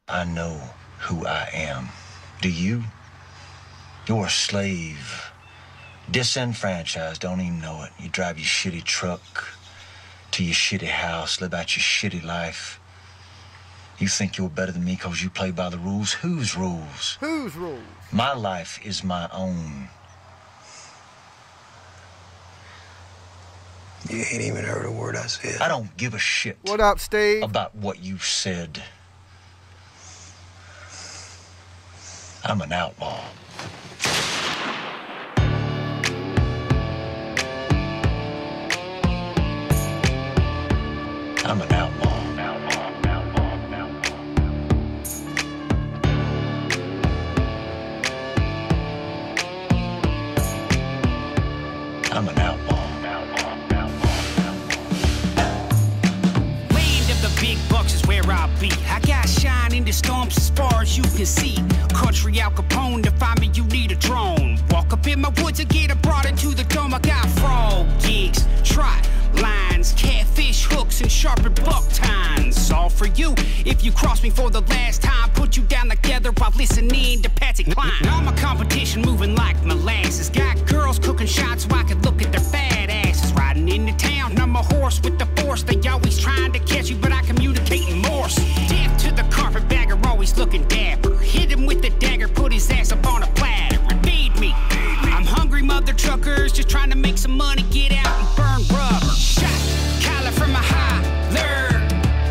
I know who I am. Do you? You're a slave. Disenfranchised, don't even know it. You drive your shitty truck to your shitty house, live out your shitty life. You think you're better than me because you play by the rules? Whose rules? Whose rules? My life is my own. You ain't even heard a word I said. I don't give a shit. What up, Steve? About what you said. I'm an outlaw. I'm an outlaw. I'm an outlaw. Land of the big bucks is where I'll be. I got shine in the stumps as far as you can see. Country Al Capone, to find me you need a drone. Walk up in my woods and get a brought into the dome. I got frog gigs, trot lines, catfish hooks, and sharpened buck tines. All for you. If you cross me for the last time, put you down together while listening to Patsy Cline. All my competition moving like molasses. Got girls cooking shots so I can look at their fat asses. Riding into town, and I'm a horse with the force. They always trying to catch you, but I communicate in Morse. Deaf to the carpetbagger, always looking dapper. Hit him with the dagger, put his ass up on a platter and feed me. I'm hungry, mother truckers, just trying to make some money, get out and burn rubber. Shot collar from a holler.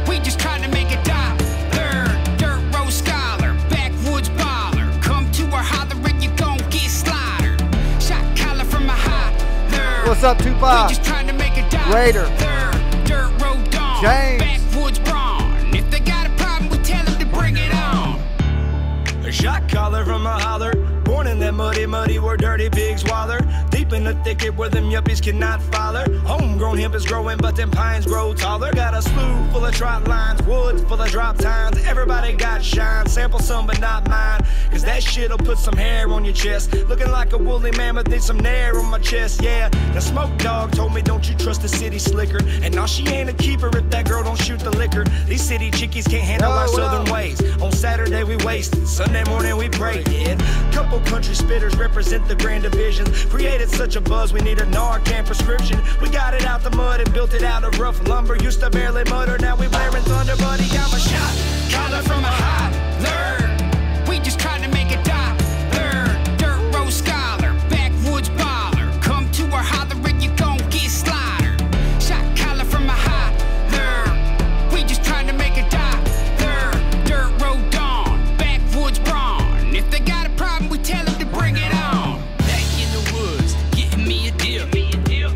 We just trying to make a dollar. Dirt road scholar, backwoods baller. Come to our holler and you gon' get slaughtered. Shot collar from a holler. What's up, Tupac? We just trying to make a dollar. Raider. Dirt road dawn. James. Backwoods brawn. If they got a problem, we tell them to bring it on. A shot caller from a holler. Born in that muddy where dirty pigs waller. Deep in the thicket where them yuppies cannot follow. Homegrown hemp is growing, but them pines grow taller. Got a slough full of trot lines, woods full of drop tines. Everybody got shine, sample some but not mine. Cause that shit'll put some hair on your chest. Looking like a woolly mammoth, need some nair on my chest, yeah. The smoke dog told me don't you trust the city slicker. And now she ain't a keeper if that girl don't shoot the liquor. These city chickies can't handle our southern ways. On Saturday we waste, Sunday morning we pray, yeah. Couple country spitters represent the grand division. Created such a buzz, we need a Narcan prescription. We got it out the mud and built it out of rough lumber. Used to barely mutter, now we blaring thunder, buddy. I'm a shot caller from a holler. We just trying to make a dollar. Dirt road scholar, backwoods baller. Come to our holler and you gon' get slaughtered. Shot caller from a holler. We just trying to make a dollar. Dirt road dawn, backwoods brawn. If they got a problem, we tell them to bring it on. Back in the woods, getting me a deal.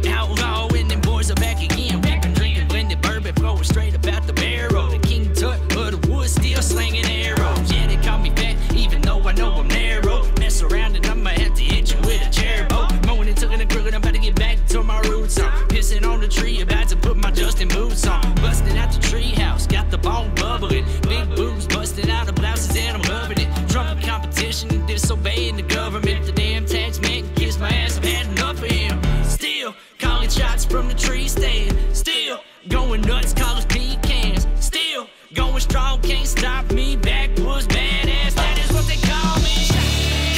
Outlaw and them boys are back again. We've been drinking blended bourbon, flowing straight about the barrel. The king tut of the woods, still slinging arrows. Yeah, they call me fat, even though I know I'm narrow. Mess around and I'ma have to hit you with a chair boat. Mowing and tucking and crooked, I'm about to get back to my roots. I'm pissing on the tree, about to put my Justin boots on. Busting out the tree house, got the bone bubbling. Big boobs busting out the blouses and I'm loving it. Trumping competition and disobeying the government. The damn tax man can kiss my ass, I've had enough of him. Still calling shots from the tree stand. Still going nuts, college pecans. Still going strong, can't stop me. Backwoods badass, that is what they call me.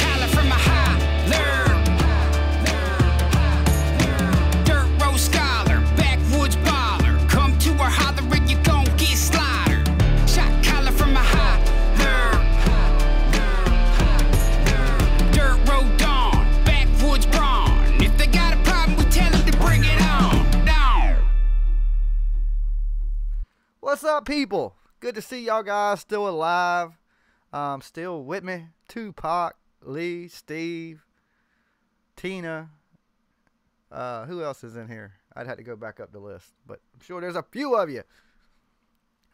Collar from a holler. Dirt road scholar, backwoods baller. Come to our holler and you gon' get slaughtered. Shot collar from a holler. Dirt road dawn, backwoods brawn. If they got a problem, we tell them to bring it on. Down. What's up, people? Good to see y'all guys still alive. Still with me. Tupac, Lee, Steve, Tina. Who else is in here? I'd have to go back up the list, but I'm sure there's a few of you.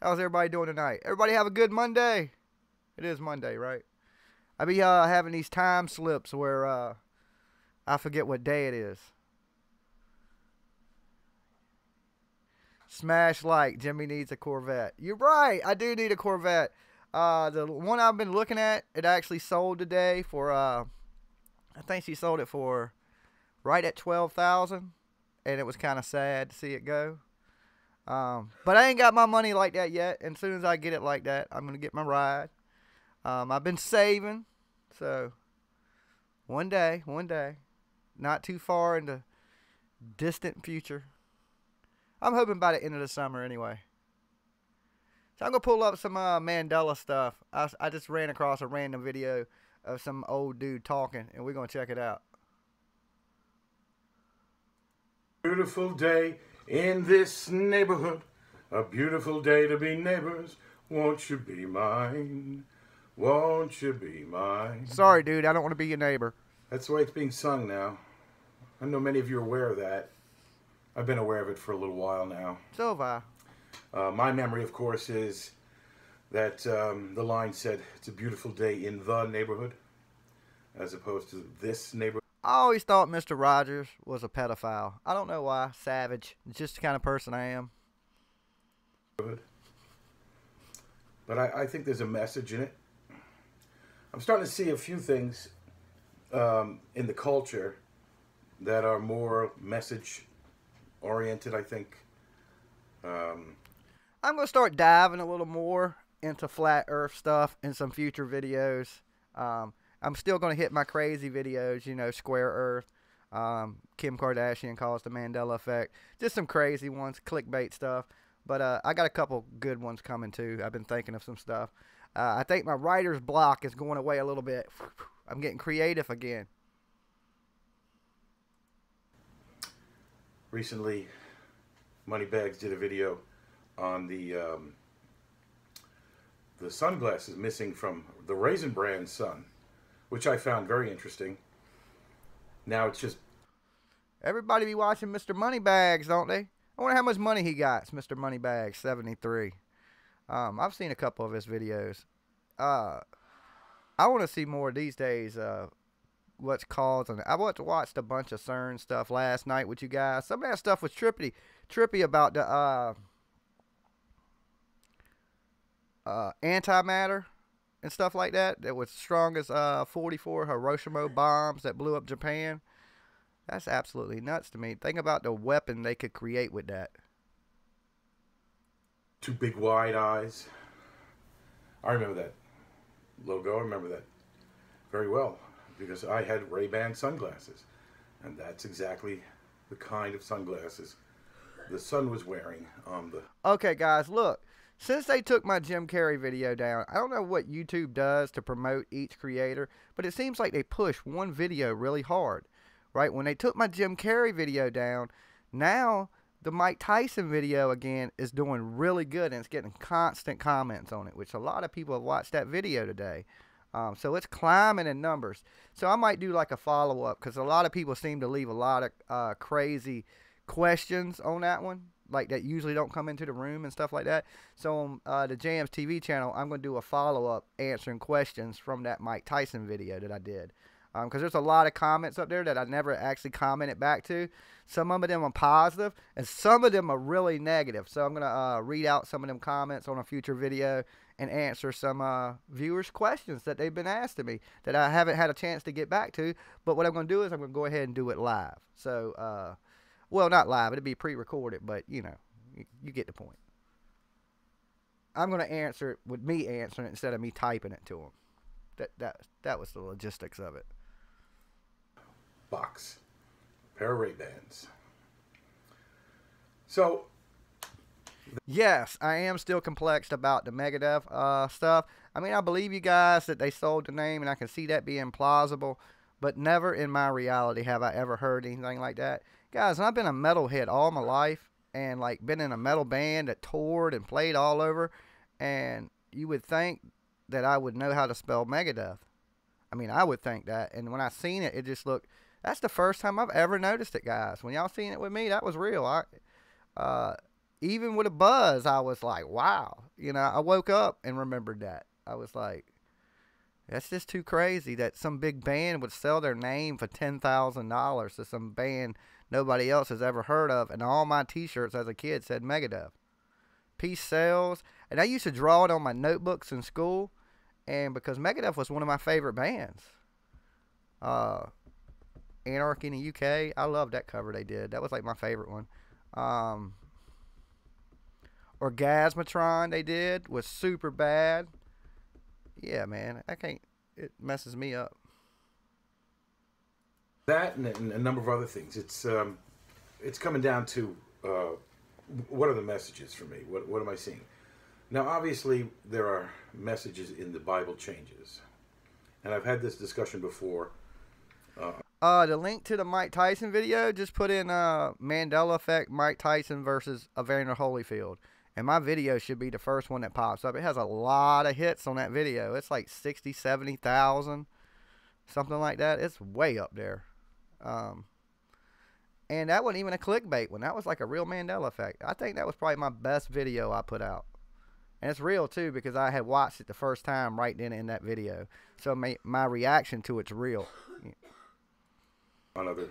How's everybody doing tonight? Everybody have a good Monday? It is Monday, right? I be having these time slips where I forget what day it is. Smash like, Jimmy needs a Corvette. You're right, I do need a Corvette. The one I've been looking at, it actually sold today for, I think she sold it for right at $12,000, and it was kind of sad to see it go. But I ain't got my money like that yet, and as soon as I get it like that, I'm going to get my ride. I've been saving, so one day, not too far in the distant future. I'm hoping by the end of the summer anyway. So I'm going to pull up some Mandela stuff. I just ran across a random video of some old dude talking, and we're going to check it out. Beautiful day in this neighborhood. A beautiful day to be neighbors. Won't you be mine? Won't you be mine? Sorry, dude. I don't want to be your neighbor. That's the way it's being sung now. I know many of you are aware of that. I've been aware of it for a little while now. So have I. My memory, of course, is that the line said, it's a beautiful day in the neighborhood, as opposed to this neighborhood. I always thought Mr. Rogers was a pedophile. I don't know why. Savage. It's just the kind of person I am. But I think there's a message in it. I'm starting to see a few things in the culture that are more message-oriented, I think. I'm going to start diving a little more into flat earth stuff in some future videos. I'm still going to hit my crazy videos, you know, square earth, Kim Kardashian calls the Mandela effect, just some crazy ones, clickbait stuff. But I got a couple good ones coming too. I've been thinking of some stuff. I think my writer's block is going away a little bit. I'm getting creative again. Recently, Moneybags did a video on the sunglasses missing from the Raisin Brand sun, which I found very interesting. Now it's just... Everybody be watching Mr. Moneybags, don't they? I wonder how much money he got. It's Mr. Moneybags 73. I've seen a couple of his videos. I want to see more these days. What's causing it? I watched a bunch of CERN stuff last night with you guys. Some of that stuff was trippy about the antimatter and stuff like that. That was strong as 44 Hiroshima bombs that blew up Japan. That's absolutely nuts to me. Think about the weapon they could create with that. Two big wide eyes. I remember that logo. I remember that very well because I had Ray-Ban sunglasses. And that's exactly the kind of sunglasses the son was wearing on the... Okay, guys, look. Since they took my Jim Carrey video down, I don't know what YouTube does to promote each creator, but it seems like they push one video really hard. Right? When they took my Jim Carrey video down, now the Mike Tyson video again is doing really good, and it's getting constant comments on it, which a lot of people have watched that video today. So it's climbing in numbers. So I might do like a follow-up because a lot of people seem to leave a lot of crazy questions on that one, like that usually don't come into the room and stuff like that. So on the Jams TV channel, I'm going to do a follow-up answering questions from that Mike Tyson video that I did. Because there's a lot of comments up there that I never actually commented back to. Some of them are positive, and some of them are really negative. So I'm going to read out some of them comments on a future video and answer some viewers' questions that they've been asking me that I haven't had a chance to get back to. But what I'm going to do is I'm going to go ahead and do it live. So, well, not live. It'll be pre-recorded, but, you know, you get the point. I'm going to answer it with me answering it instead of me typing it to them. That was the logistics of it. Box. Pair of Ray-Bans. So... Yes, I am still complexed about the Megadeth stuff. I mean, I believe you guys that they sold the name, and I can see that being plausible, but never in my reality have I ever heard anything like that. Guys, I've been a metalhead all my life, and like been in a metal band that toured and played all over, and you would think that I would know how to spell Megadeth. I mean, I would think that, and when I seen it, it just looked... That's the first time I've ever noticed it, guys. When y'all seen it with me, that was real. Even with a buzz, I was like, wow. You know, I woke up and remembered that. I was like, that's just too crazy that some big band would sell their name for $10,000 to some band nobody else has ever heard of. And all my t-shirts as a kid said Megadeth. Peace sells. And I used to draw it on my notebooks in school. And because Megadeth was one of my favorite bands. Anarchy in the UK. I love that cover they did. That was like my favorite one. Orgasmatron they did was super bad. Yeah, man, I can't. It messes me up. That and a number of other things. It's coming down to what are the messages for me? What am I seeing? Now, obviously, there are messages in the Bible changes, and I've had this discussion before. The link to the Mike Tyson video, just put in Mandela Effect Mike Tyson versus Evander Holyfield. And my video should be the first one that pops up. It has a lot of hits on that video. It's like 60, 70,000, something like that. It's way up there. And that wasn't even a clickbait one. That was like a real Mandela Effect. I think that was probably my best video I put out. And it's real, too, because I had watched it the first time right then in that video. So my reaction to it's real. On other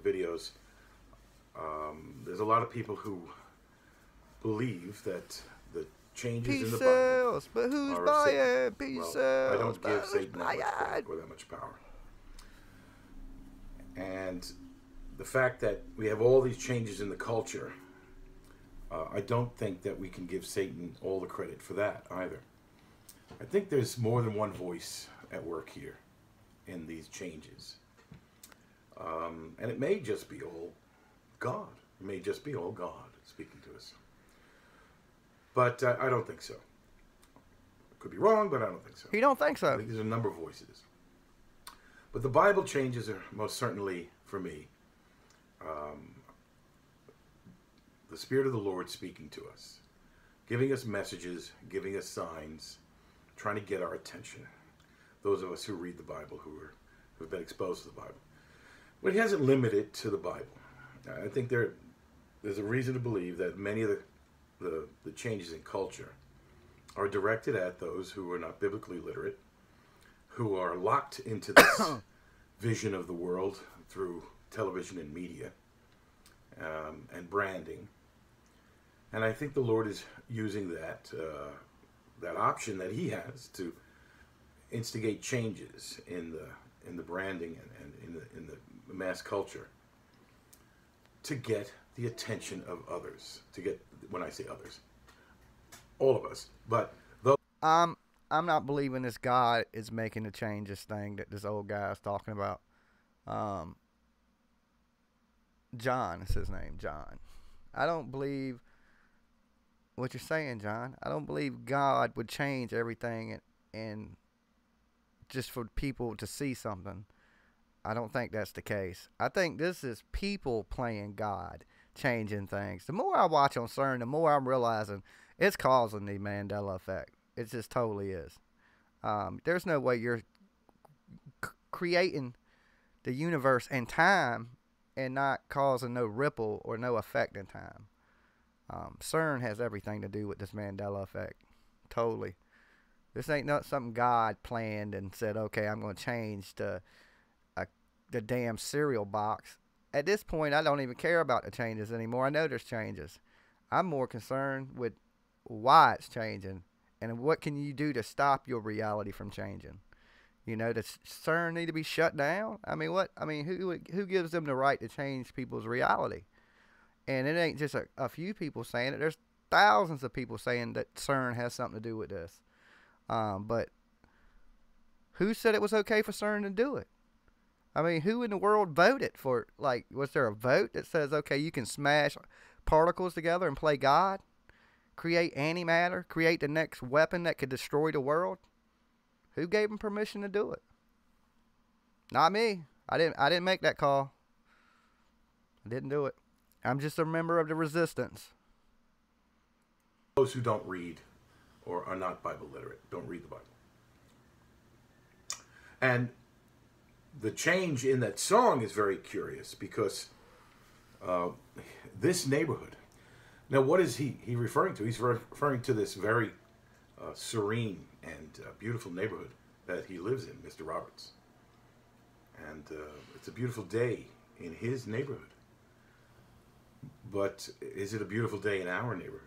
videos, there's a lot of people who believe that the changes in the Bible but who's are buying? Satan. Peace Well, I sells, don't give but Satan who's that much buying? credit or that much power. And the fact that we have all these changes in the culture, I don't think that we can give Satan all the credit for that either. I think there's more than one voice at work here in these changes. And it may just be all God. It may just be all God speaking to us. But I don't think so. Could be wrong, but I don't think so. You don't think I so? think there's a number of voices. But the Bible changes are most certainly, for me, the Spirit of the Lord speaking to us, giving us messages, giving us signs, trying to get our attention. Those of us who read the Bible, who've been exposed to the Bible. But he hasn't limited to the Bible. I think there's a reason to believe that many of the changes in culture are directed at those who are not biblically literate, who are locked into this vision of the world through television and media and branding. And I think the Lord is using that option that he has to instigate changes in the branding and in the mass culture to get the attention of others. To get, when I say others, all of us. But those. I'm not believing this God is making the changes thing that this old guy is talking about. John is his name, John. I don't believe what you're saying, John. I don't believe God would change everything and just for people to see something. I don't think that's the case. I think this is people playing God, changing things. The more I watch on CERN, the more I'm realizing it's causing the Mandela effect. It just totally is. There's no way you're creating the universe and time and not causing no ripple or no effect in time. CERN has everything to do with this Mandela effect. Totally. This ain't not something God planned and said, okay, I'm going to change the damn cereal box. At this point, I don't even care about the changes anymore. I know there's changes. I'm more concerned with why it's changing and what can you do to stop your reality from changing. You know, does CERN need to be shut down? I mean, what? I mean, who gives them the right to change people's reality? And it ain't just a few people saying it. There's thousands of people saying that CERN has something to do with this. But who said it was okay for CERN to do it? I mean, who in the world voted for, like, was there a vote that says, okay, you can smash particles together and play God? Create antimatter? Create the next weapon that could destroy the world? Who gave them permission to do it? Not me. I didn't make that call. I didn't do it. I'm just a member of the resistance. Those who don't read or are not Bible literate, don't read the Bible. And the change in that song is very curious because this neighborhood. Now, what is he referring to? He's referring to this very serene and beautiful neighborhood that he lives in, Mr. Roberts. And it's a beautiful day in his neighborhood. But is it a beautiful day in our neighborhood?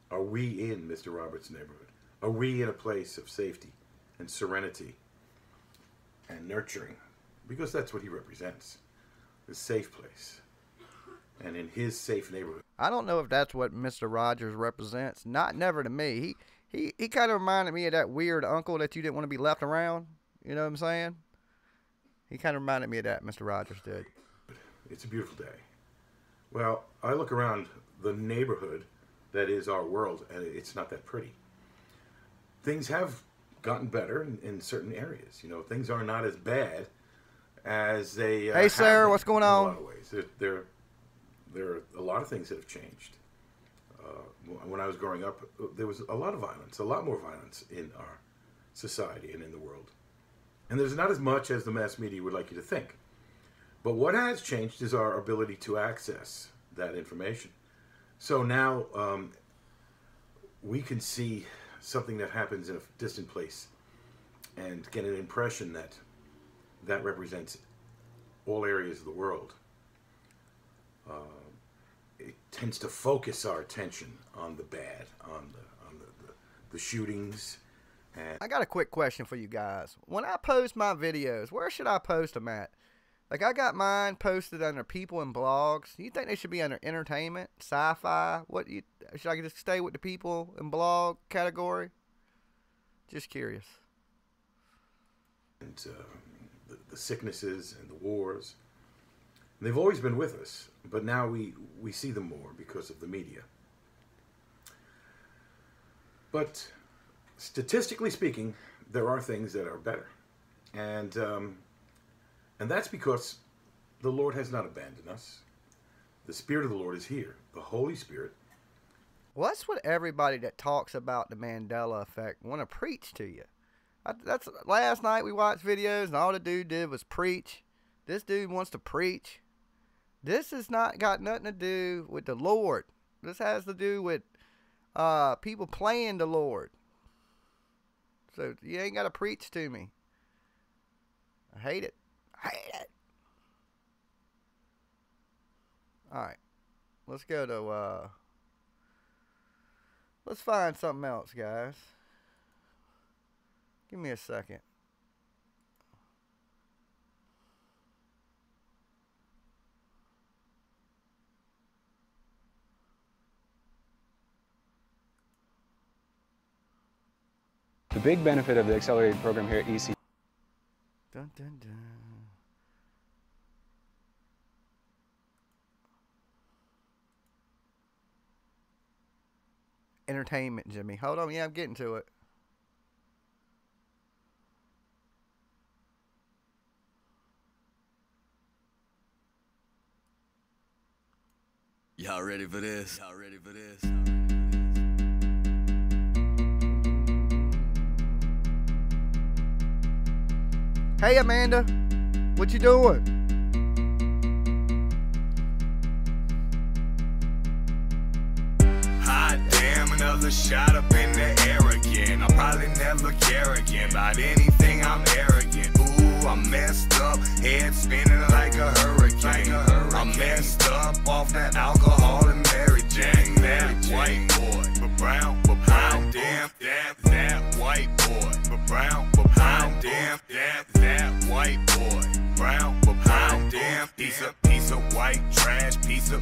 Are we in Mr. Roberts' neighborhood? Are we in a place of safety and serenity and nurturing? Because that's what he represents, the safe place. And in his safe neighborhood. I don't know if that's what Mr. Rogers represents. Never to me. He kind of reminded me of that weird uncle that you didn't want to be left around. You know what I'm saying? He kind of reminded me of that, Mr. Rogers did. It's a beautiful day. Well, I look around the neighborhood that is our world, and it's not that pretty. Things have gotten better in certain areas. You know, things are not as bad as they Hey, sir, what's going on? In a lot of ways. There are a lot of things that have changed. When I was growing up, there was a lot of violence, a lot more violence in our society and in the world. And there's not as much as the mass media would like you to think. But what has changed is our ability to access that information. So now we can see something that happens in a distant place and get an impression that that represents all areas of the world. It tends to focus our attention on the bad, on the shootings. And I got a quick question for you guys. When I post my videos, where should I post them at? Like, I got mine posted under people and blogs. You think they should be under entertainment, sci-fi? Should I just stay with the people and blog category? Just curious. And the sicknesses and the wars. And they've always been with us, but now we see them more because of the media. But statistically speaking, there are things that are better. And that's because the Lord has not abandoned us. The Spirit of the Lord is here. The Holy Spirit. What's with everybody that talks about the Mandela effect want to preach to you? That's last night we watched videos and all the dude did was preach. This dude wants to preach. This has not got nothing to do with the Lord. This has to do with people playing the Lord. So you ain't got to preach to me. I hate it. I hate it. Alright. Let's go to, let's find something else, guys. Give me a second. The big benefit of the accelerated program here at EC. Dun, dun, dun. Entertainment, Jimmy. Hold on. Yeah, I'm getting to it. Y'all ready for this? Y'all ready for this? Hey, Amanda. What you doing? Hot damn, another shot up in the air again. I'll probably never care again about anything. I'm arrogant. Ooh, I'm messed up, head spinning like a hurricane. I'm messed up off that alcohol and Mary Jane. That white boy, but brown, damn, that white boy, but brown, damn, that white boy, brown, damn, piece of white trash, piece of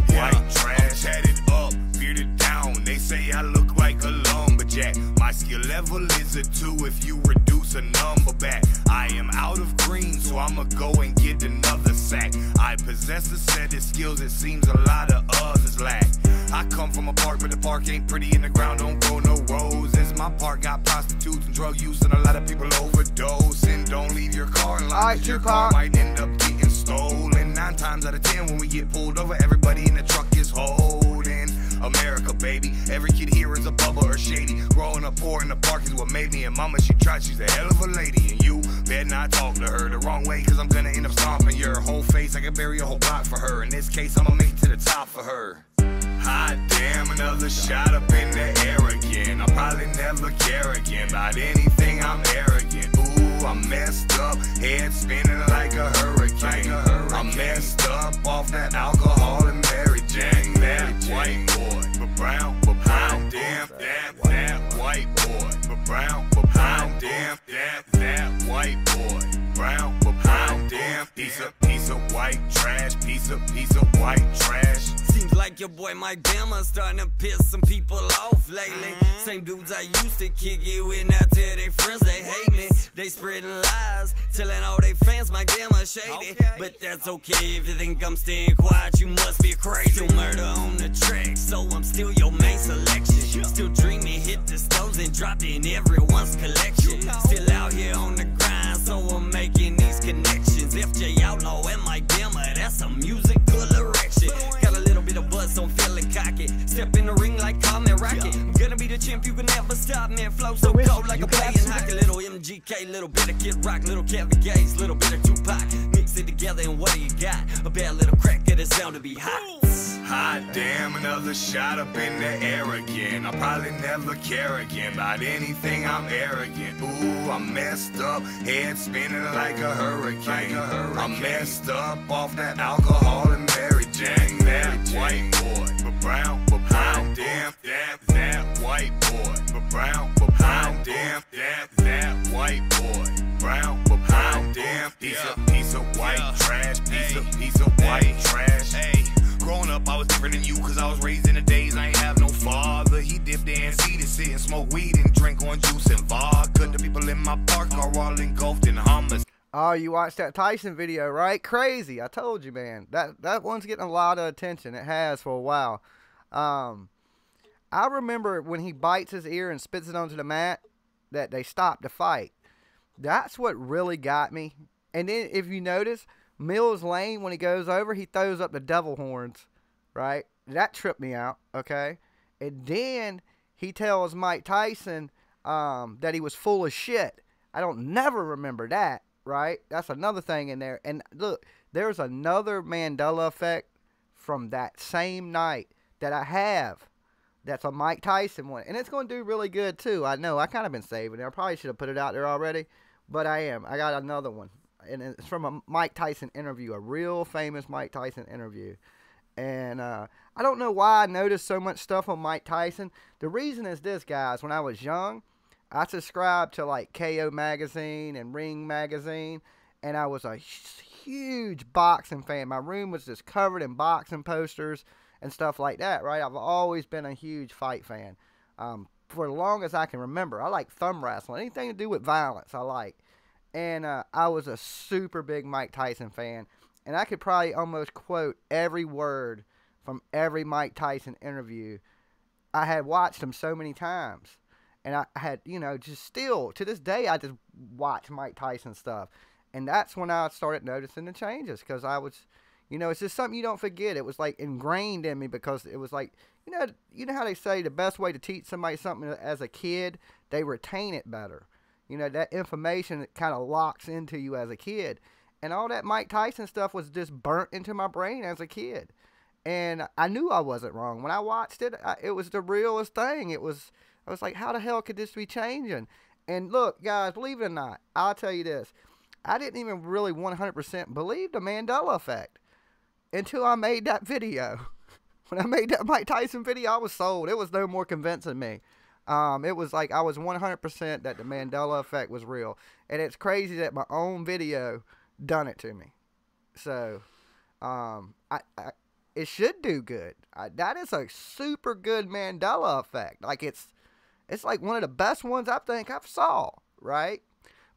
white trash. Tatted up, bearded down, they say I look like a lumberjack. My skill level is a 2 if you reduce a number back. I am out of green, so I'ma go and get another sack. I possess a set of skills it seems a lot of others lack. I come from a park, but the park ain't pretty and the ground don't grow no roses. My park got prostitutes and drug use and a lot of people overdose. And don't leave your car in line, 'cause your car might end up getting stolen. 9 times out of 10 when we get pulled over, everybody in the truck is holding America, baby. Every kid here is a bubble or shady. Growing up poor in the park is what made me. And mama, she tried, she's a hell of a lady. And you better not talk to her the wrong way, 'cause I'm gonna end up stomping your whole face. I could bury a whole block for her. In this case, I'ma make it to the top for her. Hot damn, another shot up in the air again. I'll probably never care again about anything. I'm arrogant. Ooh, I'm messed up, head spinning like a hurricane. I'm messed up off that alcohol and Mary Jane. That white boy, but brown, damn, that white boy, but brown, damn, that white boy, brown, damn, piece of piece of white trash, piece of white trash. Seems like your boy Mike Bama starting to piss some people off lately. Same dudes I used to kick it with, now tell their friends they hate me. They spreading lies, telling all their fans Mike Bama shady. But that's okay if you think I'm staying quiet, you must be crazy. Still murder on the track, so I'm still your main selection. Still dreaming, hit the stoves and drop in everyone's collection. Still out here on the grind, so I'm making these connections. FJ Outlaw and Mike Bama, that's a musical erection. Got a little bit of buzz, so I'm feeling cocky. Step in the ring like Common Rocket. I'm gonna be the champ, you can never stop me. Flow so cold like a playing hockey. Little MGK, little bit of Kid Rock, little Kevin Gates, little bit of Tupac. Mix it together and what do you got? A bad little crack of the sound to be hot. Hot damn, another shot up in the air again. I'll probably never care again about anything, I'm arrogant. Ooh, I'm messed up, head spinning like a hurricane. I'm messed up off that alcohol and Mary Jane. That white boy, but brown, damn, that white boy, but brown, damn, that white boy, brown, damn, piece of white trash, piece of white trash. Hey. Growing up, I was different than you, cause I was raised in the days I ain't have no father. He dipped in seed and sit and smoke weed and drink orange juice and vodka. The people in my park are all engulfed in hummus. Oh, you watched that Tyson video, right? Crazy. I told you, man. That one's getting a lot of attention. It has for a while. I remember when he bites his ear and spits it onto the mat, that they stopped the fight. That's what really got me. And then, if you notice, Mills Lane, when he goes over, he throws up the devil horns, right? That tripped me out, okay? And then he tells Mike Tyson that he was full of shit. I don't never remember that, right? That's another thing in there. And look, there's another Mandela effect from that same night that I have. That's a Mike Tyson one. And it's going to do really good, too. I know. I kind of been saving it. I probably should have put it out there already, but I am. I got another one. And it's from a Mike Tyson interview, a real famous Mike Tyson interview. And I don't know why I noticed so much stuff on Mike Tyson. The reason is this, guys. When I was young, I subscribed to like KO Magazine and Ring Magazine. And I was a huge boxing fan. My room was just covered in boxing posters and stuff like that, right? I've always been a huge fight fan. For as long as I can remember. I like thumb wrestling. Anything to do with violence, I like. And I was a super big Mike Tyson fan. And I could probably almost quote every word from every Mike Tyson interview. I had watched him so many times. And I had, just still, to this day, I just watch Mike Tyson stuff. And that's when I started noticing the changes. Because I was, it's just something you don't forget. It was like ingrained in me because it was like, you know how they say the best way to teach somebody something as a kid, they retain it better. That information that kind of locks into you as a kid. And all that Mike Tyson stuff was just burnt into my brain as a kid. And I knew I wasn't wrong. When I watched it, it was the realest thing. I was like, how the hell could this be changing? And look, guys, believe it or not, I'll tell you this. I didn't even really 100% believe the Mandela effect until I made that video. When I made that Mike Tyson video, I was sold. It was no more convincing me. It was like I was 100% that the Mandela effect was real. And it's crazy that my own video done it to me. So, it should do good. That is a super good Mandela effect. Like, it's like one of the best ones I think I've saw, right?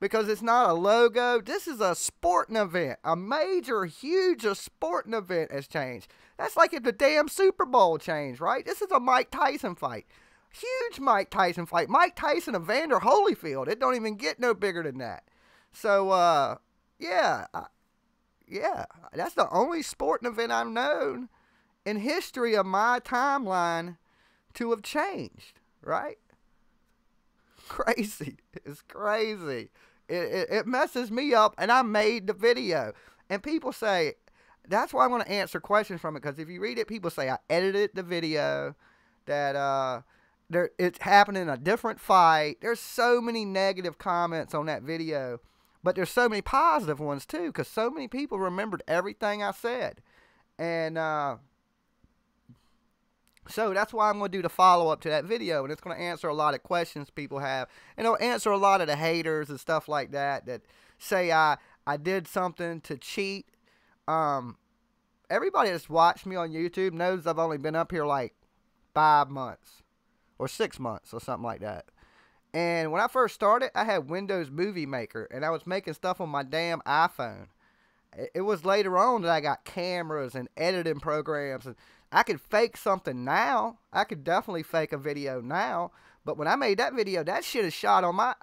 Because it's not a logo. This is a sporting event. A major, huge sporting event has changed. That's like if the damn Super Bowl changed, right? This is a Mike Tyson fight. Huge Mike Tyson fight. Mike Tyson and Vander Holyfield. It don't even get no bigger than that. So, yeah, that's the only sporting event I've known in history of my timeline to have changed, right? Crazy. It's crazy. It messes me up, and I made the video. And people say, that's why I'm going to answer questions from it, because if you read it, people say I edited the video, that it's happening in a different fight. There's so many negative comments on that video, but there's so many positive ones too, because so many people remembered everything I said. And so that's why I'm going to do the follow-up to that video, and it's going to answer a lot of questions people have, and it'll answer a lot of the haters and stuff like that say I did something to cheat everybody that's watched me on YouTube knows I've only been up here like 5 months or 6 months or something like that. And when I first started, I had Windows Movie Maker, and I was making stuff on my damn iPhone. It was later on that I got cameras and editing programs, and I could fake something now. I could definitely fake a video now. But when I made that video, that shit is shot on my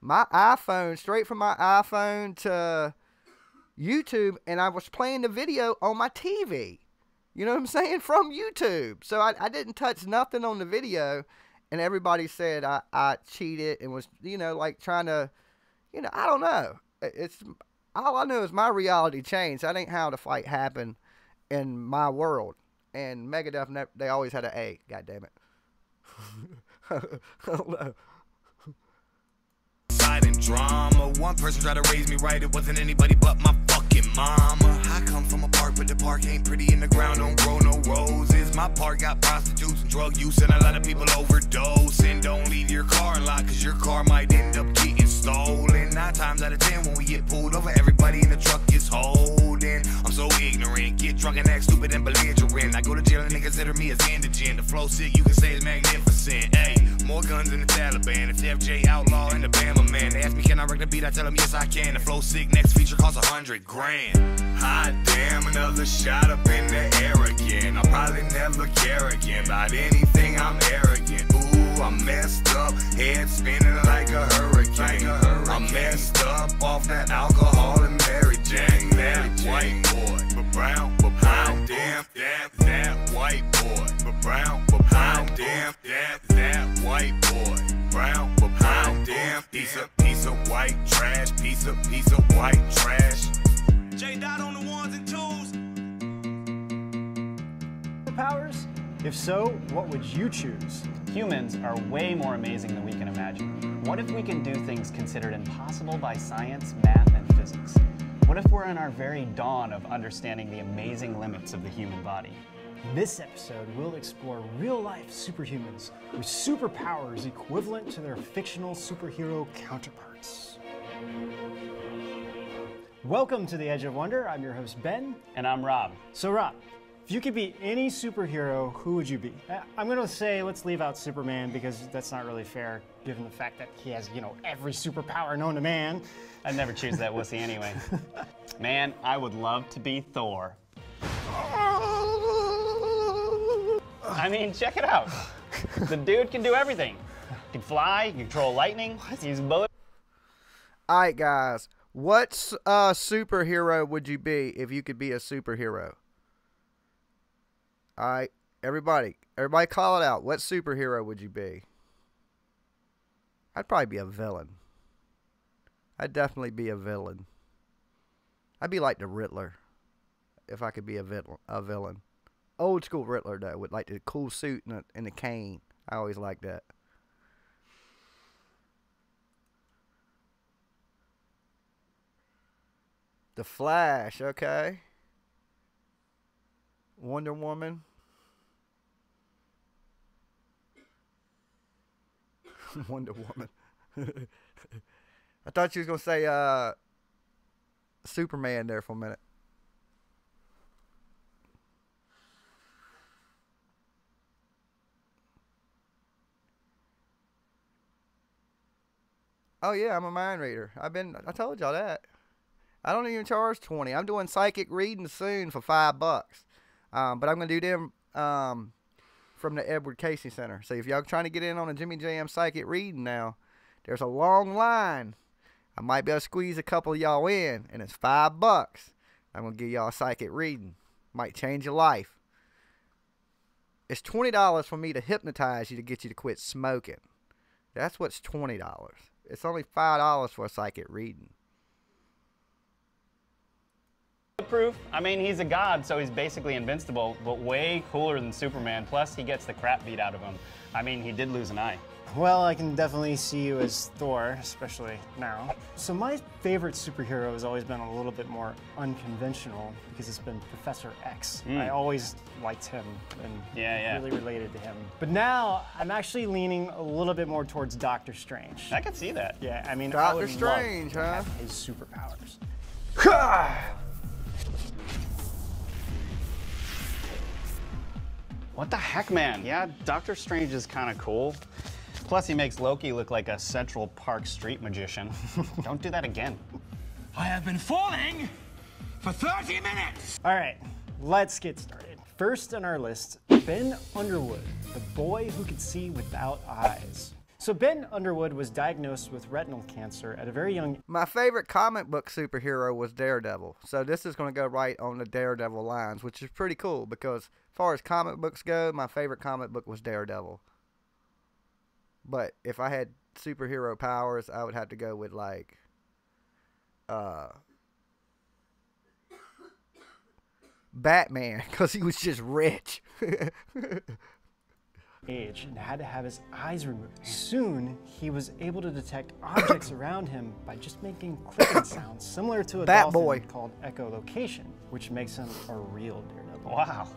my iPhone, straight from my iPhone to YouTube, and I was playing the video on my TV. You know what I'm saying? From YouTube. So I didn't touch nothing on the video, and everybody said I cheated and was, you know, like trying to, you know, I don't know. It's all I know is my reality changed. That ain't how the fight happened in my world. And Megadeth, they always had an A. God damn it. I don't know. And drama. One person tried to raise me right, it wasn't anybody but my fucking mama. I come from a park, but the park ain't pretty and the ground don't grow no roses. My park got prostitutes and drug use and a lot of people overdose. And don't leave your car unlocked, cause your car might end up getting stolen. 9 times out of 10 when we get pulled over, everybody in the truck gets holding. I'm so ignorant, get drunk and act stupid and belligerent. I go to jail and they consider me as indigent. The flow sick, you can say is magnificent. Hey, more guns than the Taliban. It's FJ Outlaw and the Bama Man. They ask me, can I wreck the beat? I tell them, yes, I can. The flow sick, next feature costs $100 grand. Hot damn, another shot up in the air again. I'll probably never care again about anything, I'm arrogant. Ooh, I'm messed up, head spinning like a hurricane. I'm messed up off that alcohol and Mary Jane. That white boy, but brown, but brown. Damn, that white boy, but brown, but brown. Damn, that white boy, brown, but brown. Damn, piece of white trash, piece of white trash. J Dot on the ones and twos. Powers? If so, what would you choose? Humans are way more amazing than we can imagine. What if we can do things considered impossible by science, math, and physics? What if we're in our very dawn of understanding the amazing limits of the human body? In this episode, we'll explore real-life superhumans with superpowers equivalent to their fictional superhero counterparts. Welcome to The Edge of Wonder. I'm your host, Ben. And I'm Rob. So Rob, if you could be any superhero, who would you be? I'm going to say let's leave out Superman because that's not really fair given the fact that he has, you know, every superpower known to man. I'd never choose that wussy anyway. Man, I would love to be Thor. I mean, check it out. The dude can do everything. He can fly, he can control lightning, he's bullet. Alright guys, what superhero would you be if you could be a superhero? Alright, everybody call it out. What superhero would you be? I'd probably be a villain. I'd definitely be a villain. I'd be like the Riddler if I could be a villain. Old school Riddler though, with like the cool suit and the cane. I always liked that. The Flash, okay. Wonder Woman. Wonder Woman. I thought you was gonna say Superman there for a minute. Oh yeah, I'm a mind reader. I told y'all that. I don't even charge $20. I'm doing psychic readings soon for $5. But I'm gonna do them from the Edward Casey Center. So if y'all trying to get in on a Jimmy Jam psychic reading now, there's a long line. I might be able to squeeze a couple of y'all in, and it's $5. I'm gonna give y'all a psychic reading. Might change your life. It's $20 for me to hypnotize you to get you to quit smoking. That's what's $20. It's only $5 for a psychic reading. Proof. I mean, he's a god, so he's basically invincible, but way cooler than Superman. Plus, he gets the crap beat out of him. I mean, he did lose an eye. Well, I can definitely see you as Thor, especially now. So my favorite superhero has always been a little bit more unconventional because it's been Professor X. I always liked him and really related to him. But now I'm actually leaning a little bit more towards Doctor Strange. I can see that. Yeah, I mean, Doctor Strange, huh? His superpowers. What the heck, man? Yeah, Doctor Strange is kind of cool. Plus, he makes Loki look like a Central Park street magician. Don't do that again. I have been falling for 30 minutes. All right, let's get started. First on our list, Ben Underwood, the boy who could see without eyes. So Ben Underwood was diagnosed with retinal cancer at a very young... My favorite comic book superhero was Daredevil. So this is going to go right on the Daredevil lines, which is pretty cool because as far as comic books go, my favorite comic book was Daredevil. But if I had superhero powers, I would have to go with like... Batman, because he was just rich. age and had to have his eyes removed. Soon, he was able to detect objects around him by just making clicking sounds, similar to a dolphin called echolocation, which makes him a real daredevil. Wow.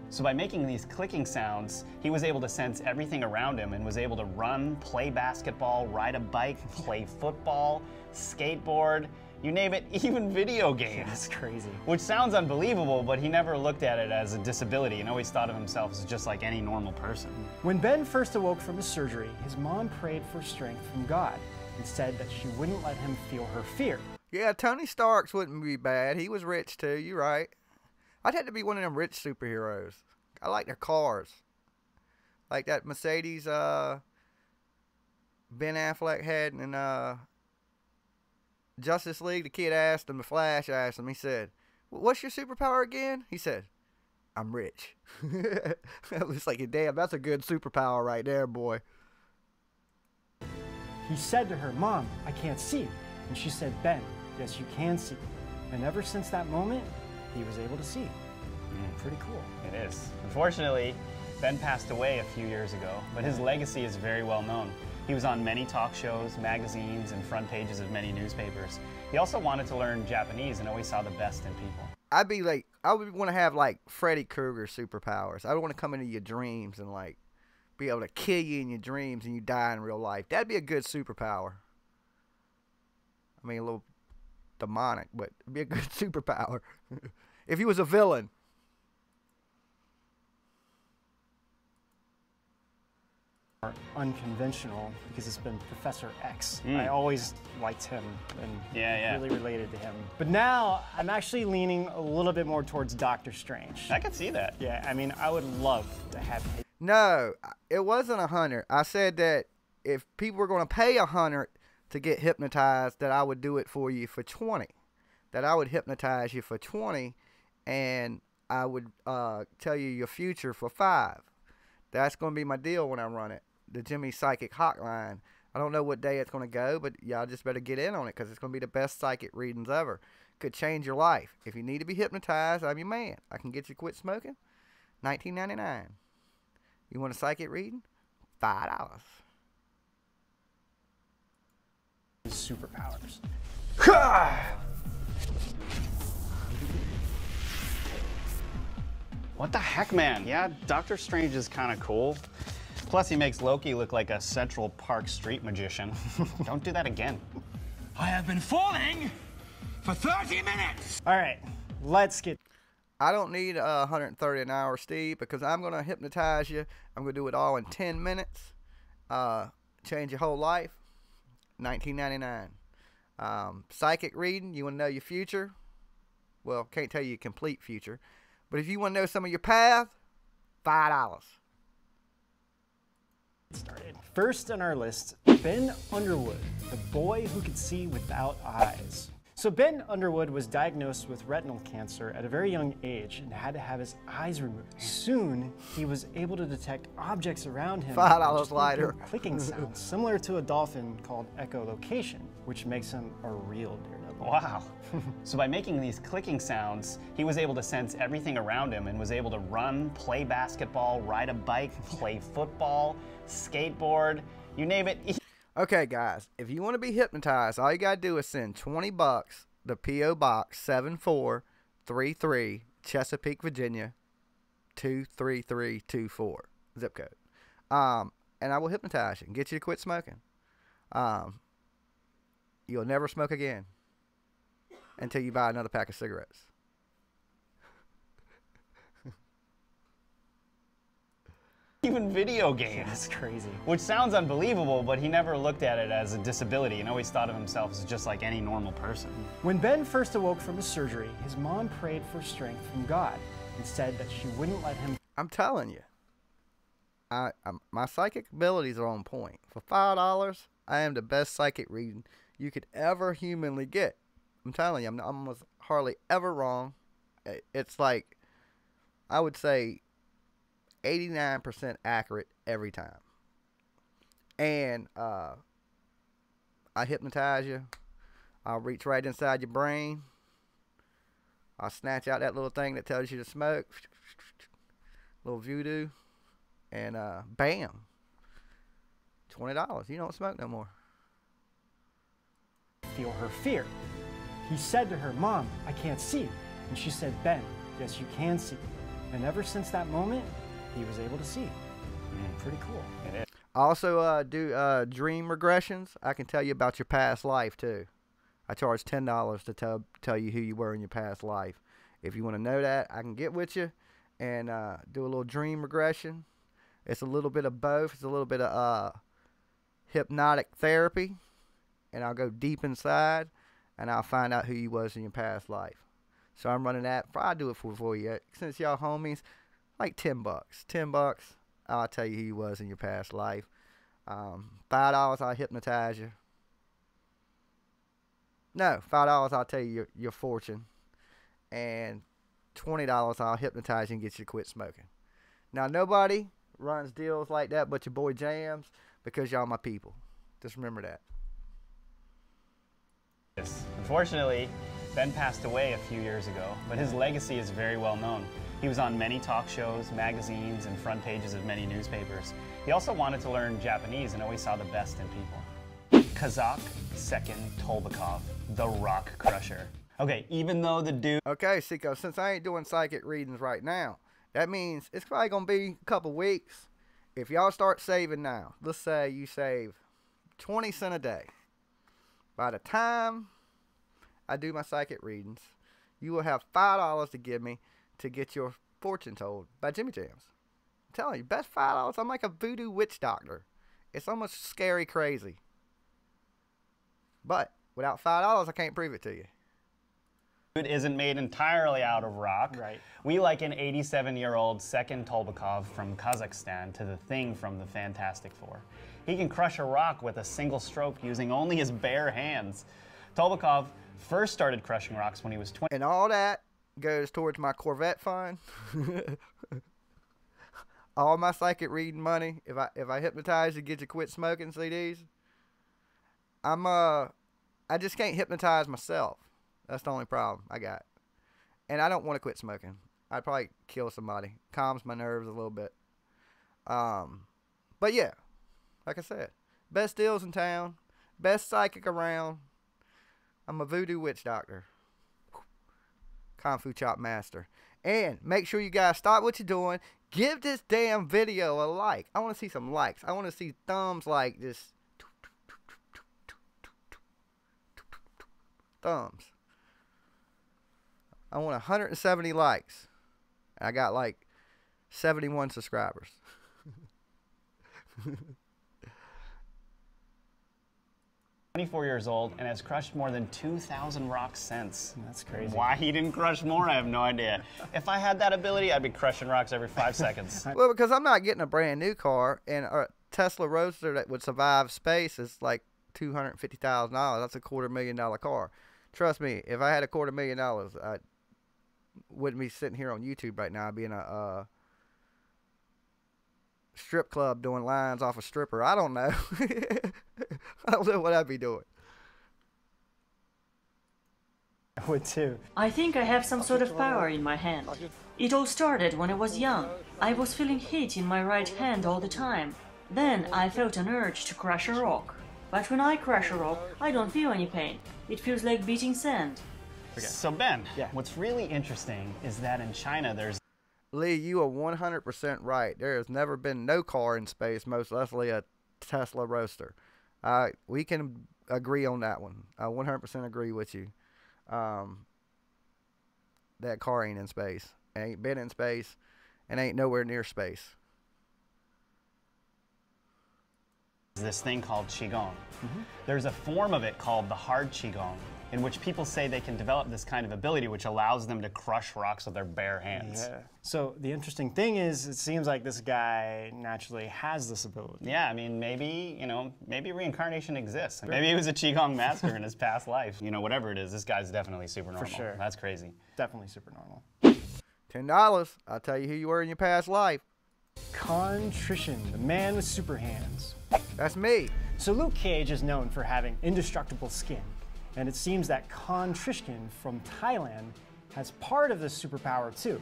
So by making these clicking sounds, he was able to sense everything around him and was able to run, play basketball, ride a bike, play football, skateboard, you name it, even video games. That's crazy. Which sounds unbelievable, but he never looked at it as a disability and always thought of himself as just like any normal person. When Ben first awoke from his surgery, his mom prayed for strength from God and said that she wouldn't let him feel her fear. Yeah, Tony Stark's wouldn't be bad. He was rich too, you're right. I'd have to be one of them rich superheroes. I like their cars. Like that Mercedes Ben Affleck had in Justice League. The kid asked him, the Flash asked him, he said, "What's your superpower again?" He said, "I'm rich." I was like, damn, that's a good superpower right there, boy. He said to her, "Mom, I can't see." And she said, "Ben, yes, you can see." And ever since that moment, he was able to see. Pretty cool. It is. Unfortunately, Ben passed away a few years ago, but his legacy is very well known. He was on many talk shows, magazines, and front pages of many newspapers. He also wanted to learn Japanese and always saw the best in people. I'd be like, I would want to have like Freddy Krueger superpowers. I would want to come into your dreams and like be able to kill you in your dreams and you die in real life. That'd be a good superpower. I mean, a little demonic, but it'd be a good superpower. If he was a villain. Unconventional because it's been Professor X. I always liked him and really related to him. But now I'm actually leaning a little bit more towards Doctor Strange. I can see that. Yeah, I mean, I would love to have him. No, it wasn't 100. I said that if people were going to pay 100 to get hypnotized, that I would do it for you for 20. That I would hypnotize you for 20 and I would tell you your future for 5. That's going to be my deal when I run it. The Jimmy Psychic Hotline. I don't know what day it's going to go, but y'all just better get in on it because it's going to be the best psychic readings ever. Could change your life. If you need to be hypnotized, I'm your man. I can get you to quit smoking. $19.99. You want a psychic reading? $5. Superpowers. What the heck, man? Yeah, Doctor Strange is kind of cool. Plus, he makes Loki look like a Central Park street magician. Don't do that again. I have been falling for 30 minutes. All right, let's get... I don't need 130 an hour, Steve, because I'm going to hypnotize you. I'm going to do it all in 10 minutes. Change your whole life. $19.99. Psychic reading, you want to know your future? Well, can't tell you your complete future. But if you want to know some of your path, $5. Started. First on our list, Ben Underwood, the boy who could see without eyes. So Ben Underwood was diagnosed with retinal cancer at a very young age and had to have his eyes removed. Soon, he was able to detect objects around him. $5 lighter. Clicking sounds, similar to a dolphin called echolocation, which makes him a real daredevil. Wow. So by making these clicking sounds, he was able to sense everything around him and was able to run, play basketball, ride a bike, play football, skateboard, you name it. Okay, guys, if you want to be hypnotized, all you got to do is send $20 to P.O. Box 7433, Chesapeake, Virginia, 23324, zip code. And I will hypnotize you and get you to quit smoking. You'll never smoke again until you buy another pack of cigarettes. even video games. Yeah, that's crazy. Which sounds unbelievable, but he never looked at it as a disability and always thought of himself as just like any normal person. When Ben first awoke from his surgery, his mom prayed for strength from God and said that she wouldn't let him. I'm telling you, my psychic abilities are on point. For $5, I am the best psychic reading you could ever humanly get. I'm telling you, I'm almost hardly ever wrong. It's like, I would say 89% accurate every time. And I hypnotize you. I'll reach right inside your brain. I'll snatch out that little thing that tells you to smoke. Little voodoo. And bam. $20. You don't smoke no more. Feel her fear. He said to her, "Mom, I can't see." And she said, "Ben, yes, you can see." And ever since that moment, he was able to see. Pretty cool. It is. I also do dream regressions. I can tell you about your past life too. I charge $10 to tell you who you were in your past life. If you want to know that, I can get with you and do a little dream regression. It's a little bit of both. It's a little bit of hypnotic therapy, and I'll go deep inside, and I'll find out who you was in your past life. So I'm running that. I'll do it for you. Since y'all homies, like $10. $10, I'll tell you who you was in your past life. $5, I'll hypnotize you. No, $5, I'll tell you your fortune. And $20, I'll hypnotize you and get you to quit smoking. Now, nobody runs deals like that but your boy Jams, because y'all my people. Just remember that. Yes. Unfortunately, Ben passed away a few years ago, but his legacy is very well known. He was on many talk shows, magazines, and front pages of many newspapers. He also wanted to learn Japanese and always saw the best in people. Kazakh Second Tolbakov, the Rock Crusher. Okay, even though the dude... Okay, Seiko, since I ain't doing psychic readings right now, that means it's probably going to be a couple weeks. If y'all start saving now, let's say you save 20 cents a day. By the time I do my psychic readings, you will have $5 to give me to get your fortune told by Jimmy Jams. I'm telling you, best $5. I'm like a voodoo witch doctor. It's almost scary crazy. But without $5, I can't prove it to you. Dude isn't made entirely out of rock. Right. We like an 87-year-old Second Tolbakov from Kazakhstan to the Thing from the Fantastic Four. He can crush a rock with a single stroke using only his bare hands. Tolbakov first started crushing rocks when he was 20. And all that goes towards my Corvette fund. All my psychic reading money, if I hypnotize you, get you quit smoking CDs, I just can't hypnotize myself. That's the only problem I got. And I don't want to quit smoking. I'd probably kill somebody. Calms my nerves a little bit. But yeah, like I said, best deals in town, best psychic around. I'm a voodoo witch doctor. Kung Fu Chop Master. And make sure you guys stop what you're doing. Give this damn video a like. I want to see some likes. I want to see thumbs like this. Thumbs. I want 170 likes. I got like 71 subscribers. 24 years old and has crushed more than 2,000 rocks since. That's crazy. Why he didn't crush more, I have no idea. If I had that ability, I'd be crushing rocks every 5 seconds. Well, because I'm not getting a brand new car, and a Tesla Roadster that would survive space is like $250,000. That's a $250,000 car. Trust me, if I had a $250,000, I wouldn't be sitting here on YouTube right now. I'd be in a strip club doing lines off a stripper. I don't know. I don't know what I'd be doing. I would too. I think I have some sort of power in my hand. It all started when I was young. I was feeling heat in my right hand all the time. Then I felt an urge to crush a rock. But when I crush a rock, I don't feel any pain. It feels like beating sand. Okay. So Ben, what's really interesting is that in China there's... Lee, you are 100% right. There has never been no car in space, most likely a Tesla Roadster. We can agree on that one. I 100% agree with you. That car ain't in space. It ain't been in space and ain't nowhere near space. this thing called qigong. There's a form of it called the hard qigong, in which people say they can develop this kind of ability which allows them to crush rocks with their bare hands. Yeah. So the interesting thing is, it seems like this guy naturally has this ability. Yeah, I mean, maybe, maybe reincarnation exists. Maybe he was a qigong master in his past life. Whatever it is, this guy's definitely super normal. For sure. That's crazy. Definitely super normal. $10. I'll tell you who you were in your past life. Contrition, the man with super hands. That's me. So Luke Cage is known for having indestructible skin, and it seems that Contrition from Thailand has part of this superpower too.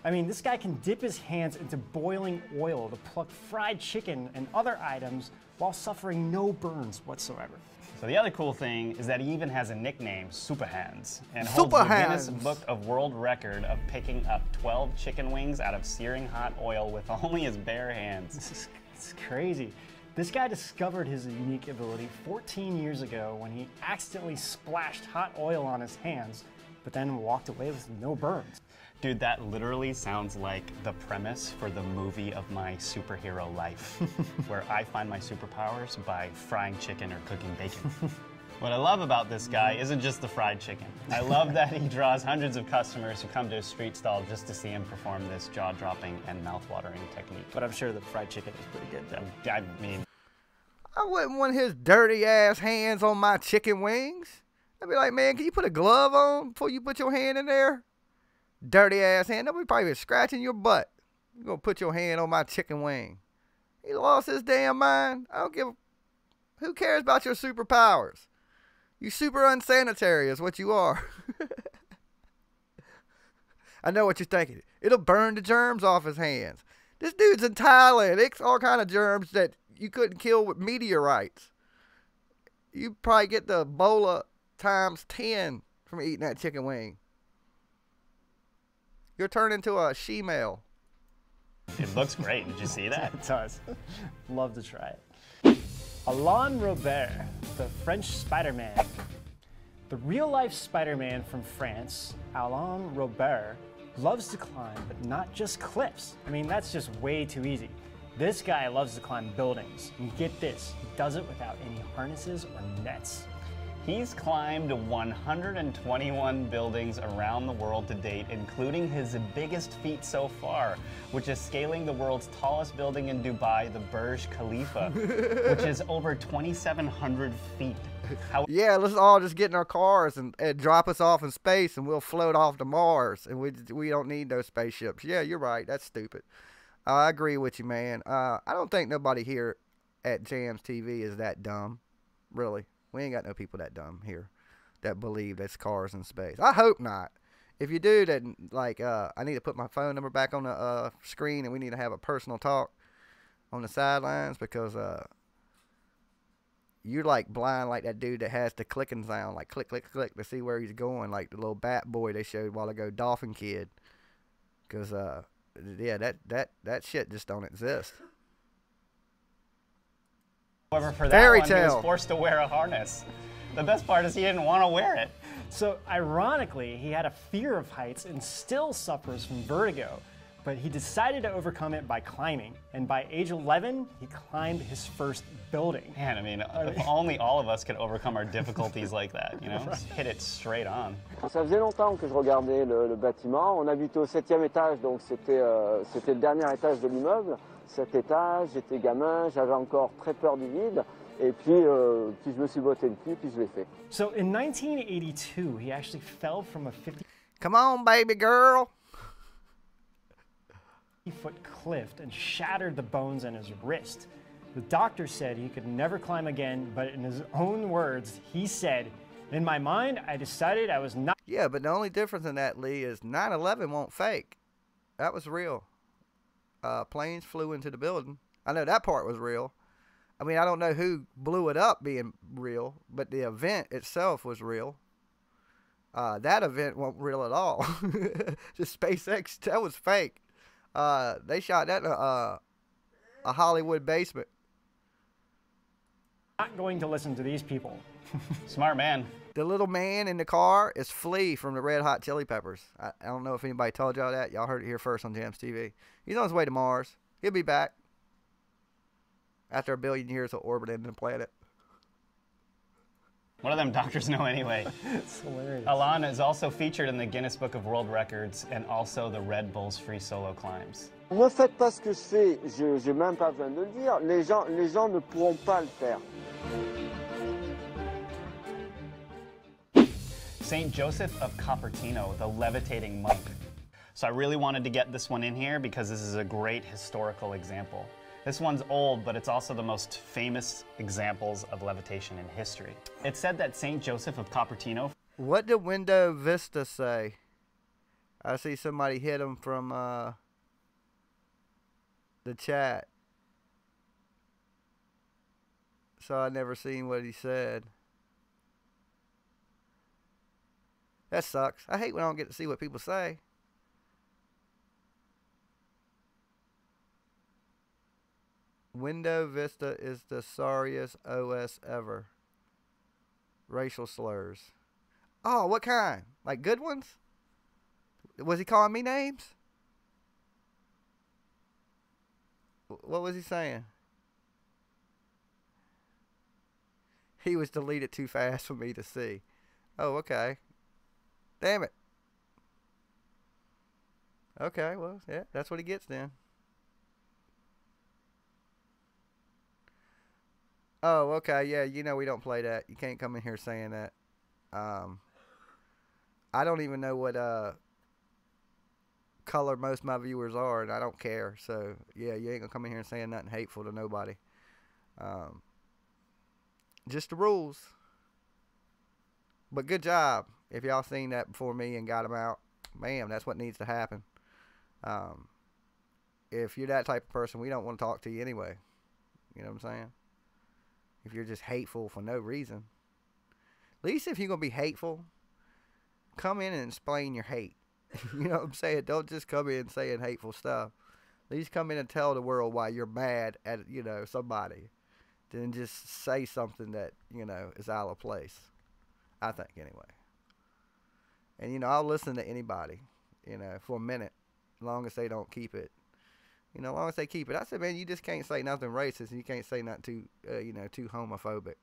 I mean, this guy can dip his hands into boiling oil to pluck fried chicken and other items while suffering no burns whatsoever. So the other cool thing is that he even has a nickname, Super Hands, and holds the Guinness Book of World Record of picking up 12 chicken wings out of searing hot oil with only his bare hands. It's crazy. This guy discovered his unique ability 14 years ago when he accidentally splashed hot oil on his hands, but then walked away with no burns. Dude, that literally sounds like the premise for the movie of my superhero life, where I find my superpowers by frying chicken or cooking bacon. What I love about this guy isn't just the fried chicken. I love that he draws hundreds of customers who come to his street stall just to see him perform this jaw-dropping and mouth-watering technique. But I'm sure the fried chicken is pretty good, though. I mean, I wouldn't want his dirty ass hands on my chicken wings. I'd be like, man, can you put a glove on before you put your hand in there? Dirty ass hand. Nobody probably been scratching your butt. You're gonna put your hand on my chicken wing. He lost his damn mind. I don't give a... Who cares about your superpowers? You super unsanitary is what you are. I know what you're thinking. It'll burn the germs off his hands. This dude's in Thailand. It's all kind of germs that you couldn't kill with meteorites. You probably get the Ebola times 10 from eating that chicken wing. You'll turn into a she-male. It looks great. Did you see that? It does. Love to try it. Alain Robert, the French Spider-Man. The real-life Spider-Man from France, Alain Robert, loves to climb, but not just cliffs. I mean, that's just way too easy. This guy loves to climb buildings. And get this, he does it without any harnesses or nets. He's climbed 121 buildings around the world to date, including his biggest feat so far, which is scaling the world's tallest building in Dubai, the Burj Khalifa, which is over 2,700 feet. Yeah, let's all just get in our cars and drop us off in space, and we'll float off to Mars, and we don't need those spaceships. Yeah, you're right. That's stupid. I agree with you, man. I don't think nobody here at Jams TV is that dumb, really. We ain't got no people that dumb here that believe there's cars in space. I hope not. If you do, then, like, I need to put my phone number back on the screen, and we need to have a personal talk on the sidelines, because you're, like, blind like that dude that has the clicking sound, like click, click, click, to see where he's going, like the little bat boy they showed a while ago, Dolphin Kid. Because, yeah, that shit just don't exist. However, for that one, he was forced to wear a harness. The best part is he didn't want to wear it. So, ironically, he had a fear of heights and still suffers from vertigo, but he decided to overcome it by climbing. And by age 11, he climbed his first building. Man, I mean, if only all of us could overcome our difficulties like that, you know? Just hit it straight on. Ça faisait longtemps que je regardais le bâtiment. On habitait au 7e étage, donc c'était le dernier étage de l'immeuble. 7 étages, j'étais gamin, j'avais encore très peur du vide. Et puis je me suis botté le cul, puis je l'ai fait. So in 1982, he actually fell from a 50... Come on, baby girl! ...foot cliff and shattered the bones in his wrist. The doctor said he could never climb again, but in his own words, he said, "In my mind, I decided I was not..." Yeah, but the only difference in that, Lee, is 9/11 won't fake. That was real. Planes flew into the building. I know that part was real. I mean, I don't know who blew it up being real, but the event itself was real. That event wasn't real at all. Just SpaceX, that was fake. They shot that in a Hollywood basement. Not going to listen to these people. Smart man. The little man in the car is Flea from the Red Hot Chili Peppers. I don't know if anybody told y'all that. Y'all heard it here first on Jams TV. He's on his way to Mars. He'll be back. after 1 billion years of orbiting the planet. What do them doctors know anyway? It's hilarious. Alan is also featured in the Guinness Book of World Records and also the Red Bull's free solo climbs. Ne faites pas ce que je fais, je n'ai même pas besoin de le dire. Les gens ne pourront pas le faire. Saint Joseph of Cupertino, the levitating monk. So I really wanted to get this one in here because this is a great historical example. This one's old, but it's also the most famous examples of levitation in history. It's said that Saint Joseph of Cupertino... What did Window Vista say? I see somebody hit him from the chat. So I never seen what he said. That sucks. I hate when I don't get to see what people say. Window Vista is the sorriest OS ever. Racial slurs. Oh, what kind? Like good ones? Was he calling me names? What was he saying? He was deleted too fast for me to see. Oh, okay. Damn it. Okay, well, yeah, that's what he gets then. Oh, okay, yeah, you know we don't play that. You can't come in here saying that. I don't even know what color most of my viewers are, and I don't care. So, yeah, you ain't gonna come in here and saying nothing hateful to nobody. Just the rules. But good job. If y'all seen that before me and got them out, man, that's what needs to happen. If you're that type of person, we don't want to talk to you anyway. You know what I'm saying? If you're just hateful for no reason. At least if you're going to be hateful, come in and explain your hate. You know what I'm saying? Don't just come in saying hateful stuff. At least come in and tell the world why you're mad at, you know, somebody. Then just say something that, you know, is out of place. I think, anyway. And, you know, I'll listen to anybody, you know, for a minute. As long as they don't keep it. You know, as long as they keep it. I said, man, you just can't say nothing racist. And you can't say nothing too, you know, too homophobic.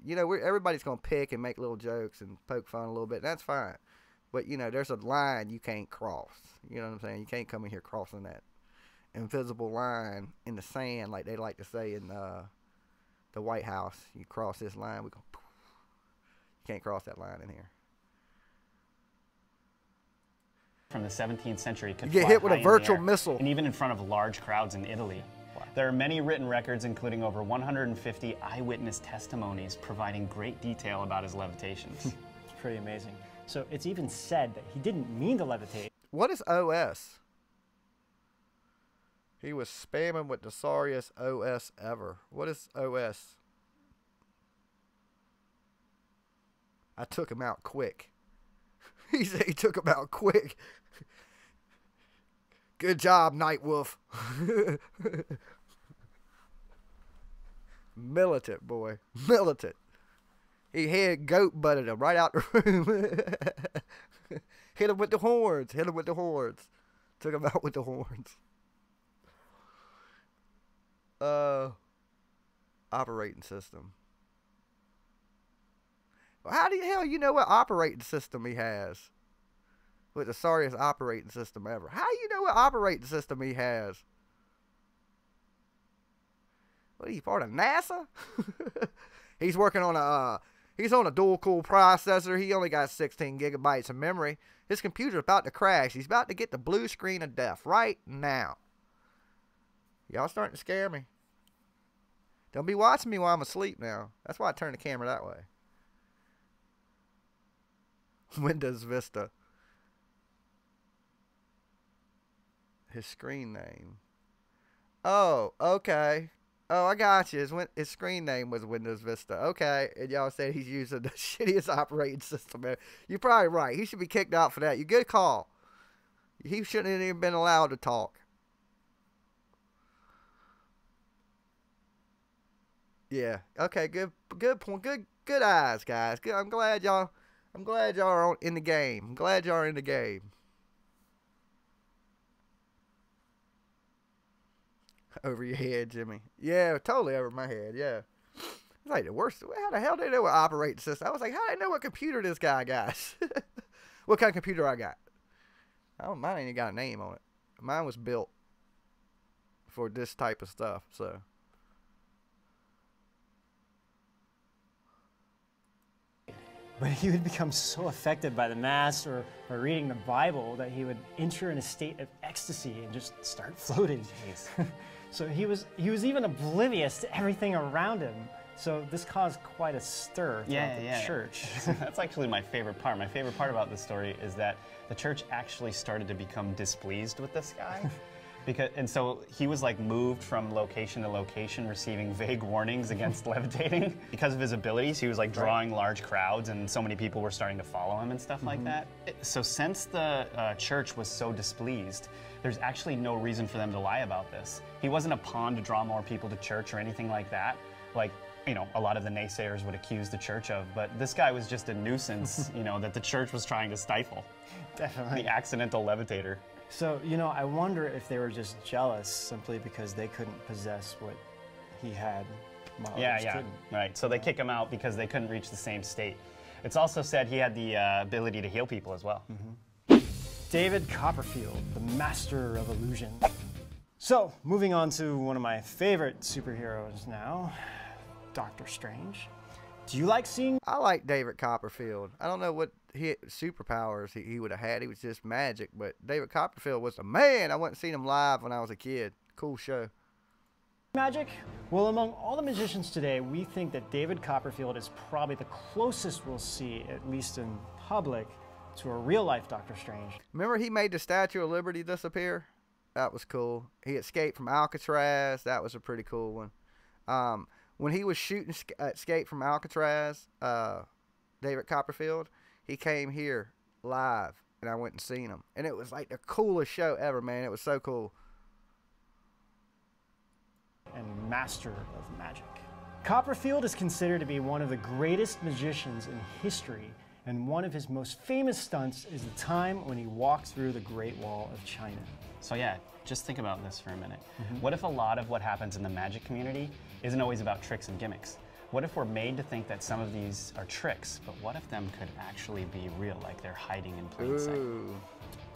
You know, everybody's going to pick and make little jokes and poke fun a little bit. That's fine. But, you know, there's a line you can't cross. You know what I'm saying? You can't come in here crossing that invisible line in the sand like they like to say in the White House. You cross this line, we go poof. You can't cross that line in here. From the 17th century could get fly hit with a high in virtual the air, missile. and even in front of large crowds in Italy. Wow. There are many written records, including over 150 eyewitness testimonies providing great detail about his levitations. It's pretty amazing. So it's even said that he didn't mean to levitate. What is OS? He was spamming with the sorriest OS ever. What is OS? I took him out quick. He said he took him out quick. Good job, Night Wolf. Militant, boy. Militant. He had goat butted him right out the room. Hit him with the horns. Hit him with the horns. Took him out with the horns. Operating system. How the hell you know what operating system he has? With the sorriest operating system ever. How do you know what operating system he has? What are you, part of NASA? He's working on he's on a dual cool processor. He only got 16 gigabytes of memory. His computer's about to crash. He's about to get the blue screen of death right now. Y'all starting to scare me. Don't be watching me while I'm asleep now. That's why I turn the camera that way. Windows Vista. His screen name. Oh, okay. Oh, I got you. His screen name was Windows Vista. Okay. And y'all said he's using the shittiest operating system ever. You're probably right. He should be kicked out for that. You good call. He shouldn't have even been allowed to talk. Yeah. Okay. Good point. Good eyes, guys. Good. I'm glad y'all are in the game. I'm glad y'all are in the game. Over your head, Jimmy. Yeah, totally over my head, yeah. It's like the worst. How the hell do they know what operating system? I was like, how do they know what computer this guy got? What kind of computer I got? Oh, mine ain't even got a name on it. Mine was built for this type of stuff, so. But he would become so affected by the Mass or reading the Bible that he would enter in a state of ecstasy and just start floating. So he was even oblivious to everything around him. So this caused quite a stir throughout the church. That's actually my favorite part. My favorite part about this story is that the church actually started to become displeased with this guy. And so he was like moved from location to location, receiving vague warnings against levitating. Because of his abilities, he was like drawing large crowds, and so many people were starting to follow him and stuff like that. So since the church was so displeased, there's actually no reason for them to lie about this. He wasn't a pawn to draw more people to church or anything like that. Like, you know, a lot of the naysayers would accuse the church of, but this guy was just a nuisance, you know, that the church was trying to stifle. Definitely. The accidental levitator. So, you know, I wonder if they were just jealous simply because they couldn't possess what he had while others couldn't. Right. So they kick him out because they couldn't reach the same state. It's also said he had the ability to heal people as well. David Copperfield, the master of illusion. So, moving on to one of my favorite superheroes now, Doctor Strange. Do you like seeing? I like David Copperfield. I don't know what superpowers he would have had. He was just magic, but David Copperfield was a man. I went and seen him live when I was a kid. Cool show. Magic? Well, among all the magicians today, we think that David Copperfield is probably the closest we'll see, at least in public, to a real-life Doctor Strange. Remember he made the Statue of Liberty disappear? That was cool. He escaped from Alcatraz. That was a pretty cool one. When he was shooting Escape from Alcatraz, David Copperfield, he came here live, and I went and seen him. And it was like the coolest show ever, man. It was so cool. And master of magic. Copperfield is considered to be one of the greatest magicians in history, and one of his most famous stunts is the time when he walked through the Great Wall of China. So yeah, just think about this for a minute. What if a lot of what happens in the magic community isn't always about tricks and gimmicks? What if we're made to think that some of these are tricks, but what if them could actually be real, like they're hiding in plain sight?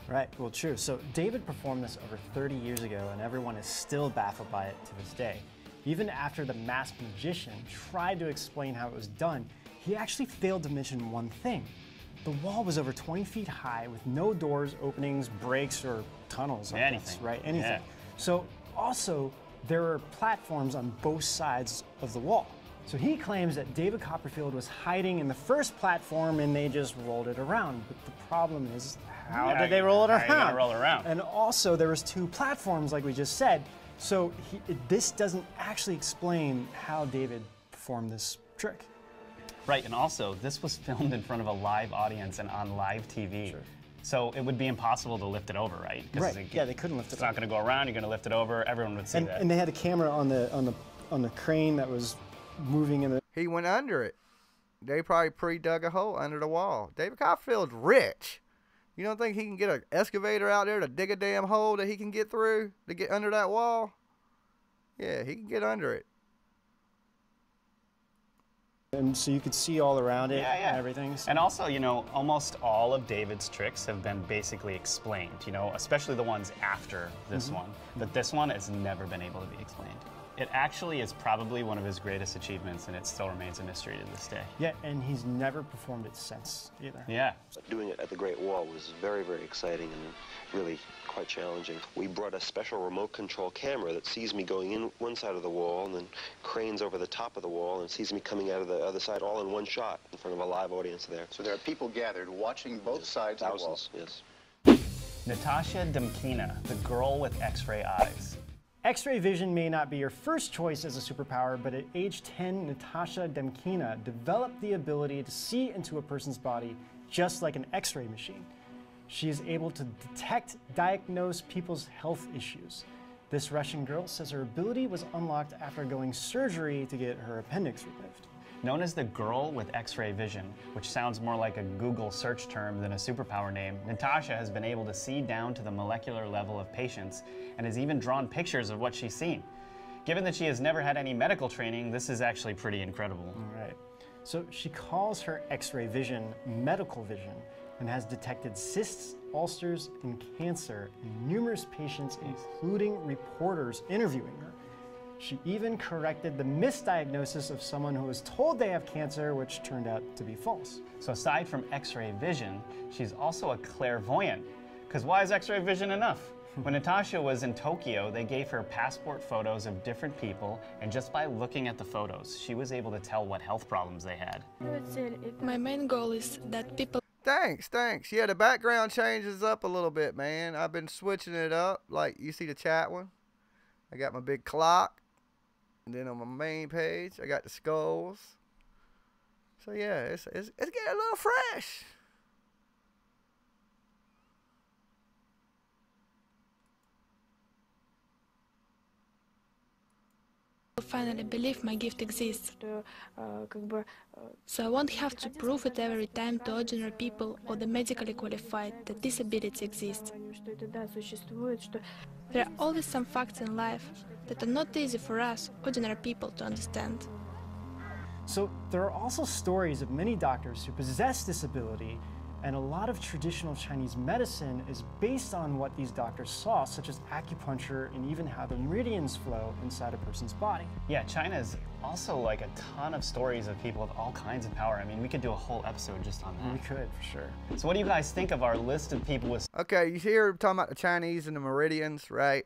Right, well, true. So David performed this over 30 years ago, and everyone is still baffled by it to this day. Even after the masked magician tried to explain how it was done, he actually failed to mention one thing. The wall was over 20 feet high with no doors, openings, breaks, or tunnels. Anything. Right, anything. Yeah. So also, there are platforms on both sides of the wall. So he claims that David Copperfield was hiding in the first platform and they just rolled it around. But the problem is, how did they roll it around? How are you gonna roll it around? And also, there was 2 platforms, like we just said. So this doesn't actually explain how David performed this trick. Right, and also, this was filmed in front of a live audience and on live TV. Sure. So it would be impossible to lift it over, right? Right, yeah, they couldn't lift it over. It's not gonna go around, you're gonna lift it over, everyone would see that. And they had a camera on the crane that was moving in the... He went under it. They probably pre-dug a hole under the wall. David Copperfield's rich. You don't think he can get an excavator out there to dig a damn hole that he can get through to get under that wall? Yeah, he can get under it. And so you could see all around it and everything. So. And also, you know, almost all of David's tricks have been basically explained, you know, especially the ones after this one. But this one has never been able to be explained. It actually is probably one of his greatest achievements, and it still remains a mystery to this day. Yeah, and he's never performed it since either. Yeah. Doing it at the Great Wall was very, very exciting and really quite challenging. We brought a special remote control camera that sees me going in one side of the wall and then cranes over the top of the wall and sees me coming out of the other side all in one shot in front of a live audience there. So there are people gathered watching both sides of the wall. Thousands, yes. Natasha Demkina, the girl with X-ray eyes. X-ray vision may not be your first choice as a superpower, but at age 10, Natasha Demkina developed the ability to see into a person's body just like an X-ray machine. She is able to detect, diagnose people's health issues. This Russian girl says her ability was unlocked after going surgery to get her appendix removed. Known as the girl with X-ray vision, which sounds more like a Google search term than a superpower name, Natasha has been able to see down to the molecular level of patients and has even drawn pictures of what she's seen. Given that she has never had any medical training, this is actually pretty incredible. All right. So she calls her X-ray vision medical vision and has detected cysts, ulcers, and cancer in numerous patients, including reporters interviewing her. She even corrected the misdiagnosis of someone who was told they have cancer, which turned out to be false. So aside from X-ray vision, she's also a clairvoyant. Because why is X-ray vision enough? When Natasha was in Tokyo, they gave her passport photos of different people, and just by looking at the photos, she was able to tell what health problems they had. My main goal is that people... Thanks. Yeah, the background changes up a little bit, man. I've been switching it up. Like, you see the chat one? I got my big clock. And then on my main page, I got the skulls. So yeah, it's getting a little fresh. Finally believe my gift exists. So I won't have to prove it every time to ordinary people or the medically qualified that this ability exists. There are always some facts in life that are not easy for us, ordinary people, to understand. So there are also stories of many doctors who possess this ability, and a lot of traditional Chinese medicine is based on what these doctors saw, such as acupuncture and even how the meridians flow inside a person's body. Yeah, China is also like a ton of stories of people with all kinds of power. I mean, we could do a whole episode just on that. We could, for sure. So what do you guys think of our list of people with... Okay, you hear talking about the Chinese and the meridians, right?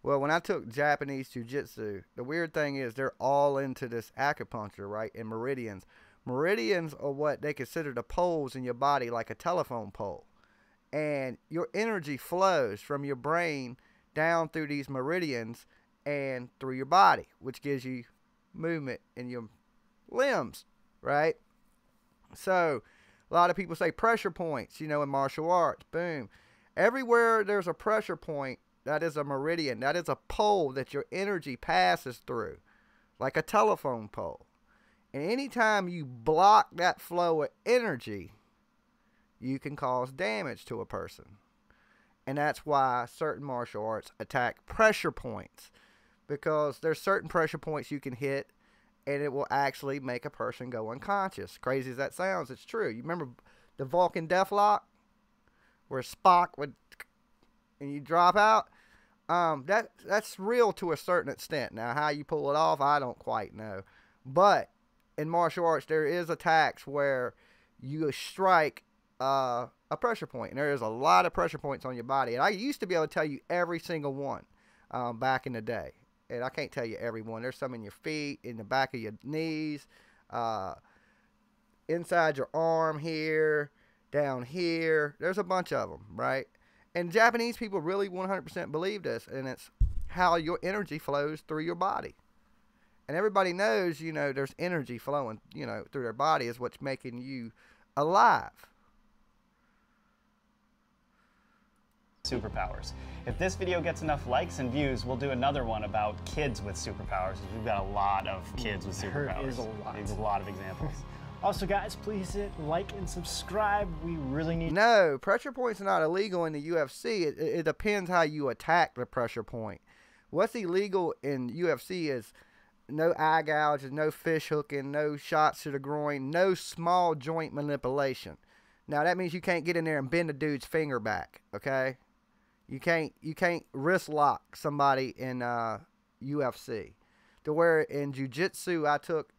Well, when I took Japanese jiu-jitsu, the weird thing is they're all into this acupuncture, right, and meridians. Meridians are what they consider the poles in your body, like a telephone pole. And your energy flows from your brain down through these meridians and through your body, which gives you movement in your limbs, right? So a lot of people say pressure points, you know, in martial arts. Boom. Everywhere there's a pressure point, that is a meridian. That is a pole that your energy passes through, like a telephone pole. And anytime you block that flow of energy, you can cause damage to a person. And that's why certain martial arts attack pressure points, because there's certain pressure points you can hit and it will actually make a person go unconscious. Crazy as that sounds, it's true. You remember the Vulcan Deathlock, where Spock would, and you drop out? That's real to a certain extent. Now, how you pull it off, I don't quite know. But in martial arts, there is attacks where you strike a pressure point. And there is a lot of pressure points on your body. And I used to be able to tell you every single one back in the day. And I can't tell you every one. There's some in your feet, in the back of your knees, inside your arm here, down here. There's a bunch of them, right? And Japanese people really 100% believe this. And it's how your energy flows through your body. And everybody knows, you know, there's energy flowing, you know, through their body is what's making you alive. Superpowers. If this video gets enough likes and views, we'll do another one about kids with superpowers. We've got a lot of kids with superpowers. There is a lot. There's a lot of examples. Also, guys, please hit like and subscribe. We really need... No, pressure points are not illegal in the UFC. It depends how you attack the pressure point. What's illegal in UFC is no eye gouges, no fish hooking, no shots to the groin, no small joint manipulation. Now, that means you can't get in there and bend a dude's finger back, okay? You can't wrist lock somebody in UFC. To where in jiu-jitsu, I took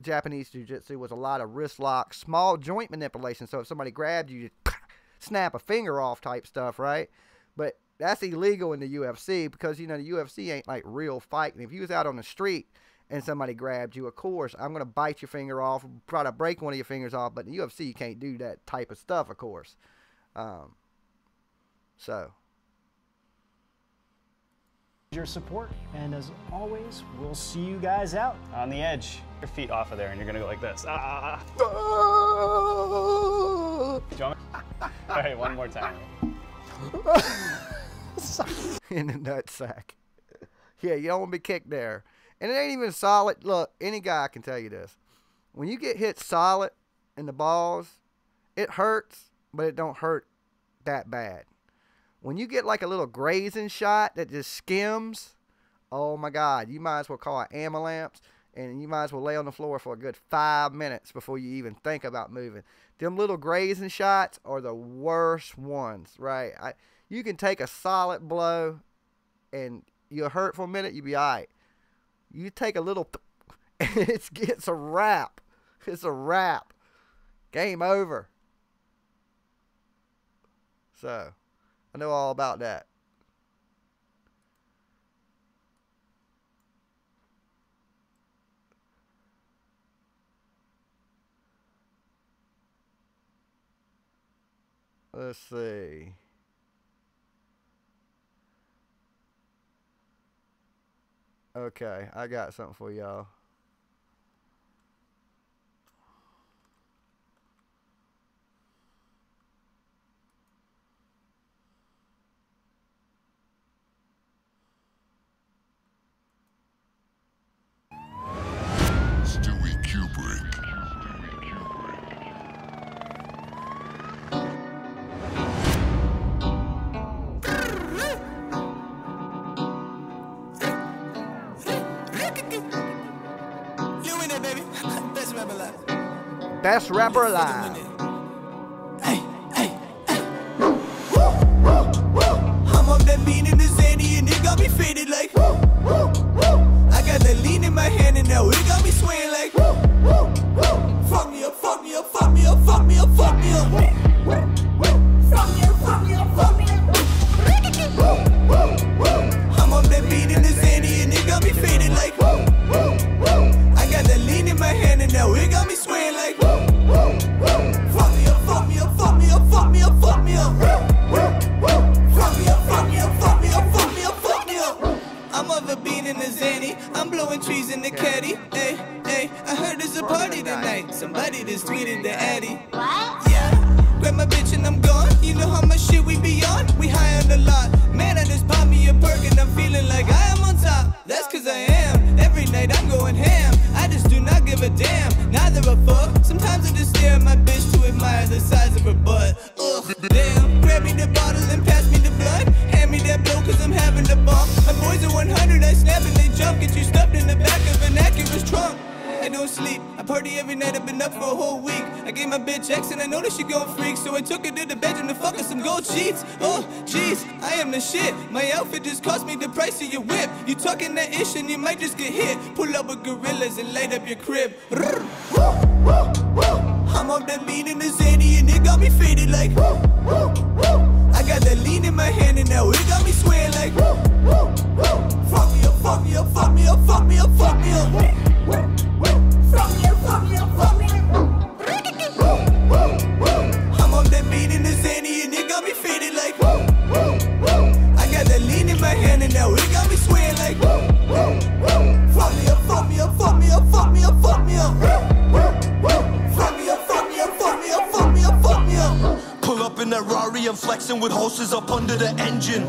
Japanese jiu-jitsu, was a lot of wrist lock, small joint manipulation. So if somebody grabbed you, just snap a finger off type stuff, right? But that's illegal in the UFC because, you know, the UFC ain't like real fighting. If you was out on the street and somebody grabbed you, of course, I'm going to bite your finger off, try to break one of your fingers off. But in the UFC, you can't do that type of stuff, of course. So... your support, and as always, we'll see you guys out on the edge. Your feet off of there, and you're gonna go like this. Ah. All right, one more time. In the nutsack. Yeah, you don't want to be kicked there. And it ain't even solid. Look, any guy can tell you this. When you get hit solid in the balls, it hurts, but it don't hurt that bad. When you get like a little grazing shot that just skims, oh my God, you might as well call it ambulance, and you might as well lay on the floor for a good 5 minutes before you even think about moving. Them little grazing shots are the worst ones, right? You can take a solid blow and you'll hurt for a minute, you'll be all right. You take a little, and it's a wrap. It's a wrap. Game over. So, I know all about that. Let's see. Okay, I got something for y'all. Best rapper alive. I'm up that bean in the Zanny and it got me faded like I got that lean in my hand and now it got me swaying like fuck me up, fuck me up, fuck me up, fuck me up, fuck me up. Fuck me up, fuck me up, fuck me up. I'm up that bean in the Zanny and it got me faded like I got that lean in my hand and now it got me swaying like fuck me up, fuck me up, fuck me up, fuck me up, fuck me up. Fuck me up, fuck me up, fuck me up, fuck me up, fuck me up. I'm of a bean in the Zanny, I'm blowing trees in the caddy. Hey, hey, I heard there's a party tonight. Somebody just tweeted the Addy. What? Yeah. Grab my bitch and I'm gone. You know how much shit we be on? We high on the lot. Man, I just popped me a perk and I'm feeling like I am on top. That's cause I am. Every night I'm going ham. I just do not give a damn. Neither a fuck. Sometimes I just stare at my bitch to admire the size of her butt. Ugh, damn. Grab me the bottle and pass me the blood. Hand me that blow cause I'm having the bump. My boys are 100, I snap and they jump. Get you stuffed in the back of an Acura's trunk. I don't sleep, I party every night, I've been up for a whole week. I gave my bitch X and I know that she gon' freak, so I took her to the bedroom to fuck her some gold sheets. Oh, jeez, I am the shit. My outfit just cost me the price of your whip. You talking that ish and you might just get hit. Pull up with gorillas and light up your crib. I'm up that bean in the Zanny and it got me faded like I got that lean in my hand and now it got me swaying like fuck me up, fuck me up, fuck me up, fuck me up, fuck me up. Fuck me up, fuck me up, fuck me up. I'm up that bean in the Zanny and it got me faded like I got that lean in my hand and now it got me swaying like fuck me up, fuck me up, fuck me up, fuck me up, fuck me up. Fuck me up, fuck me up, fuck me up, fuck me up, fuck me up. Pull up in that Rari, I'm flexing with horses up under the engine.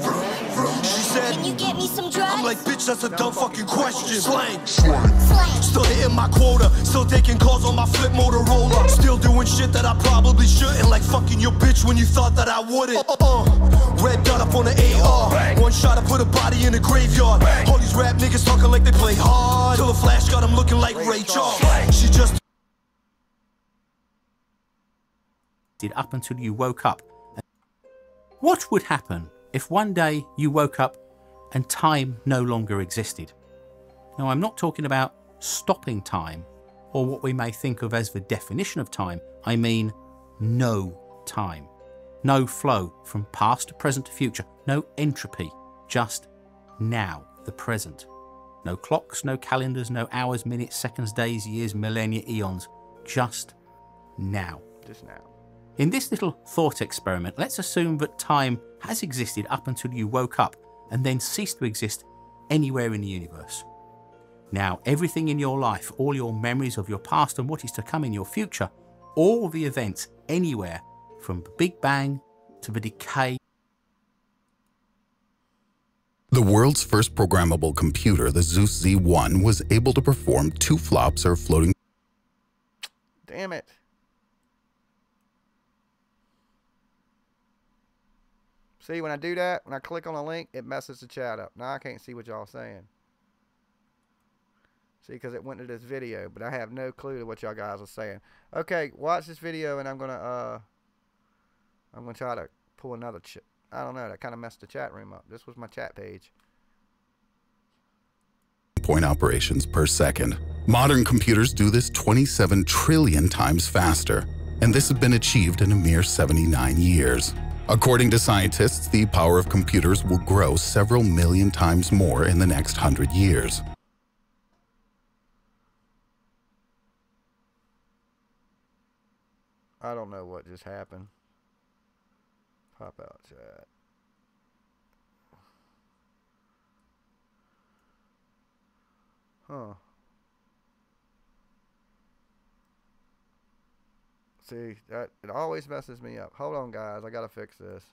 She said, can you get me some drugs? I'm like, bitch, that's a dumb fucking question. Slang. Still hitting my quota, still taking calls on my flip Motorola. Still doing shit that I probably shouldn't, like fucking your bitch when you thought that I wouldn't. Red dot up on the AR. One shot, I put a body in the graveyard. All these rap niggas talking like they play hard. Till the flash got them looking like Ray Charles. She just up until you woke up. What would happen if one day you woke up and time no longer existed? Now, I'm not talking about stopping time or what we may think of as the definition of time. I mean no time. No flow from past to present to future. No entropy. Just now, the present. No clocks, no calendars, no hours, minutes, seconds, days, years, millennia, eons. Just now. Just now. In this little thought experiment, let's assume that time has existed up until you woke up and then ceased to exist anywhere in the universe. Now, everything in your life, all your memories of your past and what is to come in your future, all the events anywhere from the Big Bang to the decay. The world's first programmable computer, the Zeus Z1, was able to perform 2 flops or floating. Damn it. See, when I do that, when I click on a link, it messes the chat up. Now I can't see what y'all saying. See, because it went to this video, but I have no clue to what y'all guys are saying. Okay, watch this video, and I'm gonna try to pull another I don't know, that kind of messed the chat room up. This was my chat page. Point operations per second. Modern computers do this 27 trillion times faster, and this has been achieved in a mere 79 years. According to scientists, the power of computers will grow several million times more in the next 100 years. I don't know what just happened. Pop out chat. Huh. See, that it always messes me up. Hold on, guys. I gotta fix this.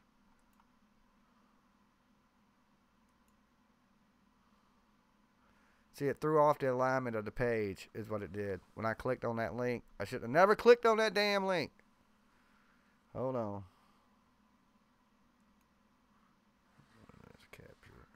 See, it threw off the alignment of the page, is what it did. When I clicked on that link, I should have never clicked on that damn link. Hold on. Let's capture.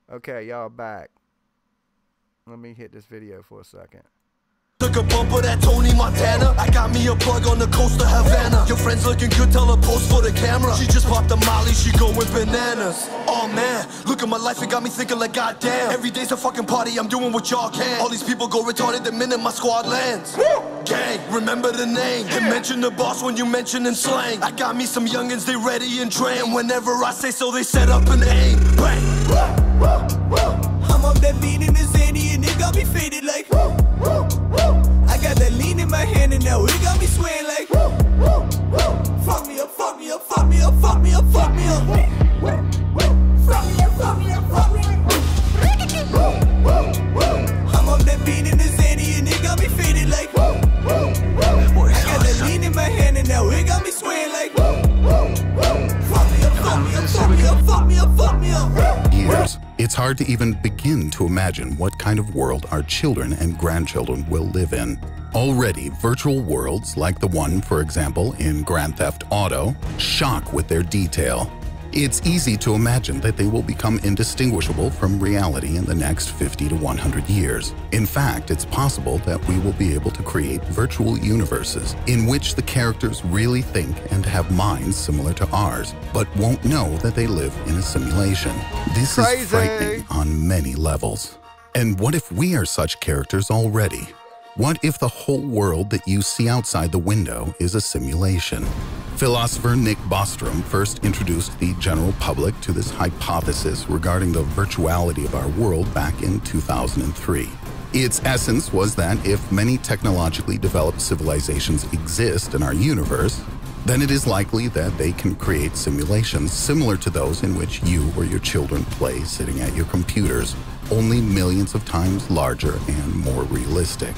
Okay, y'all back. Let me hit this video for a second. Took a bump of that Tony Montana. I got me a plug on the coast of Havana. Your friend's looking good, tell her post for the camera. She just popped a molly, she going bananas. Oh man, look at my life, it got me thinking like goddamn. Every day's a fucking party, I'm doing what y'all can. All these people go retarded the minute my squad lands. Gang, remember the name. And mention the boss when you mention in slang. I got me some youngins, they ready and trained. Whenever I say so, they set up an aim. Bang. I'm on that beat in the Zanny and it got me faded like I got that lean in my hand and now it got me swaying like fuck me up, fuck me up, fuck me up, fuck me up, fuck me up. Fuck me up, fuck me up, fuck me up. I'm on that beat in the Zanny and it got me faded like I got that lean in my hand and now it got me swaying like fuck me up, fuck me up, fuck me up, fuck me up, fuck me up. Years. It's hard to even begin to imagine what kind of world our children and grandchildren will live in. Already, virtual worlds like the one, for example, in Grand Theft Auto, shock with their detail. It's easy to imagine that they will become indistinguishable from reality in the next 50 to 100 years. In fact, it's possible that we will be able to create virtual universes in which the characters really think and have minds similar to ours, but won't know that they live in a simulation. This is frightening on many levels. And what if we are such characters already? What if the whole world that you see outside the window is a simulation? Philosopher Nick Bostrom first introduced the general public to this hypothesis regarding the virtuality of our world back in 2003. Its essence was that if many technologically developed civilizations exist in our universe, then it is likely that they can create simulations similar to those in which you or your children play sitting at your computers, only millions of times larger and more realistic.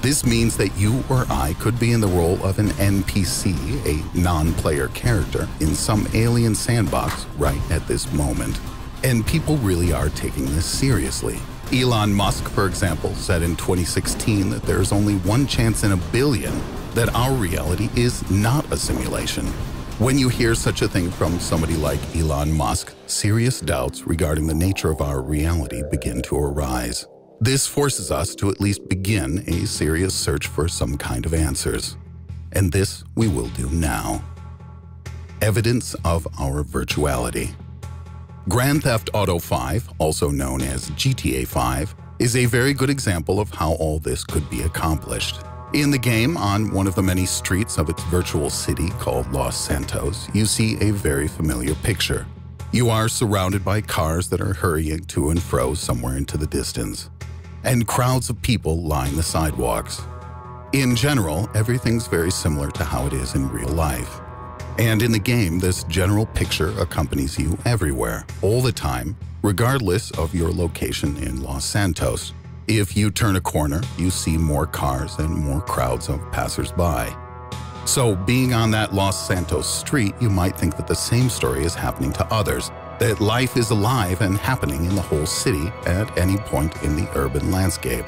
This means that you or I could be in the role of an NPC, a non-player character, in some alien sandbox right at this moment. And people really are taking this seriously. Elon Musk, for example, said in 2016 that there's only one chance in a billion that our reality is not a simulation. When you hear such a thing from somebody like Elon Musk, serious doubts regarding the nature of our reality begin to arise. This forces us to at least begin a serious search for some kind of answers. And this we will do now. Evidence of our virtuality. Grand Theft Auto 5, also known as GTA 5, is a very good example of how all this could be accomplished. In the game, on one of the many streets of its virtual city called Los Santos, you see a very familiar picture. You are surrounded by cars that are hurrying to and fro somewhere into the distance. and crowds of people line the sidewalks. In general, everything's very similar to how it is in real life. And in the game, this general picture accompanies you everywhere, all the time, regardless of your location in Los Santos. If you turn a corner, you see more cars and more crowds of passers-by. So, being on that Los Santos street, you might think that the same story is happening to others, that life is alive and happening in the whole city at any point in the urban landscape.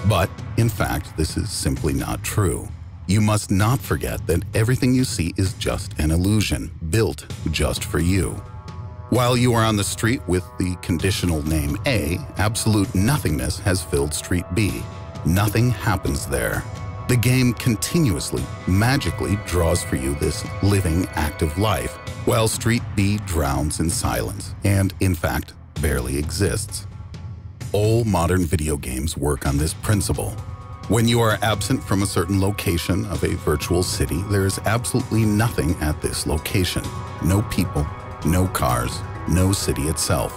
But, in fact, this is simply not true. You must not forget that everything you see is just an illusion, built just for you. While you are on the street with the conditional name A, absolute nothingness has filled Street B. Nothing happens there. The game continuously, magically draws for you this living, active life, while Street B drowns in silence and, in fact, barely exists. All modern video games work on this principle. When you are absent from a certain location of a virtual city, there is absolutely nothing at this location. No people, no cars, no city itself.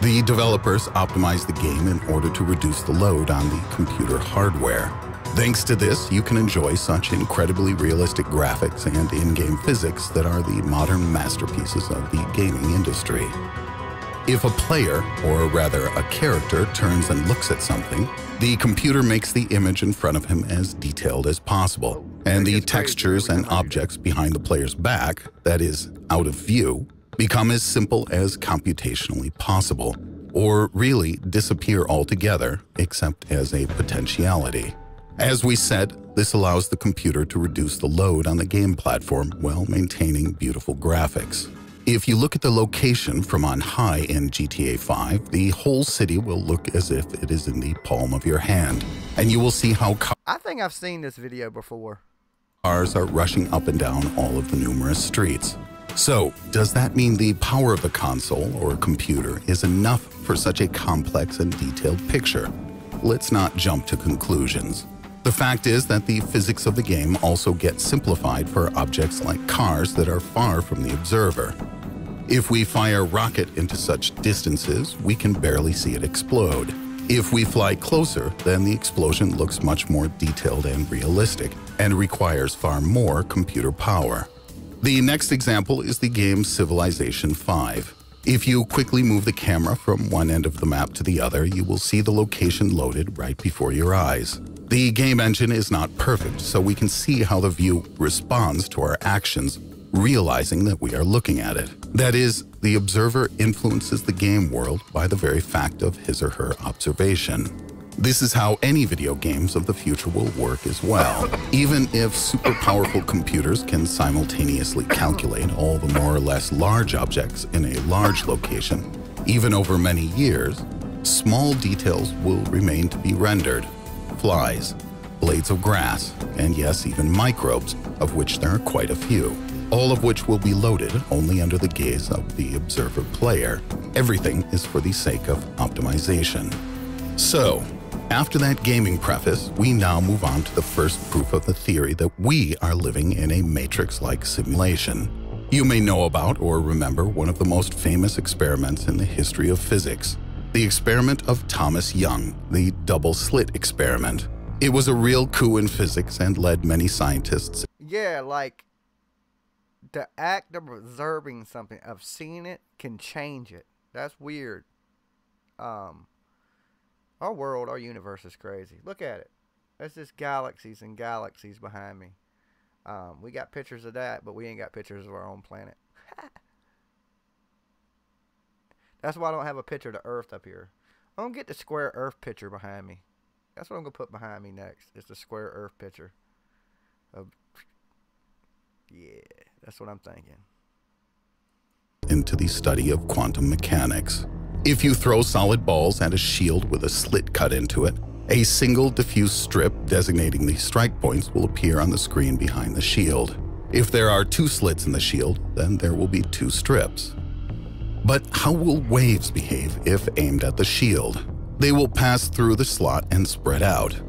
The developers optimize the game in order to reduce the load on the computer hardware. Thanks to this, you can enjoy such incredibly realistic graphics and in-game physics that are the modern masterpieces of the gaming industry. If a player, or rather a character, turns and looks at something, the computer makes the image in front of him as detailed as possible, and the textures and objects behind the player's back, that is, out of view, become as simple as computationally possible, or really disappear altogether, except as a potentiality. As we said, this allows the computer to reduce the load on the game platform while maintaining beautiful graphics. If you look at the location from on high in GTA 5, the whole city will look as if it is in the palm of your hand, and you will see how I think I've seen this video before. Cars are rushing up and down all of the numerous streets. So, does that mean the power of the console or computer is enough for such a complex and detailed picture? Let's not jump to conclusions. The fact is that the physics of the game also get simplified for objects like cars that are far from the observer. If we fire a rocket into such distances, we can barely see it explode. If we fly closer, then the explosion looks much more detailed and realistic, and requires far more computer power. The next example is the game Civilization 5. If you quickly move the camera from one end of the map to the other, you will see the location loaded right before your eyes. The game engine is not perfect, so we can see how the view responds to our actions, realizing that we are looking at it. That is, the observer influences the game world by the very fact of his or her observation. This is how any video games of the future will work as well. Even if super powerful computers can simultaneously calculate all the more or less large objects in a large location, even over many years, small details will remain to be rendered. Flies, blades of grass, and yes, even microbes, of which there are quite a few, all of which will be loaded only under the gaze of the observer player. Everything is for the sake of optimization. So, after that gaming preface, we now move on to the first proof of the theory that we are living in a matrix-like simulation. You may know about or remember one of the most famous experiments in the history of physics, the experiment of Thomas Young, the double-slit experiment. It was a real coup in physics and led many scientists. Yeah, like, the act of observing something, of seeing it, can change it. That's weird. Our world, our universe is crazy. Look at it. There's just galaxies and galaxies behind me. We got pictures of that, but we ain't got pictures of our own planet. That's why I don't have a picture of the Earth up here. I'm going to get the square Earth picture behind me. That's what I'm going to put behind me next. It's the square Earth picture. Yeah, that's what I'm thinking. Into the study of quantum mechanics. If you throw solid balls at a shield with a slit cut into it, a single diffuse strip designating the strike points will appear on the screen behind the shield. If there are two slits in the shield, then there will be two strips. But how will waves behave if aimed at the shield? They will pass through the slot and spread out.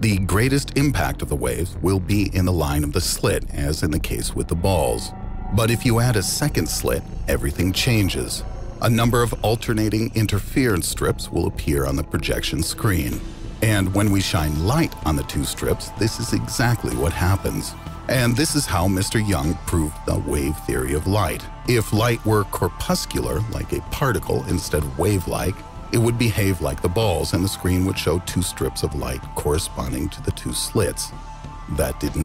The greatest impact of the waves will be in the line of the slit, as in the case with the balls. But if you add a second slit, everything changes. A number of alternating interference strips will appear on the projection screen. And when we shine light on the two strips, this is exactly what happens. And this is how Mr. Young proved the wave theory of light. If light were corpuscular, like a particle, instead of wave-like, it would behave like the balls, and the screen would show two strips of light corresponding to the two slits. That didn't...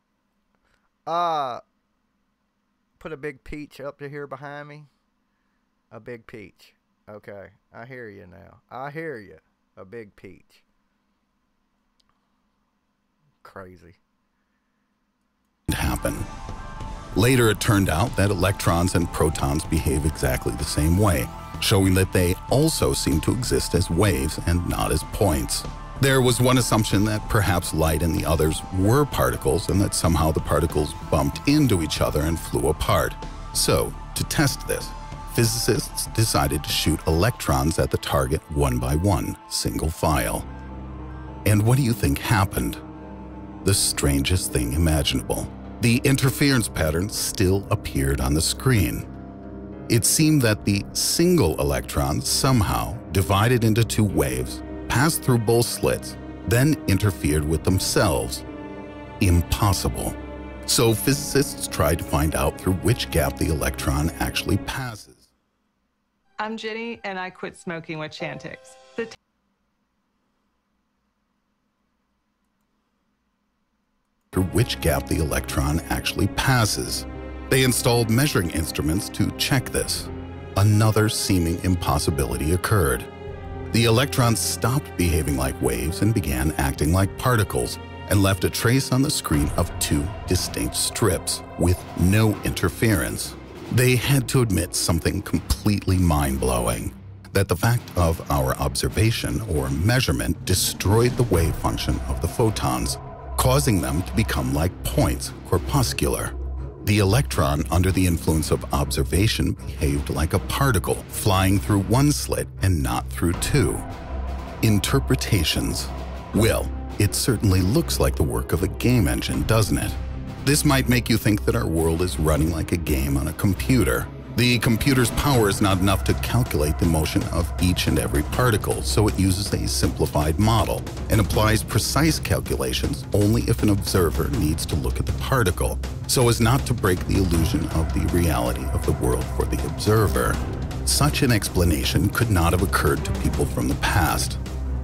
Put a big peach up to here behind me. A big peach. Okay, I hear you now. I hear you. A big peach. Crazy. Happen. Later it turned out that electrons and protons behave exactly the same way, showing that they also seem to exist as waves and not as points. There was one assumption that perhaps light and the others were particles, and that somehow the particles bumped into each other and flew apart. So, to test this, physicists decided to shoot electrons at the target one by one, single file. And what do you think happened? The strangest thing imaginable. The interference pattern still appeared on the screen. It seemed that the single electrons somehow divided into two waves, passed through both slits, then interfered with themselves. Impossible. So physicists tried to find out through which gap the electron actually passes. I'm Jenny, and I quit smoking with Chantix. Through which gap the electron actually passes. They installed measuring instruments to check this. Another seeming impossibility occurred. The electrons stopped behaving like waves and began acting like particles, and left a trace on the screen of two distinct strips with no interference. They had to admit something completely mind-blowing, that the fact of our observation or measurement destroyed the wave function of the photons, causing them to become like points, corpuscular. The electron, under the influence of observation, behaved like a particle, flying through one slit and not through two. Interpretations. Well, it certainly looks like the work of a game engine, doesn't it? This might make you think that our world is running like a game on a computer. The computer's power is not enough to calculate the motion of each and every particle, so it uses a simplified model and applies precise calculations only if an observer needs to look at the particle, so as not to break the illusion of the reality of the world for the observer. Such an explanation could not have occurred to people from the past.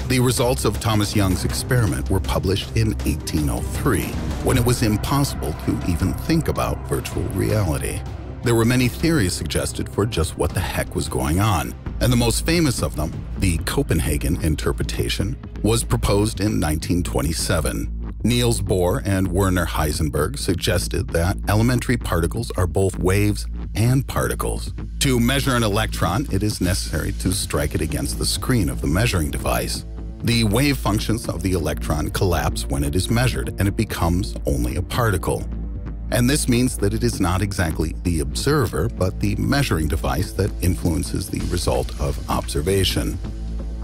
The results of Thomas Young's experiment were published in 1803, when it was impossible to even think about virtual reality. There were many theories suggested for just what the heck was going on, and the most famous of them, the Copenhagen interpretation, was proposed in 1927. Niels Bohr and Werner Heisenberg suggested that elementary particles are both waves and particles. To measure an electron, it is necessary to strike it against the screen of the measuring device. The wave functions of the electron collapse when it is measured, and it becomes only a particle. And this means that it is not exactly the observer, but the measuring device that influences the result of observation.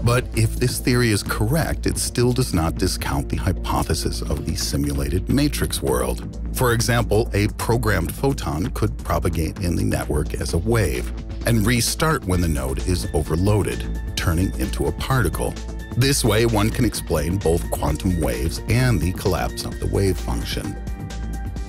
But if this theory is correct, it still does not discount the hypothesis of the simulated matrix world. For example, a programmed photon could propagate in the network as a wave and restart when the node is overloaded, turning into a particle. This way, one can explain both quantum waves and the collapse of the wave function.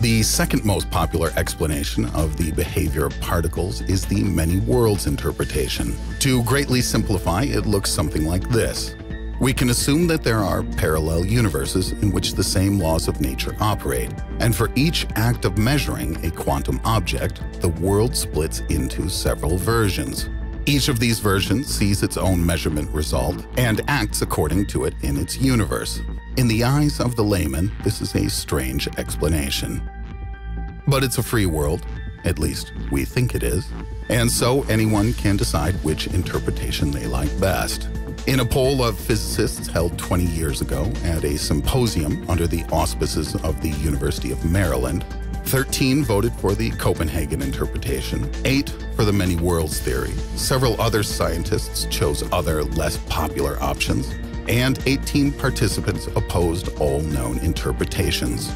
The second most popular explanation of the behavior of particles is the many worlds interpretation. To greatly simplify, it looks something like this. We can assume that there are parallel universes in which the same laws of nature operate, and for each act of measuring a quantum object, the world splits into several versions. Each of these versions sees its own measurement result and acts according to it in its universe. In the eyes of the layman, this is a strange explanation. But it's a free world, at least we think it is, and so anyone can decide which interpretation they like best. In a poll of physicists held 20 years ago at a symposium under the auspices of the University of Maryland, 13 voted for the Copenhagen interpretation, 8 for the many worlds theory. Several other scientists chose other, less popular options, and 18 participants opposed all known interpretations.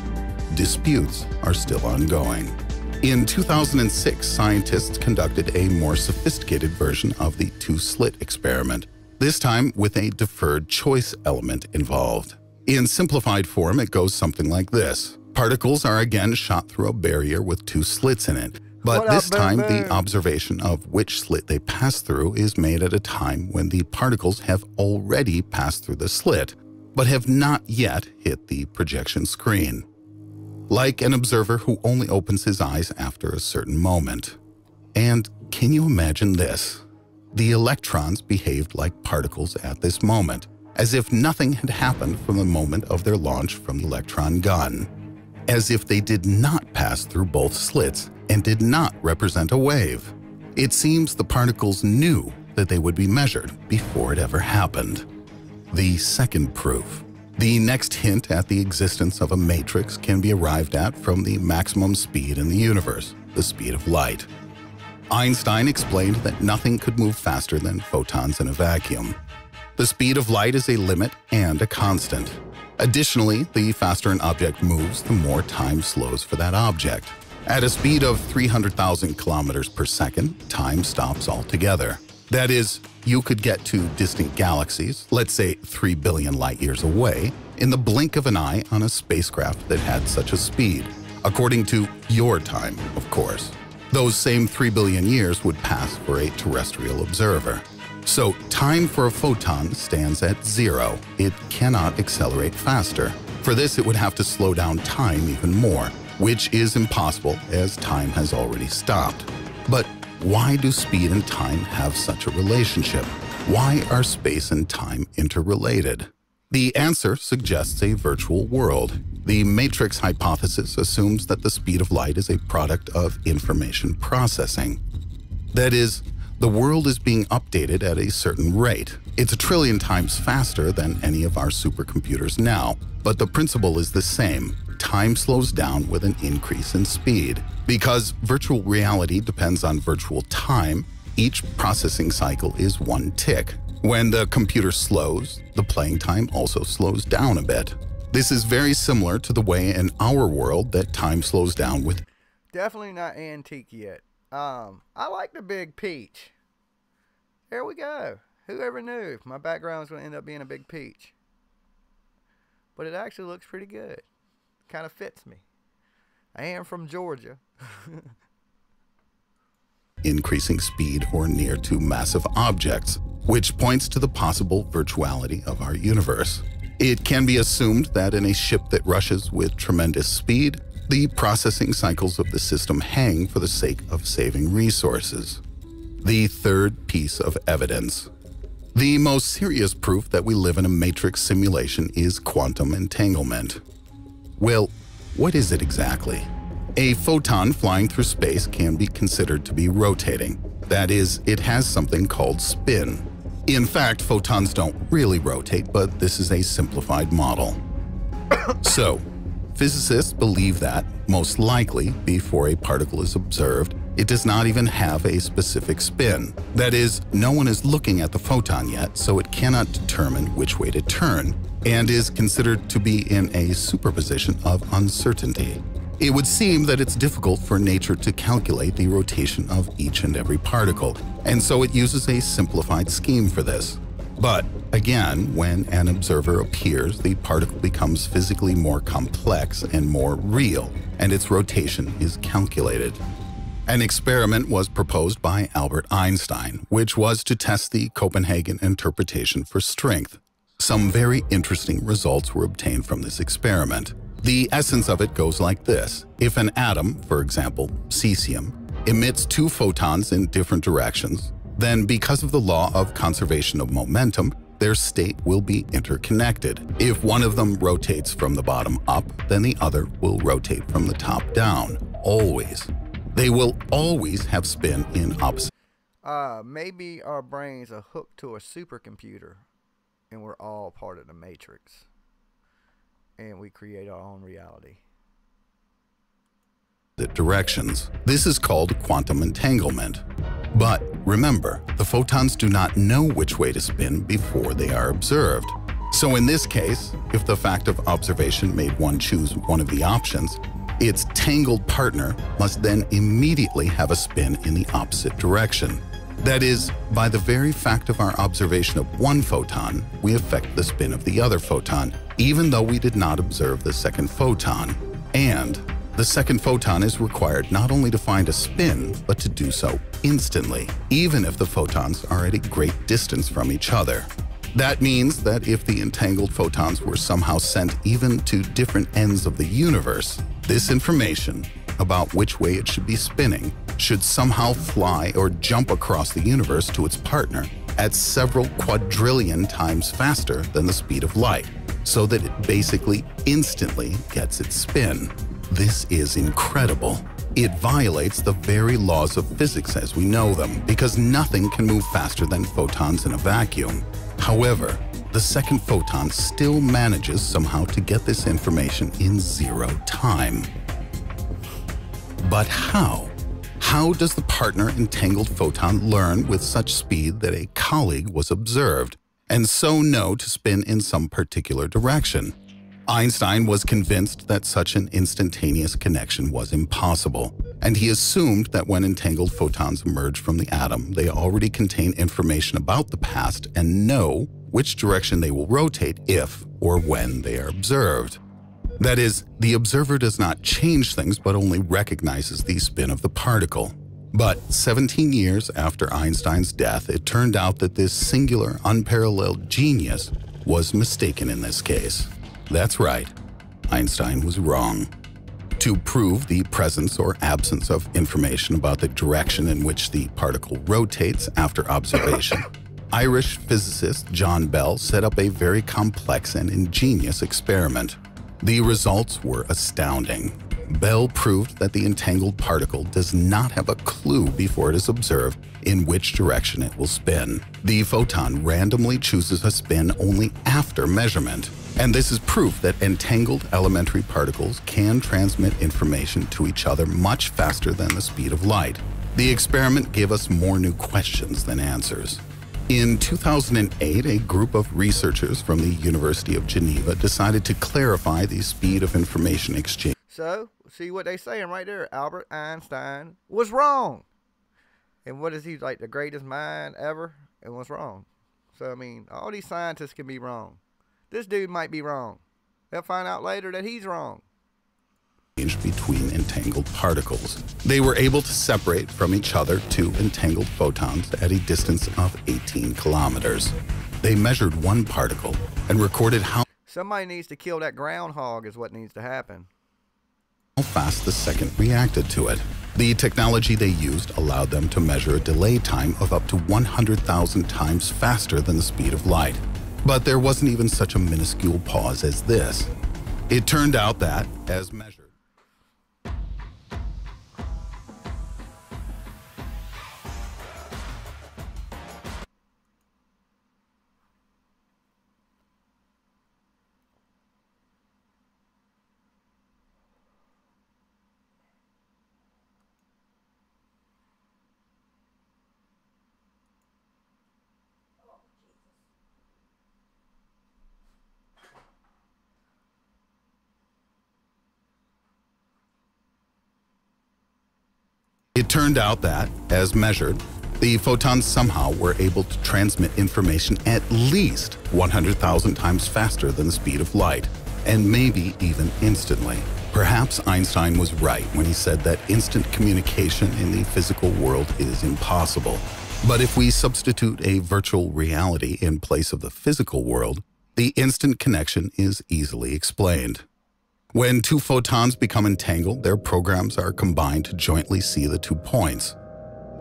Disputes are still ongoing. In 2006, scientists conducted a more sophisticated version of the two-slit experiment. this time with a deferred choice element involved. In simplified form, it goes something like this. Particles are again shot through a barrier with 2 slits in it, but this time the observation of which slit they pass through is made at a time when the particles have already passed through the slit, but have not yet hit the projection screen. Like an observer who only opens his eyes after a certain moment. And can you imagine this? The electrons behaved like particles at this moment, as if nothing had happened from the moment of their launch from the electron gun. As if they did not pass through both slits and did not represent a wave. It seems the particles knew that they would be measured before it ever happened. The second proof. The next hint at the existence of a matrix can be arrived at from the maximum speed in the universe, the speed of light. Einstein explained that nothing could move faster than photons in a vacuum. The speed of light is a limit and a constant. Additionally, the faster an object moves, the more time slows for that object. At a speed of 300,000 kilometers per second, time stops altogether. That is, you could get to distant galaxies, let's say 3 billion light years away, in the blink of an eye on a spacecraft that had such a speed, according to your time, of course. Those same 3 billion years would pass for a terrestrial observer. So time for a photon stands at 0. It cannot accelerate faster. For this, it would have to slow down time even more, which is impossible as time has already stopped. But why do speed and time have such a relationship? Why are space and time interrelated? The answer suggests a virtual world. The matrix hypothesis assumes that the speed of light is a product of information processing. That is, the world is being updated at a certain rate. It's 1 trillion times faster than any of our supercomputers now, but the principle is the same. Time slows down with an increase in speed. Because virtual reality depends on virtual time, each processing cycle is 1 tick. When the computer slows, the playing time also slows down a bit. This is very similar to the way in our world that time slows down with. Definitely not antique yet. I like the big peach. There we go. Whoever knew my background was going to end up being a big peach. But it actually looks pretty good. Kind of fits me. I am from Georgia. Increasing speed or near to massive objects, which points to the possible virtuality of our universe. It can be assumed that in a ship that rushes with tremendous speed, the processing cycles of the system hang for the sake of saving resources. The third piece of evidence. The most serious proof that we live in a matrix simulation is quantum entanglement. Well, what is it exactly? A photon flying through space can be considered to be rotating. That is, it has something called spin. In fact, photons don't really rotate, but this is a simplified model. So, physicists believe that, most likely, before a particle is observed, it does not even have a specific spin. That is, no one is looking at the photon yet, so it cannot determine which way to turn, and is considered to be in a superposition of uncertainty. It would seem that it's difficult for nature to calculate the rotation of each and every particle, and so it uses a simplified scheme for this. But again, when an observer appears, the particle becomes physically more complex and more real, and its rotation is calculated. An experiment was proposed by Albert Einstein, which was to test the Copenhagen interpretation for strength. Some very interesting results were obtained from this experiment. The essence of it goes like this. If an atom, for example, cesium, emits 2 photons in different directions, then because of the law of conservation of momentum, their state will be interconnected. If one of them rotates from the bottom up, then the other will rotate from the top down, always. They will always have spin in opposite. Maybe our brains are hooked to a supercomputer and we're all part of the matrix. And we create our own reality. Directions. This is called quantum entanglement. But remember, the photons do not know which way to spin before they are observed. So in this case, if the fact of observation made one choose one of the options, its tangled partner must then immediately have a spin in the opposite direction. That is, by the very fact of our observation of one photon, we affect the spin of the other photon, even though we did not observe the second photon. And the second photon is required not only to find a spin, but to do so instantly, even if the photons are at a great distance from each other. That means that if the entangled photons were somehow sent even to different ends of the universe, this information about which way it should be spinning should somehow fly or jump across the universe to its partner at several quadrillion times faster than the speed of light, so that it basically instantly gets its spin. This is incredible. It violates the very laws of physics as we know them, because nothing can move faster than photons in a vacuum. However, the second photon still manages somehow to get this information in 0 time. But how? How does the partner entangled photon learn with such speed that a colleague was observed, and so know to spin in some particular direction? Einstein was convinced that such an instantaneous connection was impossible, and he assumed that when entangled photons emerge from the atom, they already contain information about the past and know which direction they will rotate if or when they are observed. That is, the observer does not change things but only recognizes the spin of the particle. But 17 years after Einstein's death, it turned out that this singular, unparalleled genius was mistaken in this case. That's right, Einstein was wrong. To prove the presence or absence of information about the direction in which the particle rotates after observation, Irish physicist John Bell set up a very complex and ingenious experiment. The results were astounding. Bell proved that the entangled particle does not have a clue before it is observed in which direction it will spin. The photon randomly chooses a spin only after measurement. And this is proof that entangled elementary particles can transmit information to each other much faster than the speed of light. The experiment gave us more new questions than answers. In 2008, a group of researchers from the University of Geneva decided to clarify the speed of information exchange. So, see what they saying right there? Albert Einstein was wrong. And what is he, like the greatest mind ever? And was wrong. So, I mean, all these scientists can be wrong. This dude might be wrong. They'll find out later that he's wrong. Between entangled particles. They were able to separate from each other two entangled photons at a distance of 18 kilometers. They measured one particle and recorded how Somebody needs to kill that groundhog is what needs to happen. fast the second reacted to it. The technology they used allowed them to measure a delay time of up to 100,000 times faster than the speed of light. But there wasn't even such a minuscule pause as this. It turned out that, as measured, the photons somehow were able to transmit information at least 100,000 times faster than the speed of light, and maybe even instantly. Perhaps Einstein was right when he said that instant communication in the physical world is impossible. But if we substitute a virtual reality in place of the physical world, the instant connection is easily explained. When two photons become entangled, their programs are combined to jointly see the 2 points.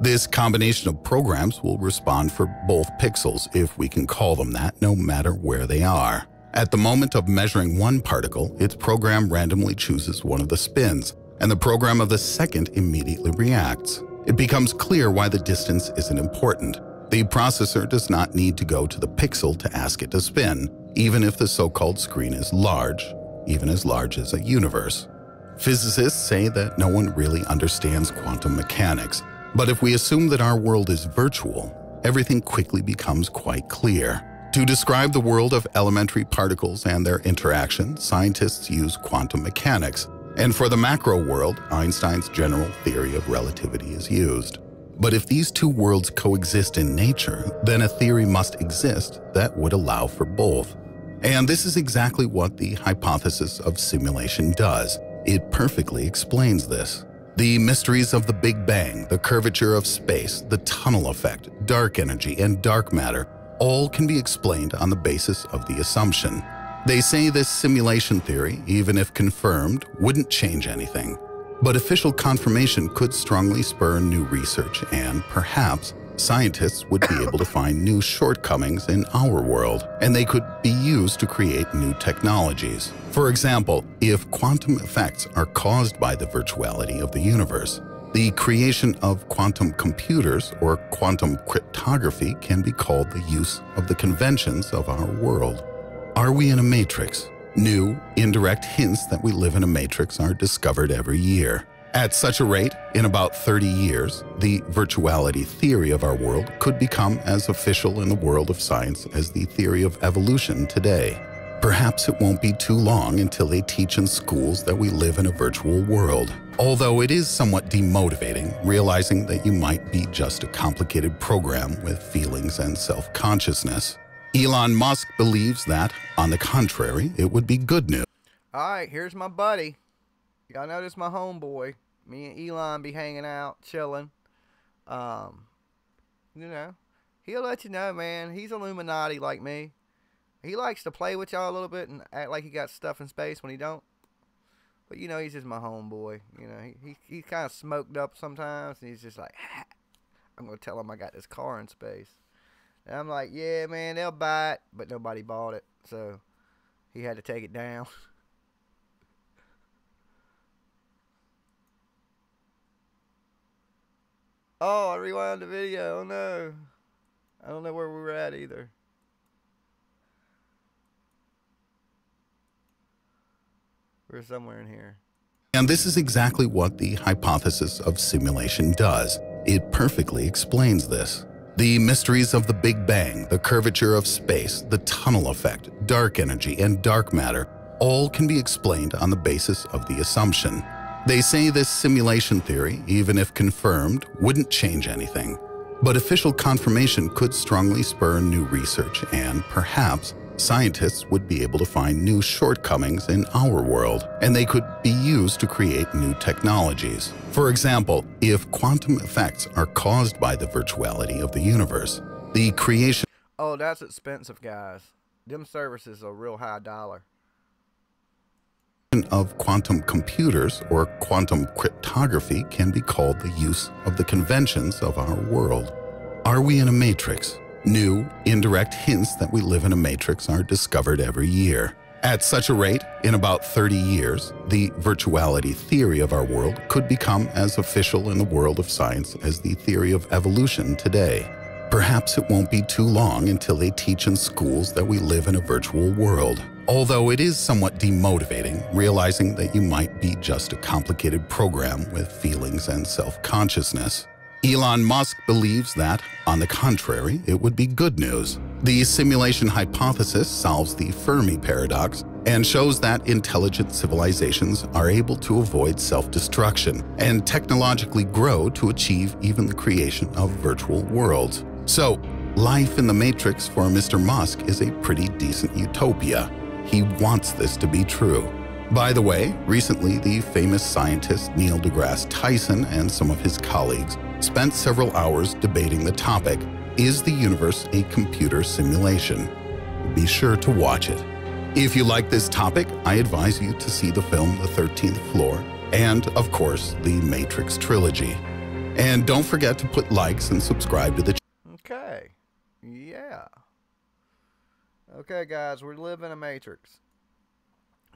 This combination of programs will respond for both pixels, if we can call them that, no matter where they are. At the moment of measuring one particle, its program randomly chooses one of the spins, and the program of the second immediately reacts. It becomes clear why the distance isn't important. The processor does not need to go to the pixel to ask it to spin, even if the so-called screen is large, even as large as a universe. Physicists say that no one really understands quantum mechanics, but if we assume that our world is virtual, everything quickly becomes quite clear. To describe the world of elementary particles and their interaction, scientists use quantum mechanics, and for the macro world, Einstein's general theory of relativity is used. But if these two worlds coexist in nature, then a theory must exist that would allow for both. And this is exactly what the hypothesis of simulation does. It perfectly explains this. The mysteries of the Big Bang, the curvature of space, the tunnel effect, dark energy, and dark matter all can be explained on the basis of the assumption. They say this simulation theory, even if confirmed, wouldn't change anything. But official confirmation could strongly spur new research, and perhaps scientists would be able to find new shortcomings in our world, and they could be used to create new technologies. For example, if quantum effects are caused by the virtuality of the universe, the creation of quantum computers or quantum cryptography can be called the use of the conventions of our world. Are we in a matrix? New, indirect hints that we live in a matrix are discovered every year. At such a rate, in about 30 years, the virtuality theory of our world could become as official in the world of science as the theory of evolution today. Perhaps it won't be too long until they teach in schools that we live in a virtual world. Although it is somewhat demotivating, realizing that you might be just a complicated program with feelings and self-consciousness. Elon Musk believes that, on the contrary, it would be good news. All right, here's my buddy. Y'all know this my homeboy. Me and Elon be hanging out, chilling. You know, he'll let you know, man. He's Illuminati like me. He likes to play with y'all a little bit and act like he got stuff in space when he don't. But, you know, he's just my homeboy. You know, he's kind of smoked up sometimes. And he's just like, I'm going to tell him I got this car in space. And I'm like, yeah, man, they'll buy it. But nobody bought it. So he had to take it down. Oh, I rewound the video. Oh, no. I don't know where we were at either. We're somewhere in here. And this is exactly what the hypothesis of simulation does. It perfectly explains this. The mysteries of the Big Bang, the curvature of space, the tunnel effect, dark energy, and dark matter all can be explained on the basis of the assumption. They say this simulation theory, even if confirmed, wouldn't change anything. But official confirmation could strongly spur new research, and perhaps scientists would be able to find new shortcomings in our world, and they could be used to create new technologies. For example, if quantum effects are caused by the virtuality of the universe, the creation... Oh, that's expensive, guys. Them services are real high dollar. ...of quantum computers or quantum cryptography can be called the use of the conventions of our world. Are we in a matrix? New, indirect hints that we live in a matrix are discovered every year. At such a rate, in about 30 years, the virtuality theory of our world could become as official in the world of science as the theory of evolution today. Perhaps it won't be too long until they teach in schools that we live in a virtual world. Although it is somewhat demotivating, realizing that you might be just a complicated program with feelings and self-consciousness. Elon Musk believes that, on the contrary, it would be good news. The simulation hypothesis solves the Fermi paradox and shows that intelligent civilizations are able to avoid self-destruction and technologically grow to achieve even the creation of virtual worlds. So, life in the Matrix for Mr. Musk is a pretty decent utopia. He wants this to be true. By the way, recently the famous scientist Neil deGrasse Tyson and some of his colleagues spent several hours debating the topic, is the universe a computer simulation? Be sure to watch it. If you like this topic, I advise you to see the film The 13th Floor and, of course, the Matrix trilogy. And don't forget to put likes and subscribe to the channel. Okay. Yeah. Okay, guys, we live in a matrix.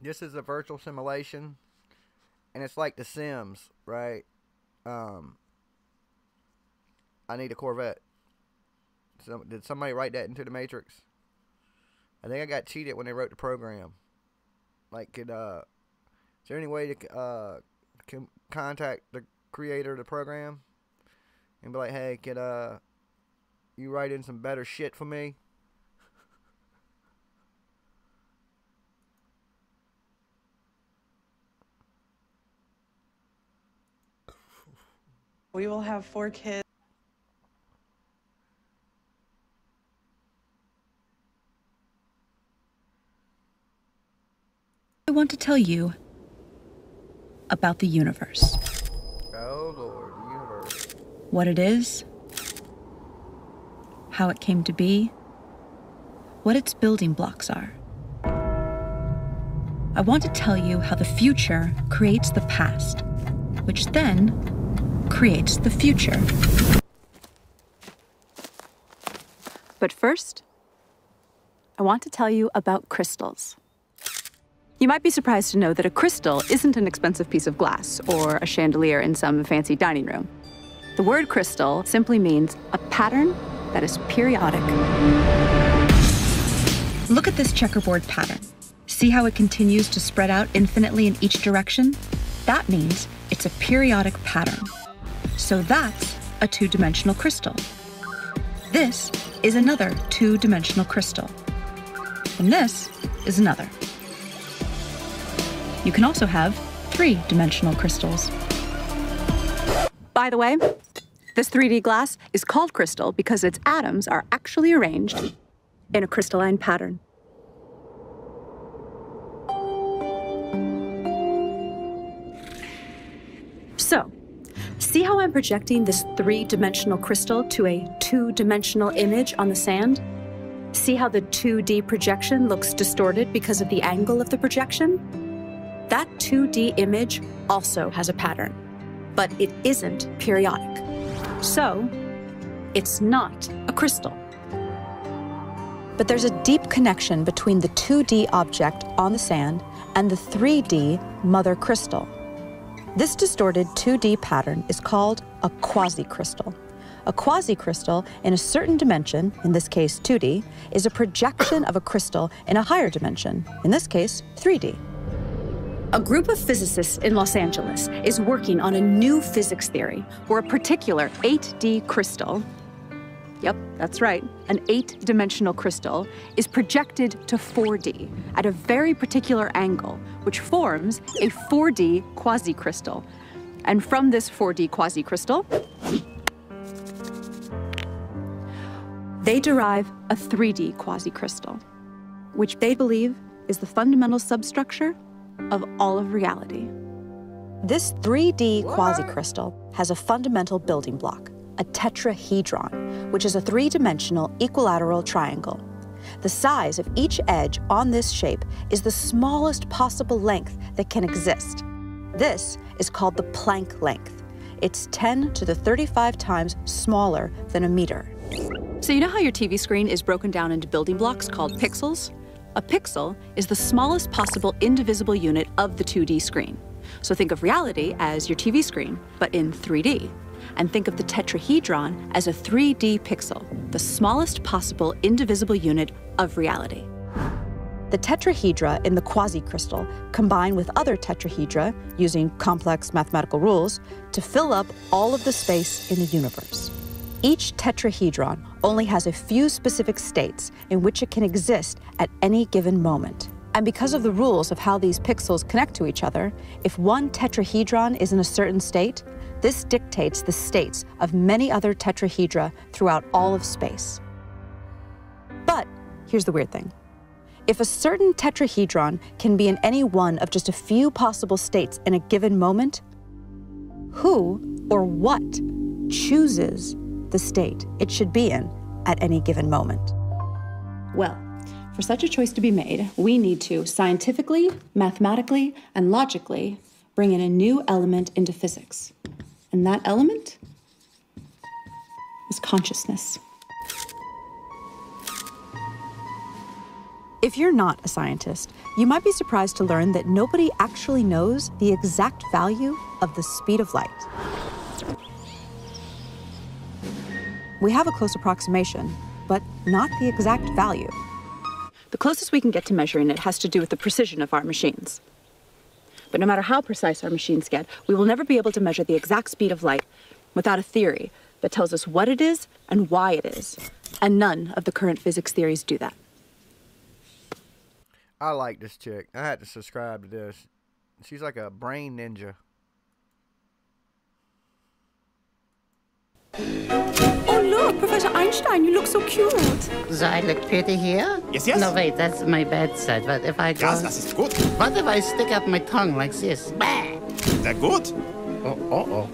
This is a virtual simulation, and it's like The Sims, right? I need a Corvette. Did somebody write that into the Matrix? I think I got cheated when they wrote the program. Like, is there any way to contact the creator of the program and be like, hey, could you write in some better shit for me? We will have 4 kids. want to tell you about the universe. Oh Lord, the universe. What it is, how it came to be, what its building blocks are. I want to tell you how the future creates the past, which then creates the future. But first, I want to tell you about crystals. You might be surprised to know that a crystal isn't an expensive piece of glass or a chandelier in some fancy dining room. The word crystal simply means a pattern that is periodic. Look at this checkerboard pattern. See how it continues to spread out infinitely in each direction? That means it's a periodic pattern. So that's a two-dimensional crystal. This is another two-dimensional crystal. And this is another. You can also have three-dimensional crystals. By the way, this 3D glass is called crystal because its atoms are actually arranged in a crystalline pattern. So, see how I'm projecting this three-dimensional crystal to a two-dimensional image on the sand? See how the 2D projection looks distorted because of the angle of the projection? That 2D image also has a pattern, but it isn't periodic. So, it's not a crystal. But there's a deep connection between the 2D object on the sand and the 3D mother crystal. This distorted 2D pattern is called a quasi-crystal. A quasi-crystal in a certain dimension, in this case 2D, is a projection of a crystal in a higher dimension, in this case 3D. A group of physicists in Los Angeles is working on a new physics theory where a particular 8D crystal, yep, that's right, an 8-dimensional crystal, is projected to 4D at a very particular angle, which forms a 4D quasi-crystal. And from this 4D quasi-crystal, they derive a 3D quasi-crystal, which they believe is the fundamental substructure of all of reality. This 3D quasi-crystal has a fundamental building block, a tetrahedron, which is a three-dimensional equilateral triangle. The size of each edge on this shape is the smallest possible length that can exist. This is called the Planck length. It's 10 to the 35 times smaller than a meter. So you know how your TV screen is broken down into building blocks called pixels? A pixel is the smallest possible indivisible unit of the 2D screen. So think of reality as your TV screen, but in 3D. And think of the tetrahedron as a 3D pixel, the smallest possible indivisible unit of reality. The tetrahedra in the quasi-crystal combine with other tetrahedra, using complex mathematical rules, to fill up all of the space in the universe. Each tetrahedron only has a few specific states in which it can exist at any given moment. And because of the rules of how these pixels connect to each other, if one tetrahedron is in a certain state, this dictates the states of many other tetrahedra throughout all of space. But here's the weird thing. If a certain tetrahedron can be in any one of just a few possible states in a given moment, who or what chooses the state it should be in at any given moment? Well, for such a choice to be made, we need to scientifically, mathematically, and logically bring in a new element into physics. And that element is consciousness. If you're not a scientist, you might be surprised to learn that nobody actually knows the exact value of the speed of light. We have a close approximation, but not the exact value. The closest we can get to measuring it has to do with the precision of our machines. But no matter how precise our machines get, we will never be able to measure the exact speed of light without a theory that tells us what it is and why it is. And none of the current physics theories do that. I like this chick. I had to subscribe to this. She's like a brain ninja. Oh, look! Professor Einstein, you look so cute. So I look pretty here? Yes, yes. No, wait, that's my bad side. But if I go... Ja, das ist gut. What if I stick up my tongue like this? Sehr gut. Oh.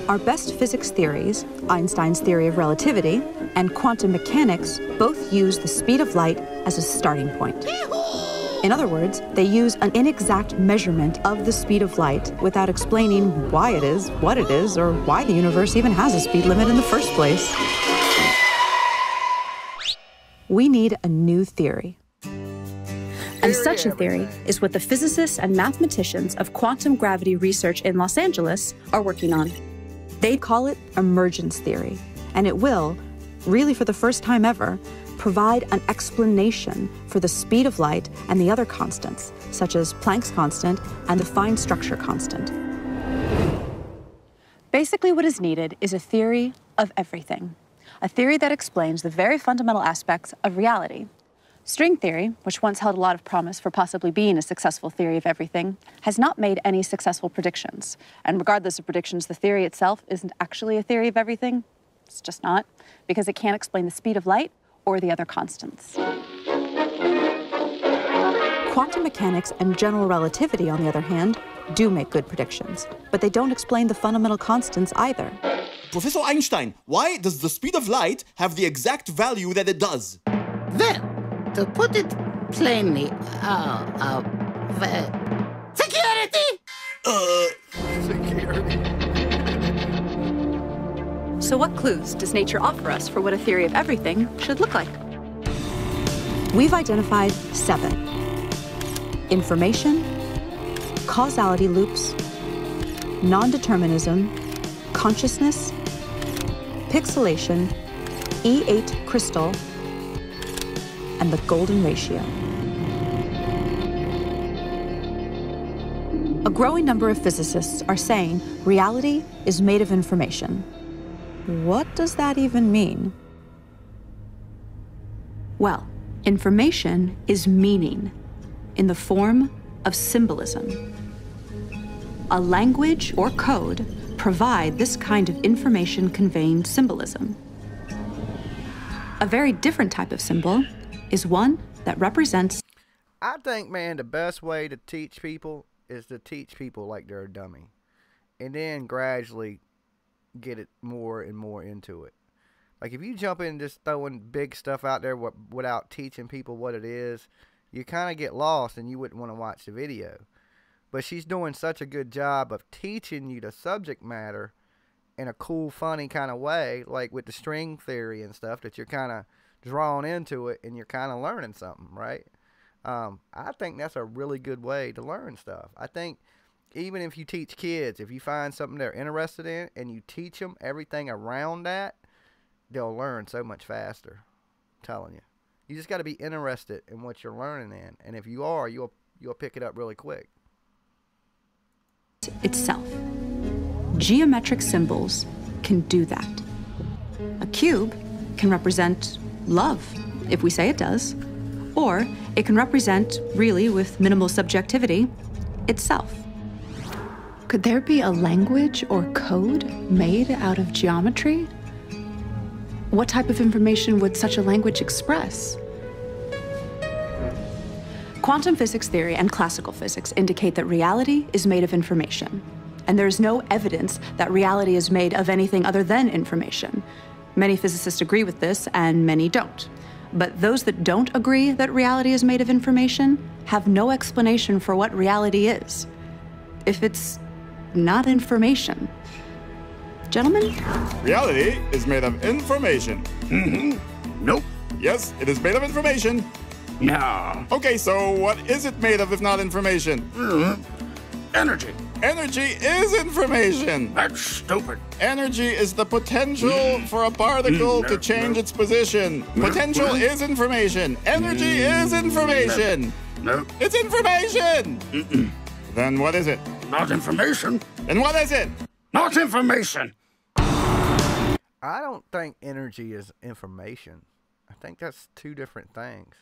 Our best physics theories, Einstein's theory of relativity and quantum mechanics, both use the speed of light as a starting point. In other words, they use an inexact measurement of the speed of light without explaining why it is, what it is, or why the universe even has a speed limit in the first place. We need a new theory. And such a theory is what the physicists and mathematicians of quantum gravity research in Los Angeles are working on. They call it emergence theory, and it will, really for the first time ever, provide an explanation for the speed of light and the other constants, such as Planck's constant and the fine structure constant. Basically, what is needed is a theory of everything, a theory that explains the very fundamental aspects of reality. String theory, which once held a lot of promise for possibly being a successful theory of everything, has not made any successful predictions. And regardless of predictions, the theory itself isn't actually a theory of everything. It's just not, because it can't explain the speed of light or the other constants. Quantum mechanics and general relativity, on the other hand, do make good predictions, but they don't explain the fundamental constants either. Professor Einstein, why does the speed of light have the exact value that it does? Well, to put it plainly, security! So what clues does nature offer us for what a theory of everything should look like? We've identified 7. Information, causality loops, non-determinism, consciousness, pixelation, E8 crystal, and the golden ratio. A growing number of physicists are saying reality is made of information. What does that even mean? Well, information is meaning in the form of symbolism. A language or code provide this kind of information-conveying symbolism. A very different type of symbol is one that represents... I think, man, the best way to teach people is to teach people like they're a dummy. And then gradually get it more and more into it. Like if you jump in just throwing big stuff out there without teaching people what it is, you kind of get lost and you wouldn't want to watch the video. But she's doing such a good job of teaching you the subject matter in a cool, funny kind of way, like with the string theory and stuff, that you're kind of drawn into it and you're kind of learning something, right? I think that's a really good way to learn stuff. I think even if you teach kids, if you find something they're interested in and you teach them everything around that, they'll learn so much faster. I'm telling you. You just got to be interested in what you're learning in. And if you are, you'll pick it up really quick. Itself. Geometric symbols can do that. A cube can represent love, if we say it does. Or it can represent, really with minimal subjectivity, itself. Could there be a language or code made out of geometry? What type of information would such a language express? Quantum physics theory and classical physics indicate that reality is made of information. And there is no evidence that reality is made of anything other than information. Many physicists agree with this, and many don't. But those that don't agree that reality is made of information have no explanation for what reality is, if it's not information. Gentlemen? Reality is made of information. Nope. Yes, it is made of information. No. Okay, so what is it made of if not information? Energy. Energy is information. That's stupid. Energy is the potential for a particle to change its position. Potential is information. Energy is information. No. It's information. Then what is it? Not information. Then what is it? Not information. I don't think energy is information. I think that's two different things.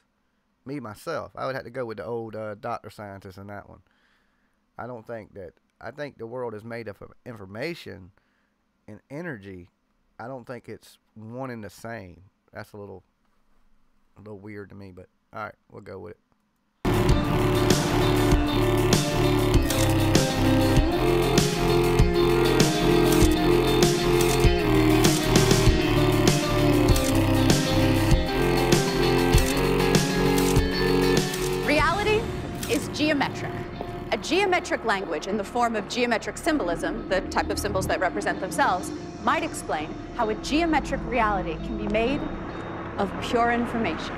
Me, myself, I would have to go with the old doctor scientist in that one. I don't think that. I think the world is made up of information, and energy I don't think it's one and the same. That's a little weird to me, but all right, we'll go with it. Reality is geometric. A geometric language in the form of geometric symbolism, the type of symbols that represent themselves, might explain how a geometric reality can be made of pure information.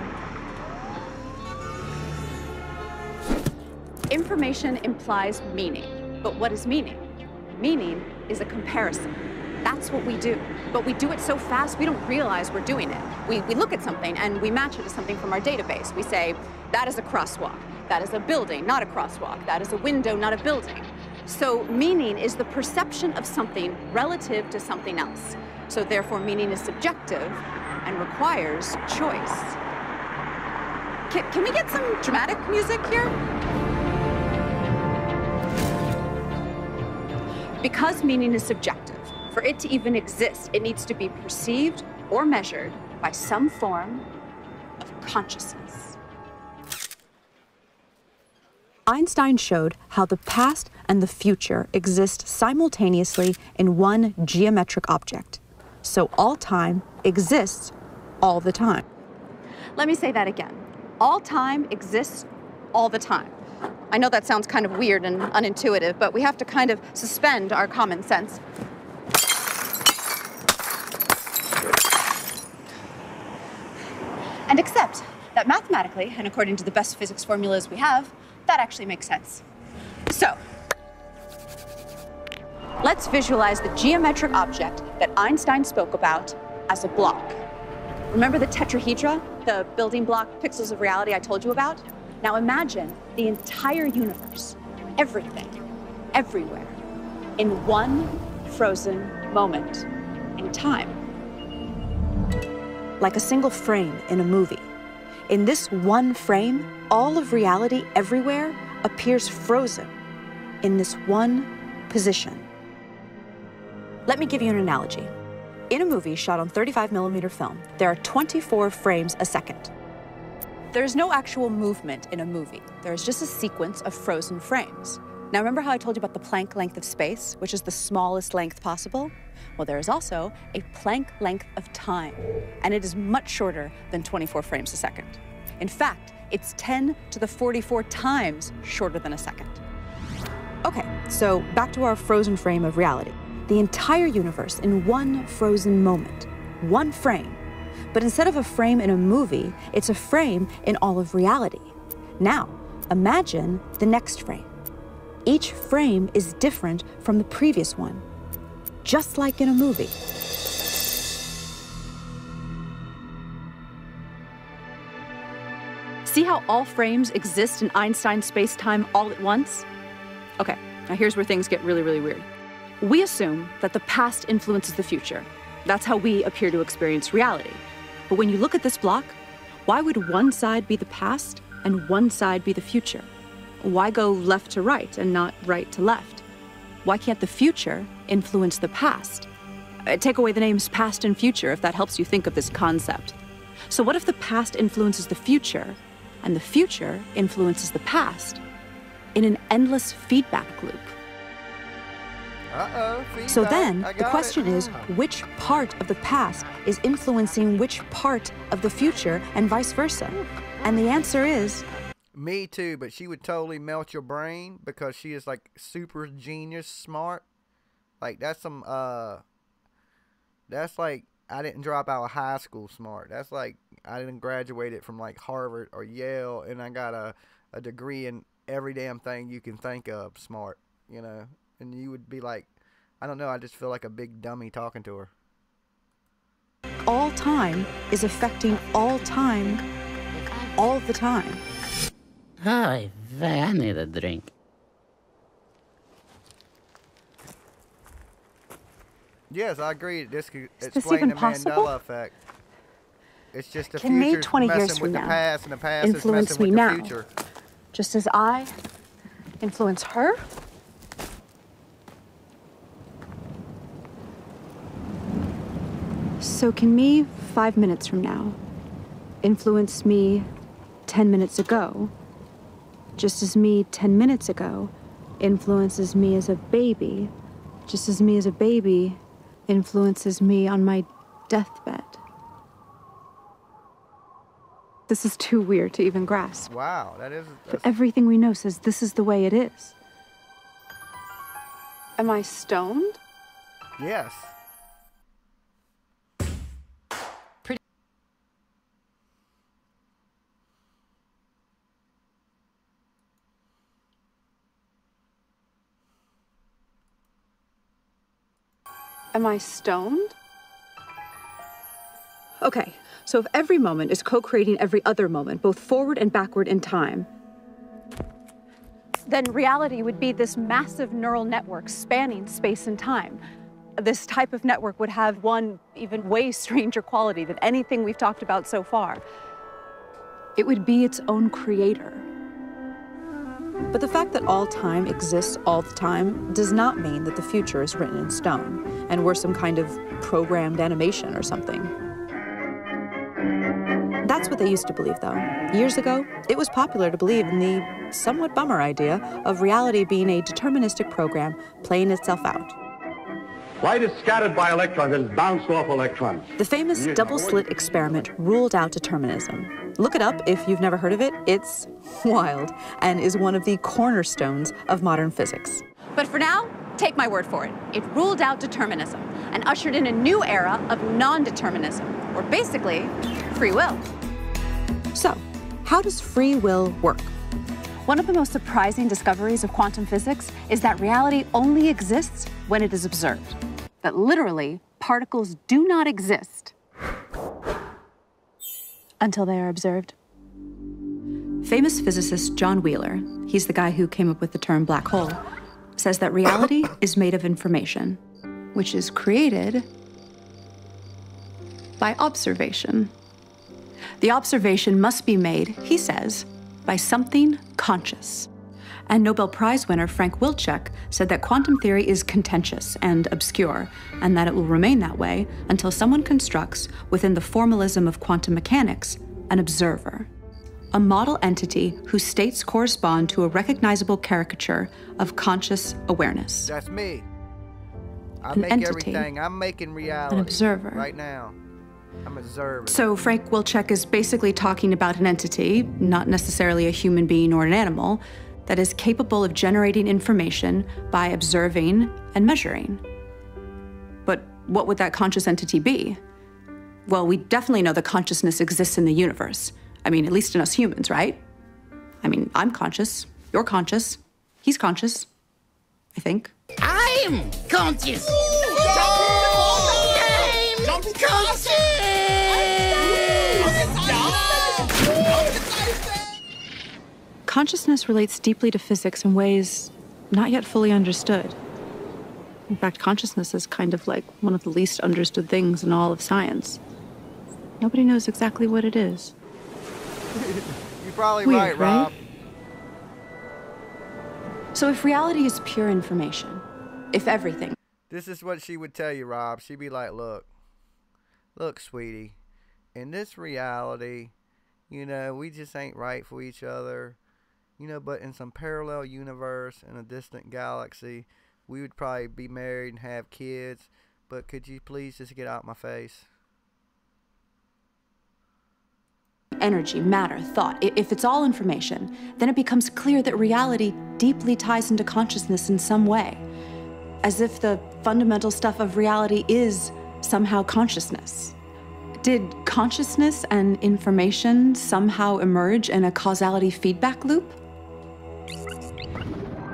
Information implies meaning, but what is meaning? Meaning is a comparison. That's what we do. But we do it so fast, we don't realize we're doing it. We look at something and we match it to something from our database. We say, that is a crosswalk. That is a building, not a crosswalk. That is a window, not a building. So meaning is the perception of something relative to something else. So therefore, meaning is subjective and requires choice. Can we get some dramatic music here? Because meaning is subjective, for it to even exist, it needs to be perceived or measured by some form of consciousness. Einstein showed how the past and the future exist simultaneously in one geometric object. So all time exists all the time. Let me say that again. All time exists all the time. I know that sounds kind of weird and unintuitive, but we have to kind of suspend our common sense. And accept that mathematically, and according to the best physics formulas we have, that actually makes sense. So, let's visualize the geometric object that Einstein spoke about as a block. Remember the tetrahedra, the building block pixels of reality I told you about? Now imagine the entire universe, everything, everywhere, in one frozen moment in time. Like a single frame in a movie. In this one frame, all of reality everywhere appears frozen in this one position. Let me give you an analogy. In a movie shot on 35mm film, there are 24 frames a second. There is no actual movement in a movie. There is just a sequence of frozen frames. Now remember how I told you about the Planck length of space, which is the smallest length possible? Well, there is also a Planck length of time, and it is much shorter than 24 frames a second. In fact, it's 10 to the 44 times shorter than a second. Okay, so back to our frozen frame of reality. The entire universe in one frozen moment, one frame. But instead of a frame in a movie, it's a frame in all of reality. Now, imagine the next frame. Each frame is different from the previous one, just like in a movie. See how all frames exist in Einstein's space-time all at once? Okay, now here's where things get really, really weird. We assume that the past influences the future. That's how we appear to experience reality. But when you look at this block, why would one side be the past and one side be the future? Why go left to right and not right to left? Why can't the future influence the past? Take away the names past and future if that helps you think of this concept. So what if the past influences the future and the future influences the past in an endless feedback loop? So then, the question is, which part of the past is influencing which part of the future and vice versa? And the answer is... Me too, but she would totally melt your brain because she is like super genius smart. Like that's some, that's like I didn't drop out of high school smart. That's like I didn't graduate from like Harvard or Yale and I got a degree in every damn thing you can think of smart, you know? And you would be like, I don't know, I just feel like a big dummy talking to her. All time is affecting all time, all the time. Hi, I need a drink. Yes, I agree. This could explain the Mandela effect. It's just the Can future 20 years messing from with the now past, and the past is influence messing me with now, the future. just as I influence her? So can me 5 minutes from now influence me 10 minutes ago, just as me 10 minutes ago influences me as a baby, just as me as a baby influences me on my deathbed? This is too weird to even grasp. Wow, But everything we know says this is the way it is. Am I stoned? Yes. Am I stoned? Okay, so if every moment is co-creating every other moment, both forward and backward in time, then reality would be this massive neural network spanning space and time. This type of network would have one even way stranger quality than anything we've talked about so far. It would be its own creator. But the fact that all time exists all the time does not mean that the future is written in stone, and we're some kind of programmed animation or something. That's what they used to believe, though. Years ago, it was popular to believe in the somewhat bummer idea of reality being a deterministic program playing itself out. Light is scattered by electrons and is bounced off electrons. The famous double-slit experiment ruled out determinism. Look it up if you've never heard of it. It's wild and is one of the cornerstones of modern physics. But for now, take my word for it. It ruled out determinism and ushered in a new era of non-determinism, or basically, free will. So, how does free will work? One of the most surprising discoveries of quantum physics is that reality only exists when it is observed. That literally, particles do not exist until they are observed. Famous physicist John Wheeler, he's the guy who came up with the term black hole, says that reality is made of information, which is created by observation. The observation must be made, he says, by something conscious. And Nobel Prize winner Frank Wilczek said that quantum theory is contentious and obscure, and that it will remain that way until someone constructs, within the formalism of quantum mechanics, an observer, a model entity whose states correspond to a recognizable caricature of conscious awareness. That's me. I An make entity, everything. I'm making reality. an observer. Right now. I'm observing. So Frank Wilczek is basically talking about an entity, not necessarily a human being or an animal, that is capable of generating information by observing and measuring. But what would that conscious entity be? Well, we definitely know that consciousness exists in the universe. I mean, at least in us humans, right? I mean, I'm conscious, you're conscious, he's conscious, I think. I'm conscious. Consciousness relates deeply to physics in ways not yet fully understood. In fact, consciousness is kind of like one of the least understood things in all of science. Nobody knows exactly what it is. You're probably Weird, right, Rob. So if reality is pure information, if everything... This is what she would tell you, Rob. She'd be like, look, sweetie, in this reality, you know, we just ain't right for each other. You know, but in some parallel universe in a distant galaxy, we would probably be married and have kids. But could you please just get out my face? Energy, matter, thought, if it's all information, then it becomes clear that reality deeply ties into consciousness in some way. As if the fundamental stuff of reality is somehow consciousness. Did consciousness and information somehow emerge in a causality feedback loop?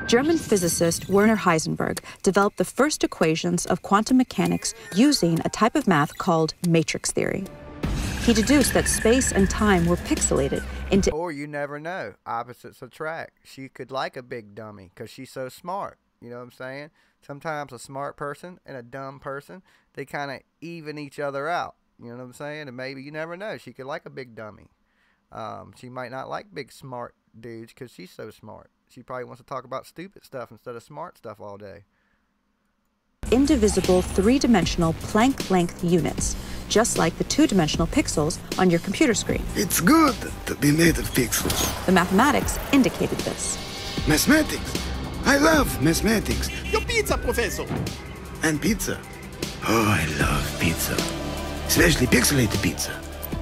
German physicist Werner Heisenberg developed the first equations of quantum mechanics using a type of math called matrix theory. He deduced that space and time were pixelated into... Or you never know. Opposites attract. She could like a big dummy because she's so smart. You know what I'm saying? Sometimes a smart person and a dumb person, they kind of even each other out. You know what I'm saying? And maybe you never know. She could like a big dummy. She might not like big smart dudes because she's so smart. She probably wants to talk about stupid stuff instead of smart stuff all day. Indivisible three-dimensional Planck length units just like the two-dimensional pixels on your computer screen. It's good to be made of pixels. The mathematics indicated this. Mathematics. I love mathematics. Your pizza, Professor. And pizza. Oh, I love pizza. Especially pixelated pizza.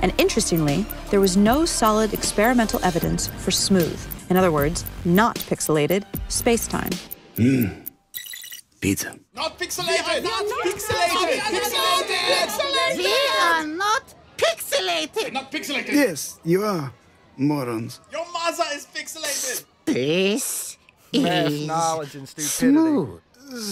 And interestingly, there was no solid experimental evidence for smooth, in other words, not pixelated, space-time. Pizza. Not pixelated! Not pixelated! Pixelated! We are not pixelated! Not pixelated! Yes, you are, morons. Your mother is pixelated! This Math is knowledge and stupidity. smooth.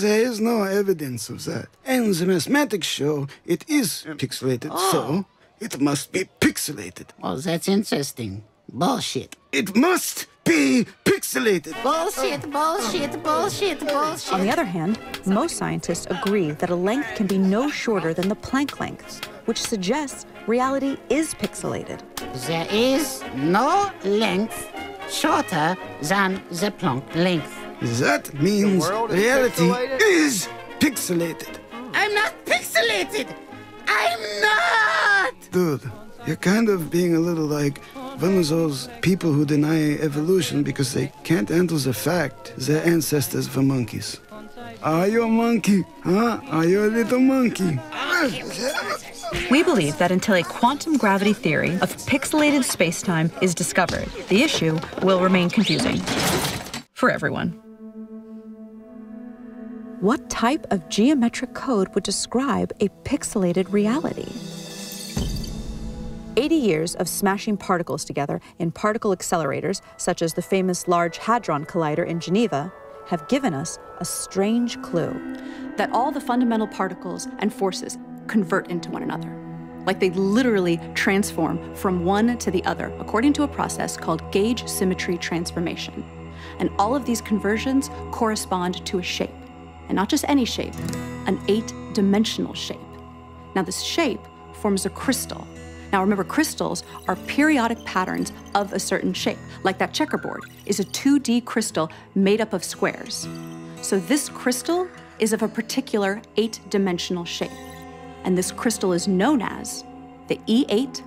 There is no evidence of that. And the mathematics show it is pixelated, so it must be pixelated. Oh, that's interesting. Bullshit. It must be pixelated. Bullshit, bullshit, bullshit, bullshit. On the other hand, most scientists agree that a length can be no shorter than the Planck length, which suggests reality is pixelated. There is no length shorter than the Planck length. That means world is reality pixelated? is pixelated. I'm not pixelated! I'm not! Dude, you're kind of being a little like one of those people who deny evolution because they can't handle the fact their ancestors were monkeys. Are you a monkey? Huh? Are you a little monkey? We believe that until a quantum gravity theory of pixelated spacetime is discovered, the issue will remain confusing for everyone. What type of geometric code would describe a pixelated reality? 80 years of smashing particles together in particle accelerators, such as the famous Large Hadron Collider in Geneva, have given us a strange clue that all the fundamental particles and forces convert into one another. Like they literally transform from one to the other, according to a process called gauge symmetry transformation. And all of these conversions correspond to a shape. And not just any shape, an 8-dimensional shape. Now this shape forms a crystal. Now remember, crystals are periodic patterns of a certain shape. Like that checkerboard is a 2D crystal made up of squares. So this crystal is of a particular 8-dimensional shape. And this crystal is known as the E8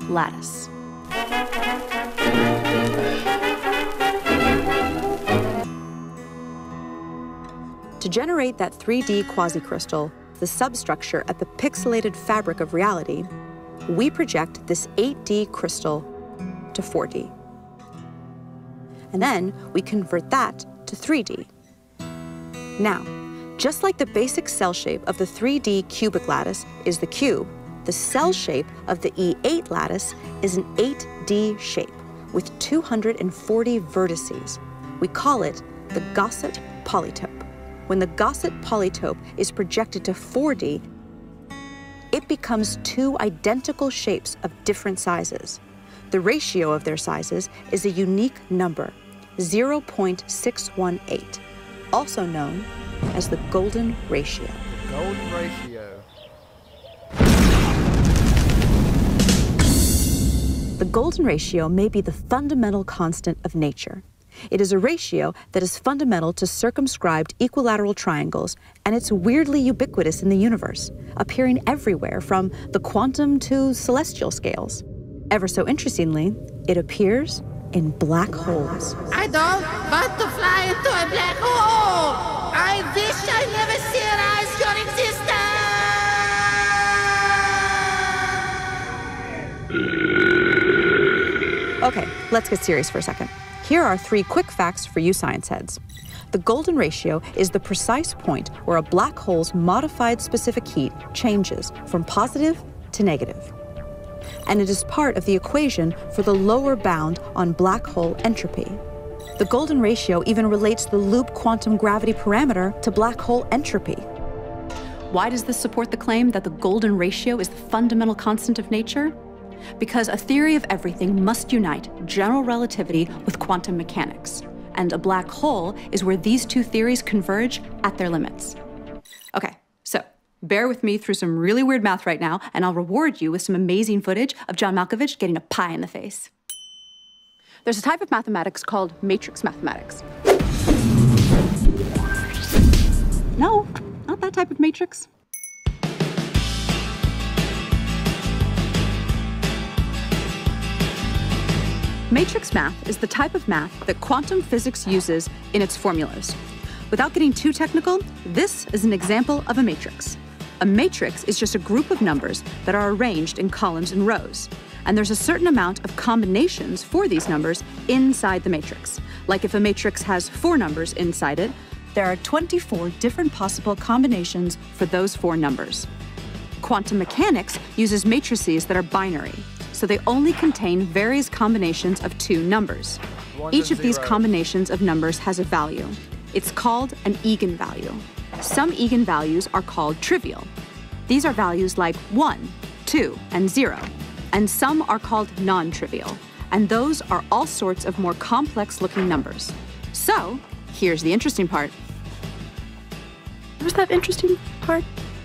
lattice. To generate that 3D quasicrystal, the substructure at the pixelated fabric of reality, we project this 8D crystal to 4D. And then we convert that to 3D. Now, just like the basic cell shape of the 3D cubic lattice is the cube, the cell shape of the E8 lattice is an 8D shape with 240 vertices. We call it the Gaussian polytope. When the Gaussian polytope is projected to 4D, it becomes two identical shapes of different sizes. The ratio of their sizes is a unique number, 0.618, also known as the golden ratio. The golden ratio. The golden ratio may be the fundamental constant of nature. It is a ratio that is fundamental to circumscribed equilateral triangles, and it's weirdly ubiquitous in the universe, appearing everywhere from the quantum to celestial scales. Ever so interestingly, it appears in black holes. I don't want to fly into a black hole! I wish I never theorized your existence! Okay, let's get serious for a second. Here are 3 quick facts for you science heads. The golden ratio is the precise point where a black hole's modified specific heat changes from positive to negative. And it is part of the equation for the lower bound on black hole entropy. The golden ratio even relates the loop quantum gravity parameter to black hole entropy. Why does this support the claim that the golden ratio is the fundamental constant of nature? Because a theory of everything must unite general relativity with quantum mechanics. And a black hole is where these two theories converge at their limits. Okay, so bear with me through some really weird math right now, and I'll reward you with some amazing footage of John Malkovich getting a pie in the face. There's a type of mathematics called matrix mathematics. No, not that type of matrix. Matrix math is the type of math that quantum physics uses in its formulas. Without getting too technical, this is an example of a matrix. A matrix is just a group of numbers that are arranged in columns and rows. And there's a certain amount of combinations for these numbers inside the matrix. Like if a matrix has 4 numbers inside it, there are 24 different possible combinations for those 4 numbers. Quantum mechanics uses matrices that are binary, so they only contain various combinations of 2 numbers. Each of these combinations of numbers has a value. It's called an eigenvalue. Some eigenvalues are called trivial. These are values like 1, 2, and 0. And some are called non-trivial, and those are all sorts of more complex-looking numbers. So, here's the interesting part. What's that interesting part?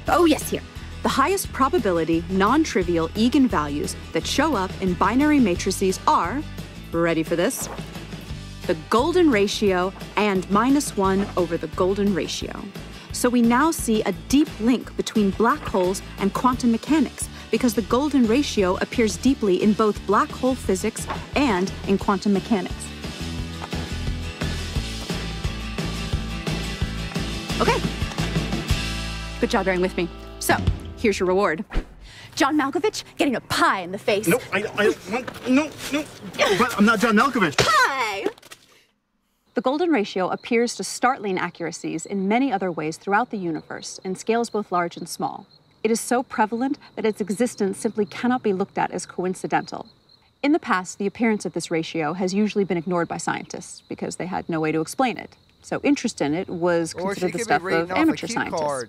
Oh, yes, here. The highest probability non-trivial eigenvalues that show up in binary matrices are, ready for this, the golden ratio and -1 over the golden ratio. So we now see a deep link between black holes and quantum mechanics because the golden ratio appears deeply in both black hole physics and in quantum mechanics. Okay. Good job bearing with me. So, here's your reward. John Malkovich getting a pie in the face. No, I don't want, no. But I'm not John Malkovich. Pie! The golden ratio appears to startling accuracies in many other ways throughout the universe in scales both large and small. It is so prevalent that its existence simply cannot be looked at as coincidental. In the past, the appearance of this ratio has usually been ignored by scientists because they had no way to explain it. So interest in it was considered the stuff of amateur scientists.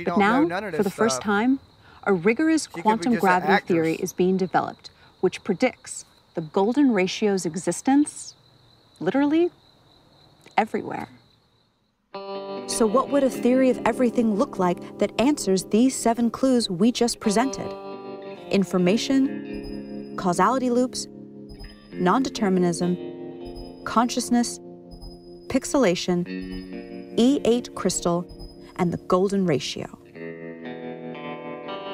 But now, for the first time, a rigorous quantum gravity theory is being developed, which predicts the golden ratio's existence, literally, everywhere. So what would a theory of everything look like that answers these 7 clues we just presented? Information, causality loops, non-determinism, consciousness, pixelation, E8 crystal, and the golden ratio.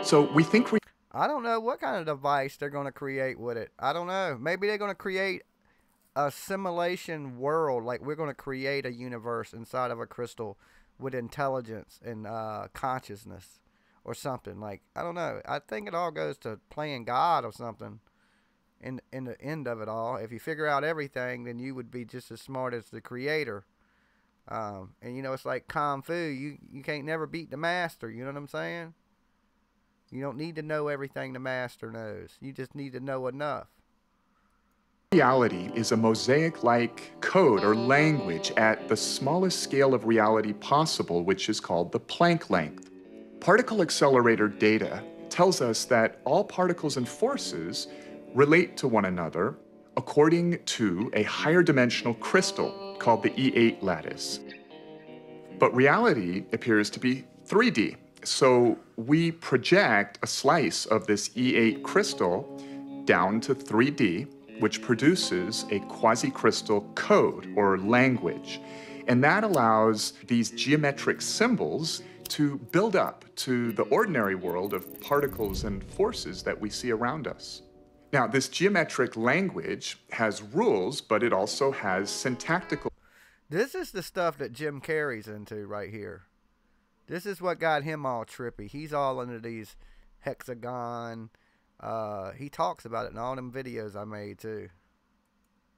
So we think I don't know what kind of device they're going to create with it. I don't know. Maybe they're going to create a simulation world. Like we're going to create a universe inside of a crystal with intelligence and consciousness or something. Like, I don't know. I think it all goes to playing God or something in the end of it all. If you figure out everything, then you would be just as smart as the creator. And, you know, it's like Kung Fu. You can't never beat the master. You know what I'm saying? You don't need to know everything the master knows. You just need to know enough. Reality is a mosaic-like code or language at the smallest scale of reality possible, which is called the Planck length. Particle accelerator data tells us that all particles and forces relate to one another according to a higher dimensional crystal called the E8 lattice. But reality appears to be 3D. So we project a slice of this E8 crystal down to 3D, which produces a quasi-crystal code or language. And that allows these geometric symbols to build up to the ordinary world of particles and forces that we see around us. Now, this geometric language has rules, but it also has syntactical. This is the stuff that Jim Carrey's into right here. This is what got him all trippy. He's all into these hexagon. He talks about it in all them videos I made too.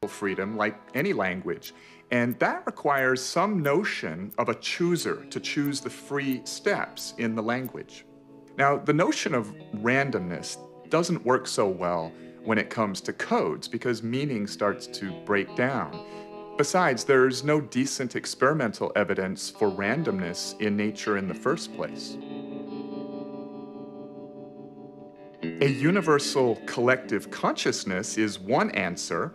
Freedom, like any language. And that requires some notion of a chooser to choose the free steps in the language. Now, the notion of randomness doesn't work so well when it comes to codes because meaning starts to break down. Besides, there's no decent experimental evidence for randomness in nature in the first place. A universal collective consciousness is one answer,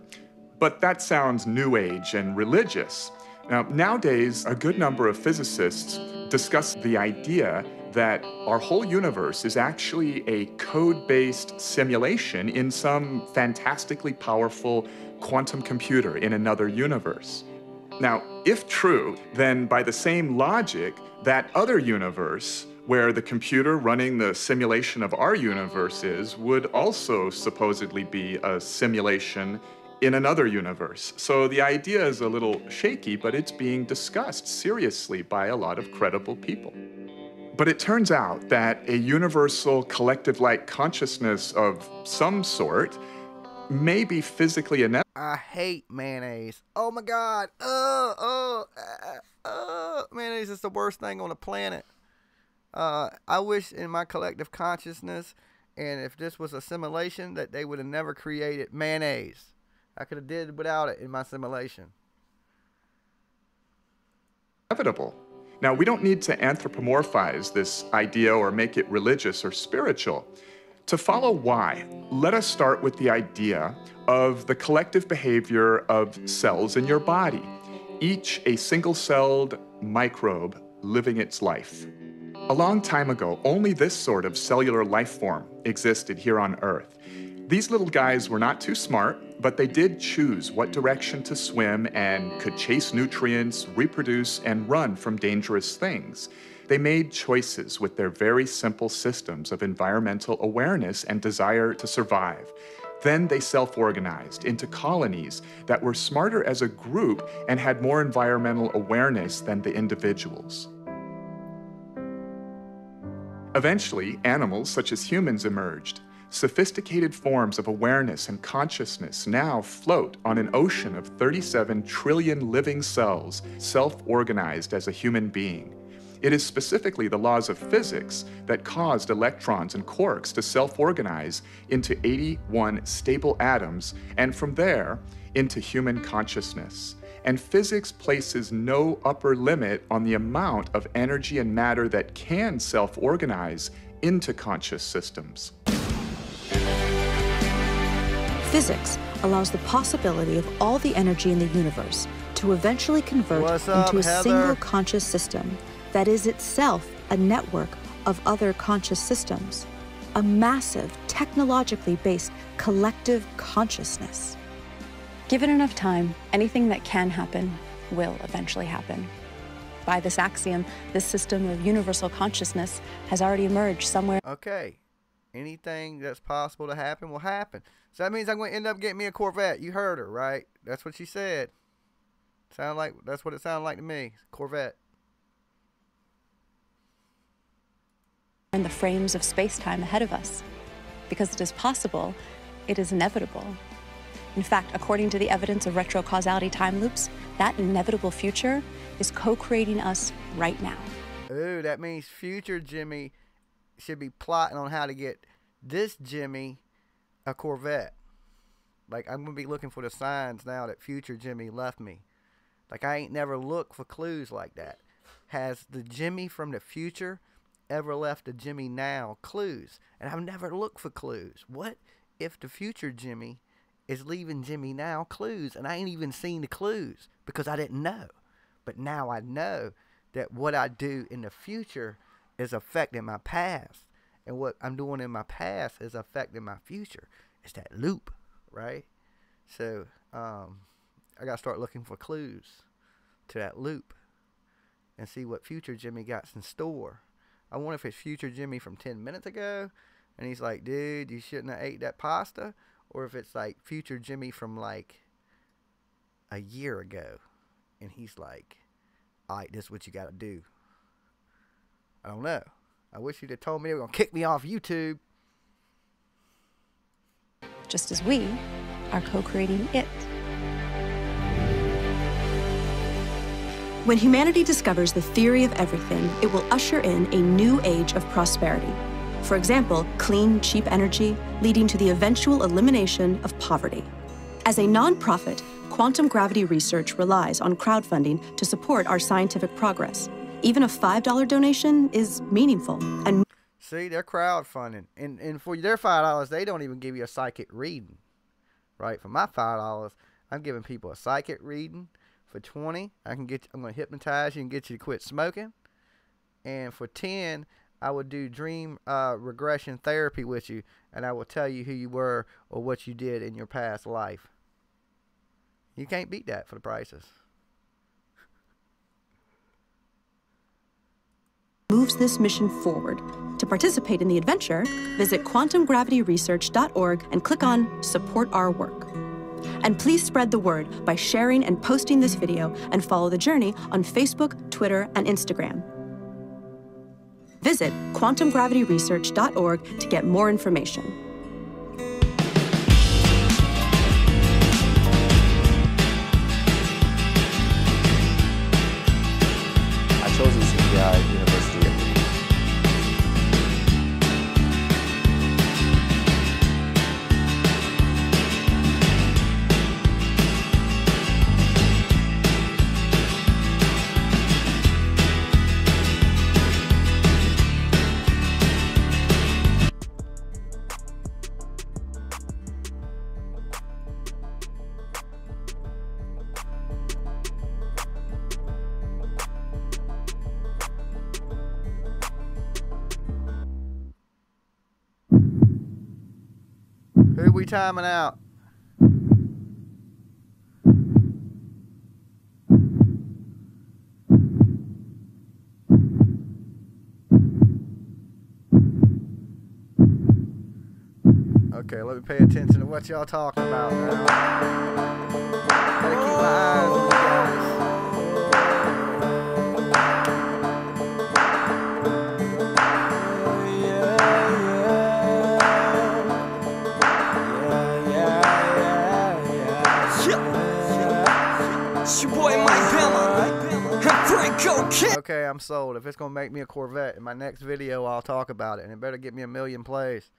but that sounds new age and religious. Now, nowadays, a good number of physicists discuss the idea that our whole universe is actually a code-based simulation in some fantastically powerful quantum computer in another universe. Now, if true, then by the same logic, that other universe where the computer running the simulation of our universe is would also supposedly be a simulation in another universe. So the idea is a little shaky, but it's being discussed seriously by a lot of credible people. But it turns out that a universal collective-like consciousness of some sort may be physically inevitable. I hate mayonnaise. Oh my God. Mayonnaise is the worst thing on the planet. I wish in my collective consciousness, and if this was a simulation, that they would have never created mayonnaise. I could have did without it in my simulation. Inevitable. Now, we don't need to anthropomorphize this idea or make it religious or spiritual. To follow why, let us start with the idea of the collective behavior of cells in your body, each a single-celled microbe living its life. A long time ago, only this sort of cellular life form existed here on Earth. These little guys were not too smart, but they did choose what direction to swim and could chase nutrients, reproduce, and run from dangerous things. They made choices with their very simple systems of environmental awareness and desire to survive. Then they self-organized into colonies that were smarter as a group and had more environmental awareness than the individuals. Eventually, animals such as humans emerged. Sophisticated forms of awareness and consciousness now float on an ocean of 37 trillion living cells, self-organized as a human being. It is specifically the laws of physics that caused electrons and quarks to self-organize into 81 stable atoms, and from there, into human consciousness. And physics places no upper limit on the amount of energy and matter that can self-organize into conscious systems. Physics allows the possibility of all the energy in the universe to eventually convert into a single conscious system that is itself a network of other conscious systems, a massive, technologically based collective consciousness. Given enough time, anything that can happen will eventually happen. By this axiom, this system of universal consciousness has already emerged somewhere. Okay. Anything that's possible to happen will happen. So that means I'm going to end up getting me a Corvette. You heard her, right? That's what she said. That's what it sounded like to me. Corvette. In the frames of space-time ahead of us. Because it is possible, it is inevitable. In fact, according to the evidence of retrocausality time loops, that inevitable future is co-creating us right now. Ooh, that means future Jimmy should be plotting on how to get this Jimmy a Corvette. Like, I'm going to be looking for the signs now that future Jimmy left me. Like, I ain't never looked for clues like that. Has the Jimmy from the future ever left the Jimmy now clues? And I've never looked for clues. What if the future Jimmy is leaving Jimmy now clues, and I ain't even seen the clues because I didn't know. But now I know that what I do in the future is affecting my past, and what I'm doing in my past is affecting my future. It's that loop, right? So I gotta start looking for clues to that loop and see what future Jimmy got in store. I wonder if it's future Jimmy from 10 minutes ago and he's like, dude, you shouldn't have ate that pasta, or if it's like future Jimmy from like a year ago and he's like, alright, this is what you gotta do. I don't know. I wish you'd have told me they were going to kick me off YouTube. Just as we are co-creating it. When humanity discovers the theory of everything, it will usher in a new age of prosperity. For example, clean, cheap energy, leading to the eventual elimination of poverty. As a nonprofit, quantum gravity research relies on crowdfunding to support our scientific progress. Even a $5 donation is meaningful. And see, they're crowdfunding. And for their $5, they don't even give you a psychic reading. Right? For my $5, I'm giving people a psychic reading. For $20, I'm going to hypnotize you and get you to quit smoking. And for $10, I would do dream regression therapy with you, and I will tell you who you were or what you did in your past life. You can't beat that for the prices. Moves this mission forward. To participate in the adventure, visit quantumgravityresearch.org and click on Support Our Work. And please spread the word by sharing and posting this video and follow the journey on Facebook, Twitter, and Instagram. Visit quantumgravityresearch.org to get more information. I chose CPI University. Who we timing out? Okay, let me pay attention to what y'all talking about now. Gotta keep my eyes on you guys. Okay, I'm sold. If it's gonna make me a Corvette, in my next video I'll talk about it, and it better get me 1 million plays.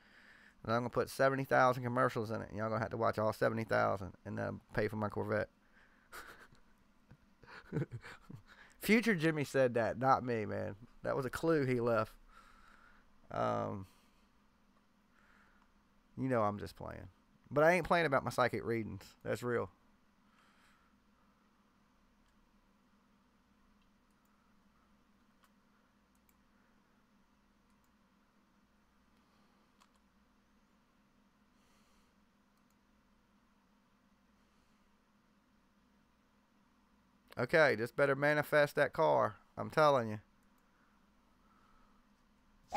And I'm gonna put 70,000 commercials in it, and y'all gonna have to watch all 70,000 and then pay for my Corvette. Future Jimmy said that, not me, man. That was a clue he left. You know I'm just playing, but I ain't playing about my psychic readings. That's real. Okay, just better manifest that car. I'm telling you.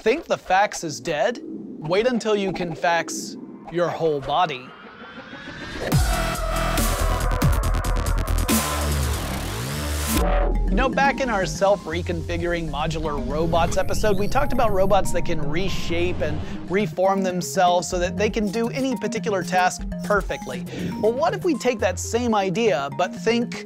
Think the fax is dead? Wait until you can fax your whole body. You know, back in our self-reconfiguring modular robots episode, we talked about robots that can reshape and reform themselves so that they can do any particular task perfectly. Well, what if we take that same idea, but think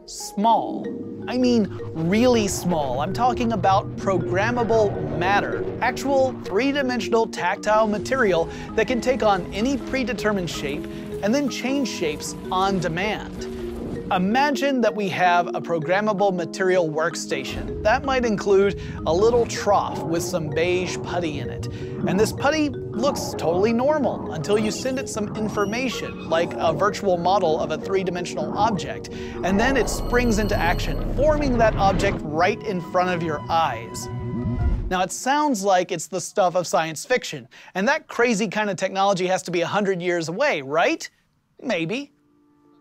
small? I mean really small. I'm talking about programmable matter, actual three-dimensional tactile material that can take on any predetermined shape and then change shapes on demand. Imagine that we have a programmable material workstation. That might include a little trough with some beige putty in it. And this putty looks totally normal until you send it some information, like a virtual model of a three-dimensional object. And then it springs into action, forming that object right in front of your eyes. Now, it sounds like it's the stuff of science fiction, and that crazy kind of technology has to be 100 years away, right? Maybe,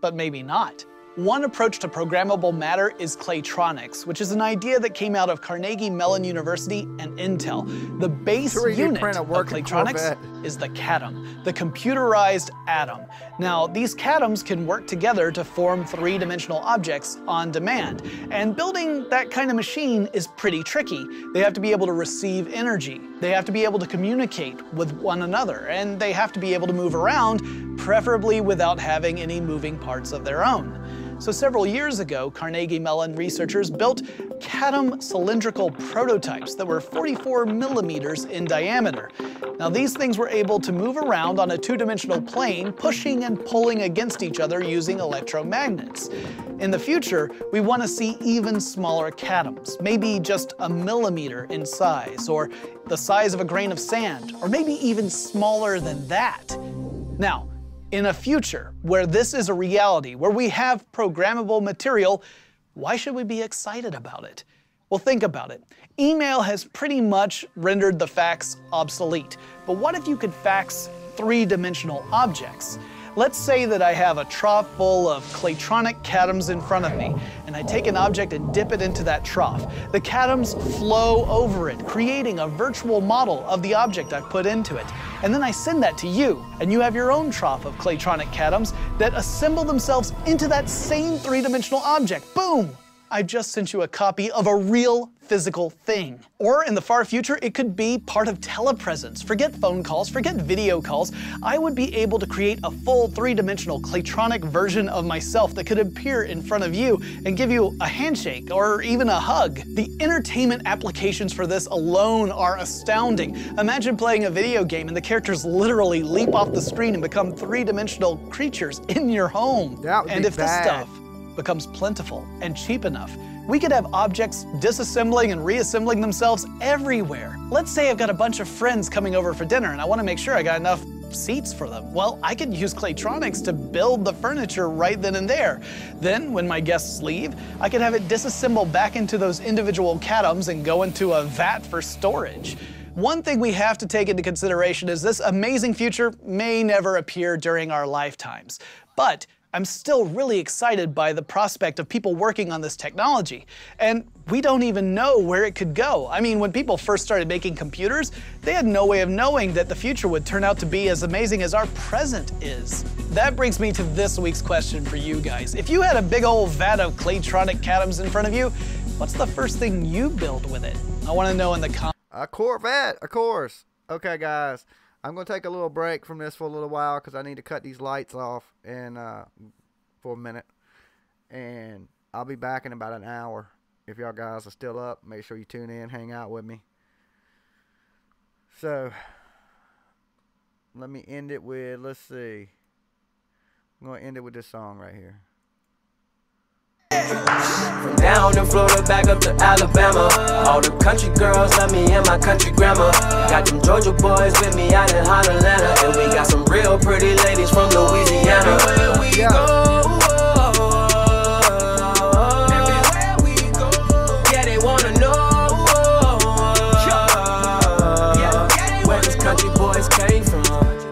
but maybe not. One approach to programmable matter is claytronics, which is an idea that came out of Carnegie Mellon University and Intel. The base unit of claytronics is the cadom, the computerized atom. Now, these cadoms can work together to form three-dimensional objects on demand. And building that kind of machine is pretty tricky. They have to be able to receive energy. They have to be able to communicate with one another. And they have to be able to move around, preferably without having any moving parts of their own. So several years ago, Carnegie Mellon researchers built cadom cylindrical prototypes that were 44 millimeters in diameter. Now, these things were able to move around on a two-dimensional plane, pushing and pulling against each other using electromagnets. In the future, we want to see even smaller cadoms, maybe just a millimeter in size, or the size of a grain of sand, or maybe even smaller than that. Now, in a future where this is a reality, where we have programmable material, why should we be excited about it? Well, think about it. Email has pretty much rendered the fax obsolete. But what if you could fax three-dimensional objects? Let's say that I have a trough full of claytronic cadoms in front of me, and I take an object and dip it into that trough. The cadoms flow over it, creating a virtual model of the object I've put into it. and then I send that to you, and you have your own trough of claytronic atoms that assemble themselves into that same three-dimensional object. Boom! I just sent you a copy of a real physical thing. Or in the far future, it could be part of telepresence. Forget phone calls, forget video calls. I would be able to create a full three-dimensional claytronic version of myself that could appear in front of you and give you a handshake or even a hug. The entertainment applications for this alone are astounding. Imagine playing a video game and the characters literally leap off the screen and become three-dimensional creatures in your home. And if this stuff becomes plentiful and cheap enough, we could have objects disassembling and reassembling themselves everywhere. Let's say I've got a bunch of friends coming over for dinner and I want to make sure I got enough seats for them. Well, I could use claytronics to build the furniture right then and there. Then, when my guests leave, I could have it disassemble back into those individual atoms and go into a vat for storage. One thing we have to take into consideration is this amazing future may never appear during our lifetimes. But I'm still really excited by the prospect of people working on this technology. And we don't even know where it could go. I mean, when people first started making computers, they had no way of knowing that the future would turn out to be as amazing as our present is. That brings me to this week's question for you guys. If you had a big old vat of claytronic atoms in front of you, what's the first thing you build with it? I want to know in the comments. A Corvette, of course. Okay, guys. I'm going to take a little break from this for a little while because I need to cut these lights off and for a minute. And I'll be back in about an hour. If y'all guys are still up, make sure you tune in, hang out with me. So, let me end it with, let's see. I'm going to end it with this song right here. From down in Florida back up to Alabama, all the country girls love me and my country grammar. Got them Georgia boys with me out in hot Atlanta, and we got some real pretty ladies from Louisiana. Everywhere we go, yeah, they wanna know where these country boys came from.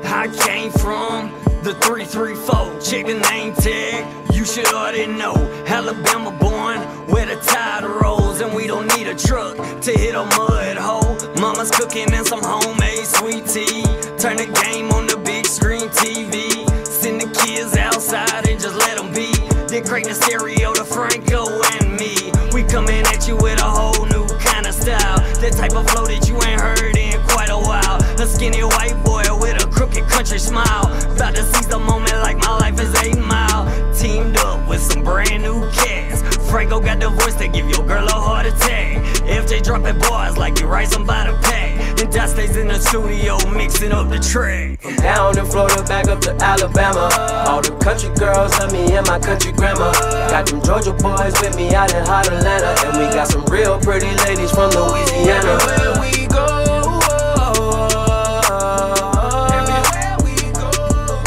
I came from the 334 chicken name tag. You should already know, Alabama born, where the tide rolls, and we don't need a truck to hit a mud hole. Mama's cooking and some homemade sweet tea. Turn the game on the big screen TV. Send the kids outside and just let them be. Then crank the stereo to Franco and me. We coming at you with a whole new kind of style. That type of flow that you ain't heard in quite a while. A skinny white boy with a crooked country smile. About to seize the moment like my life is 8 Mile. Teamed up with some brand new cats. Franco got the voice to give your girl a heart attack. FJ dropping bars like you write some by the pack. And Dot stays in the studio mixing up the track. From down in Florida back up to Alabama, all the country girls love me and my country grammar. Got them Georgia boys with me out in hot Atlanta, and we got some real pretty ladies from Louisiana. Everywhere we go,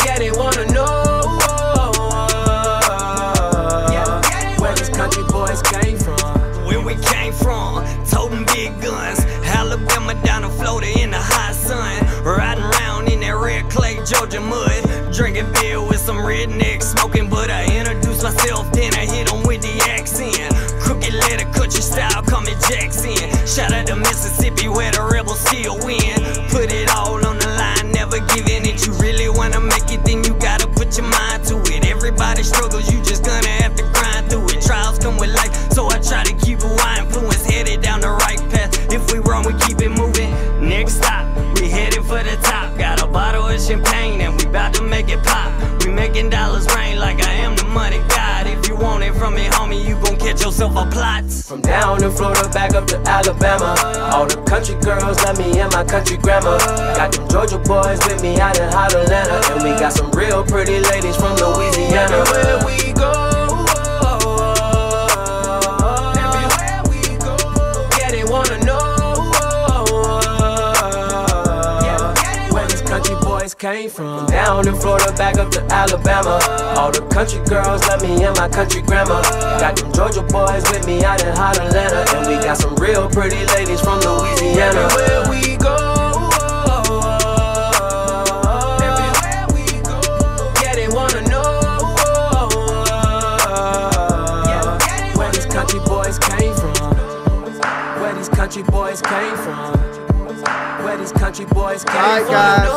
yeah, they wanna know where these country boys came from. Where we came from, toting big guns. Alabama down to Florida in the hot sun. Riding around in that red clay Georgia mud. Drinking beer with some rednecks smoking, but I introduced myself, then I hit them with the accent. Crooked letter country style, call me Jackson. Shout out to Mississippi where the rebels still win. Put it all on the line, never giving it. You really wanna make it, then you gotta put your mind to it. Everybody struggles, you just gonna have to grind through it. Trials come with life, so I try to keep a wide influence, headed down the right path. If we wrong, we keep it moving. Next stop, we headed for the top. Got a bottle of champagne and we about to make it pop. We making dollars rain like I am the money god. If you want it from me, homie, you gon' catch yourself a plot. From down in Florida back up to Alabama, all the country girls love me and my country grammar. Got them Georgia boys with me out in hot Atlanta, and we got some real pretty ladies from Louisiana. Everywhere we go, yeah, they wanna know where these country boys came from. Down in Florida back up to Alabama, all the country girls love me and my country grammar. Got them Georgia boys with me out in hot Atlanta, and we got some real pretty ladies from Louisiana. Everywhere we go, yeah, they wanna know where these country boys came from. Where these country boys came from. Where these country country boys came Alright, from. guys.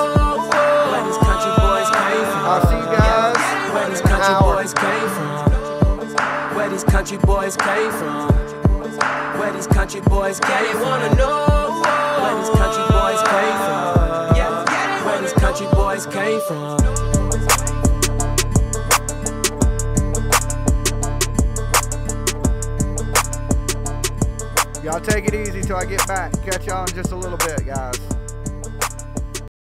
Where these country boys came from. I'll see you guys. Where these country boys came from. Where these country boys came from. Where these country boys came from. They wanna know where these country boys came from. Where these country boys came from. Y'all take it easy till I get back. Catch y'all in just a little bit, guys.